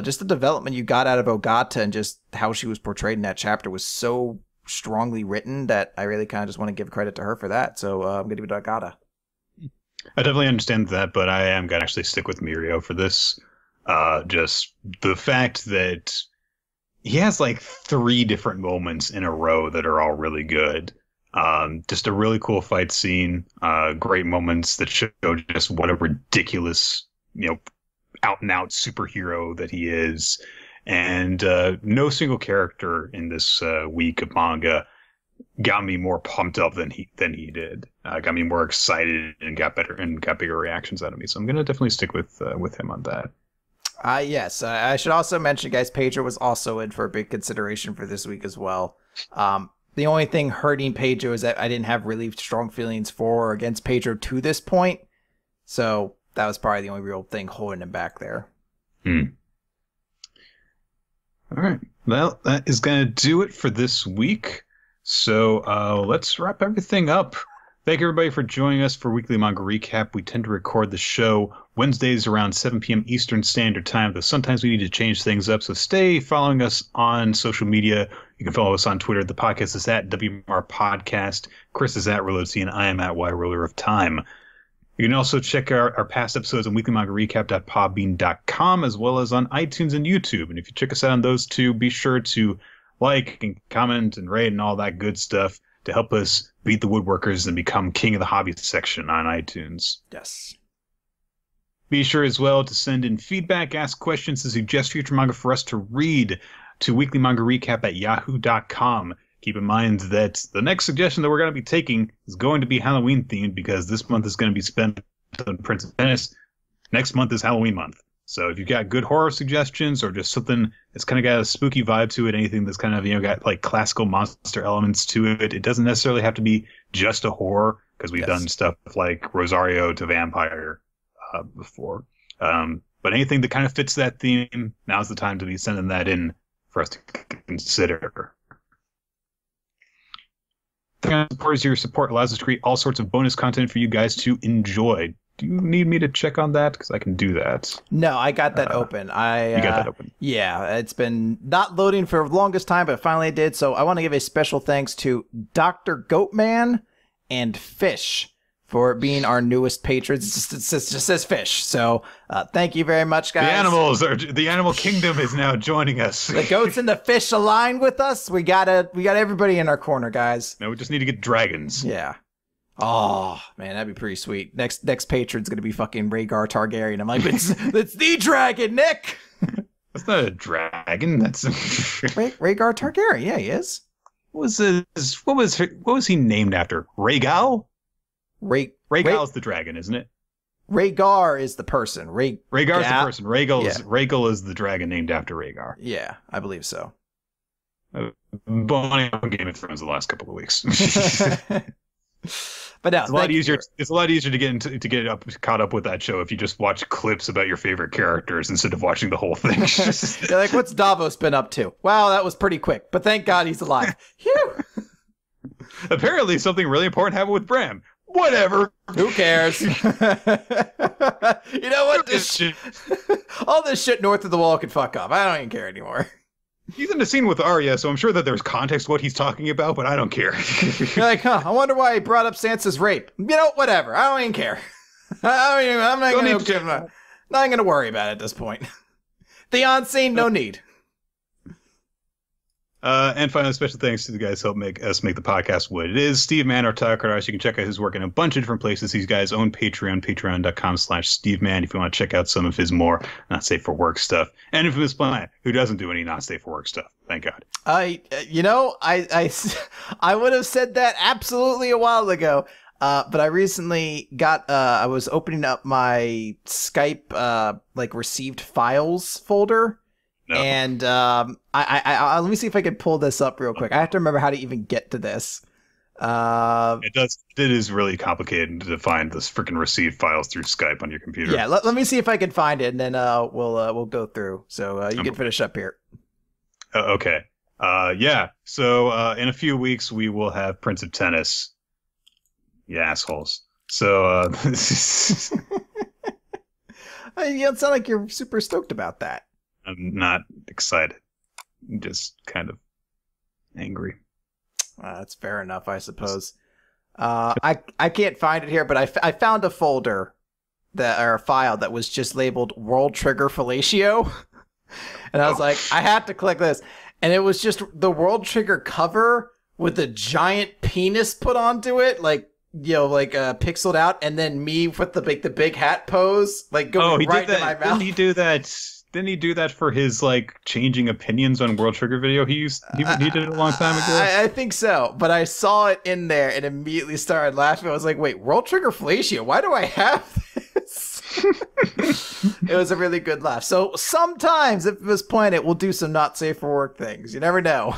just the development you got out of Ogata and just how she was portrayed in that chapter was so strongly written that I really kind of just want to give credit to her for that. So I'm going to give it to Ogata. I definitely understand that, but I am going to actually stick with Mirio for this. Just the fact that he has like 3 different moments in a row that are all really good. Just a really cool fight scene, great moments that show just what a ridiculous, out and out superhero that he is. And no single character in this week of manga got me more pumped up than he did. Got me more excited and got bigger reactions out of me. So I'm gonna definitely stick with him on that. Yes, I should also mention, guys, Pedro was also in for a big consideration for this week as well. The only thing hurting Pedro is that I didn't have really strong feelings for or against Pedro to this point. So that was probably the only real thing holding him back there. All right. Well, that is going to do it for this week. So let's wrap everything up. Thank everybody for joining us for Weekly Manga Recap. We tend to record the show Wednesdays around 7 p.m. Eastern Standard Time, though sometimes we need to change things up. So stay following us on social media. You can follow us on Twitter. The podcast is at WMR Podcast. Chris is at Rolotzi, and I am at Roller of Time. You can also check our past episodes on weeklymangarecap.podbean.com, as well as on iTunes and YouTube. And if you check us out on those two, be sure to like and comment and rate and all that good stuff to help us beat the woodworkers and become king of the hobby section on iTunes. Yes. Be sure as well to send in feedback, ask questions, and suggest future manga for us to read to weeklymangarecap@yahoo.com. Keep in mind that the next suggestion that we're going to be taking is going to be Halloween themed, because this month is going to be spent on Prince of Tennis. Next month is Halloween month. So if you've got good horror suggestions or just something that's kind of got a spooky vibe to it, anything that's kind of, got like classical monster elements to it, it doesn't necessarily have to be just a horror, because we've done stuff like Rosario to Vampire before. But anything that kind of fits that theme, now's the time to be sending that in for us to consider. Your support allows us to create all sorts of bonus content for you guys to enjoy. Do you need me to check on that? Because I can do that. No, I got that open. You got that open? Yeah, it's been not loading for the longest time, but finally it did. So I want to give a special thanks to Dr. Goatman and Fish for being our newest patrons. It just says Fish. So thank you very much, guys. The animal kingdom is now joining us. The goats and the fish align with us. We got everybody in our corner, guys. Now we just need to get dragons. Yeah. Oh man, that'd be pretty sweet. Next patron's gonna be fucking Rhaegar Targaryen. I'm like, it's the dragon, Nick. That's not a dragon. That's Rhaegar Targaryen. Yeah, he is. What was he named after? Rhaegal? Rhaegal is the dragon, isn't it? Rhaegar is the person. Rhaegar's the person. Rhaegal is the dragon named after Rhaegar. Yeah, I believe so. Bonnie on Game of Thrones the last couple of weeks. But no, it's a lot easier. It's a lot easier to get caught up with that show if you just watch clips about your favorite characters instead of watching the whole thing. You're like, what's Davos been up to? Wow, that was pretty quick. But thank God he's alive. Phew. Apparently, something really important happened with Bram. Whatever. Who cares? You know what? All this shit north of the wall can fuck off. I don't even care anymore. He's in the scene with Arya, so I'm sure that there's context to what he's talking about, but I don't care. You're like, I wonder why he brought up Sansa's rape. You know, whatever. I don't even care. I'm not going to worry about it at this point. The scene, no need. And finally, special thanks to the guys who help make the podcast what it is. Steve Mann, our talk artist. You can check out his work in a bunch of different places. These guys own Patreon, patreon.com/Steve Mann, if you want to check out some of his more not safe for work stuff. And Infamous Planet, who doesn't do any not safe for work stuff. Thank God. I would have said that absolutely a while ago. But I recently I was opening up my Skype, received files folder. No. And let me see if I can pull this up real quick. I have to remember how to even get to this. It is really complicated to find this freaking received files through Skype on your computer. Yeah, let me see if I can find it, and then we'll go through. So you can finish up here. Okay. Yeah. So in a few weeks we will have Prince of Tennis. You assholes. So you don't sound like you're super stoked about that. I'm not excited. I'm just kind of angry. That's fair enough, I suppose. I can't find it here, but I found a folder or a file that was just labeled World Trigger Fellatio. And I was like, I had to click this. And it was just the World Trigger cover with a giant penis put onto it, pixeled out, and then me with the big hat pose, going right to my mouth. Didn't he do that for his changing opinions on World Trigger video? He did it a long time ago. I think so, but I saw it in there and immediately started laughing. I was like, "Wait, World Trigger Fellatio? Why do I have this?" It was a really good laugh. So sometimes, if this planet, we'll do some not safe for work things. You never know.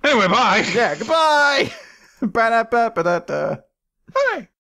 Anyway, bye. Yeah, goodbye. Bye.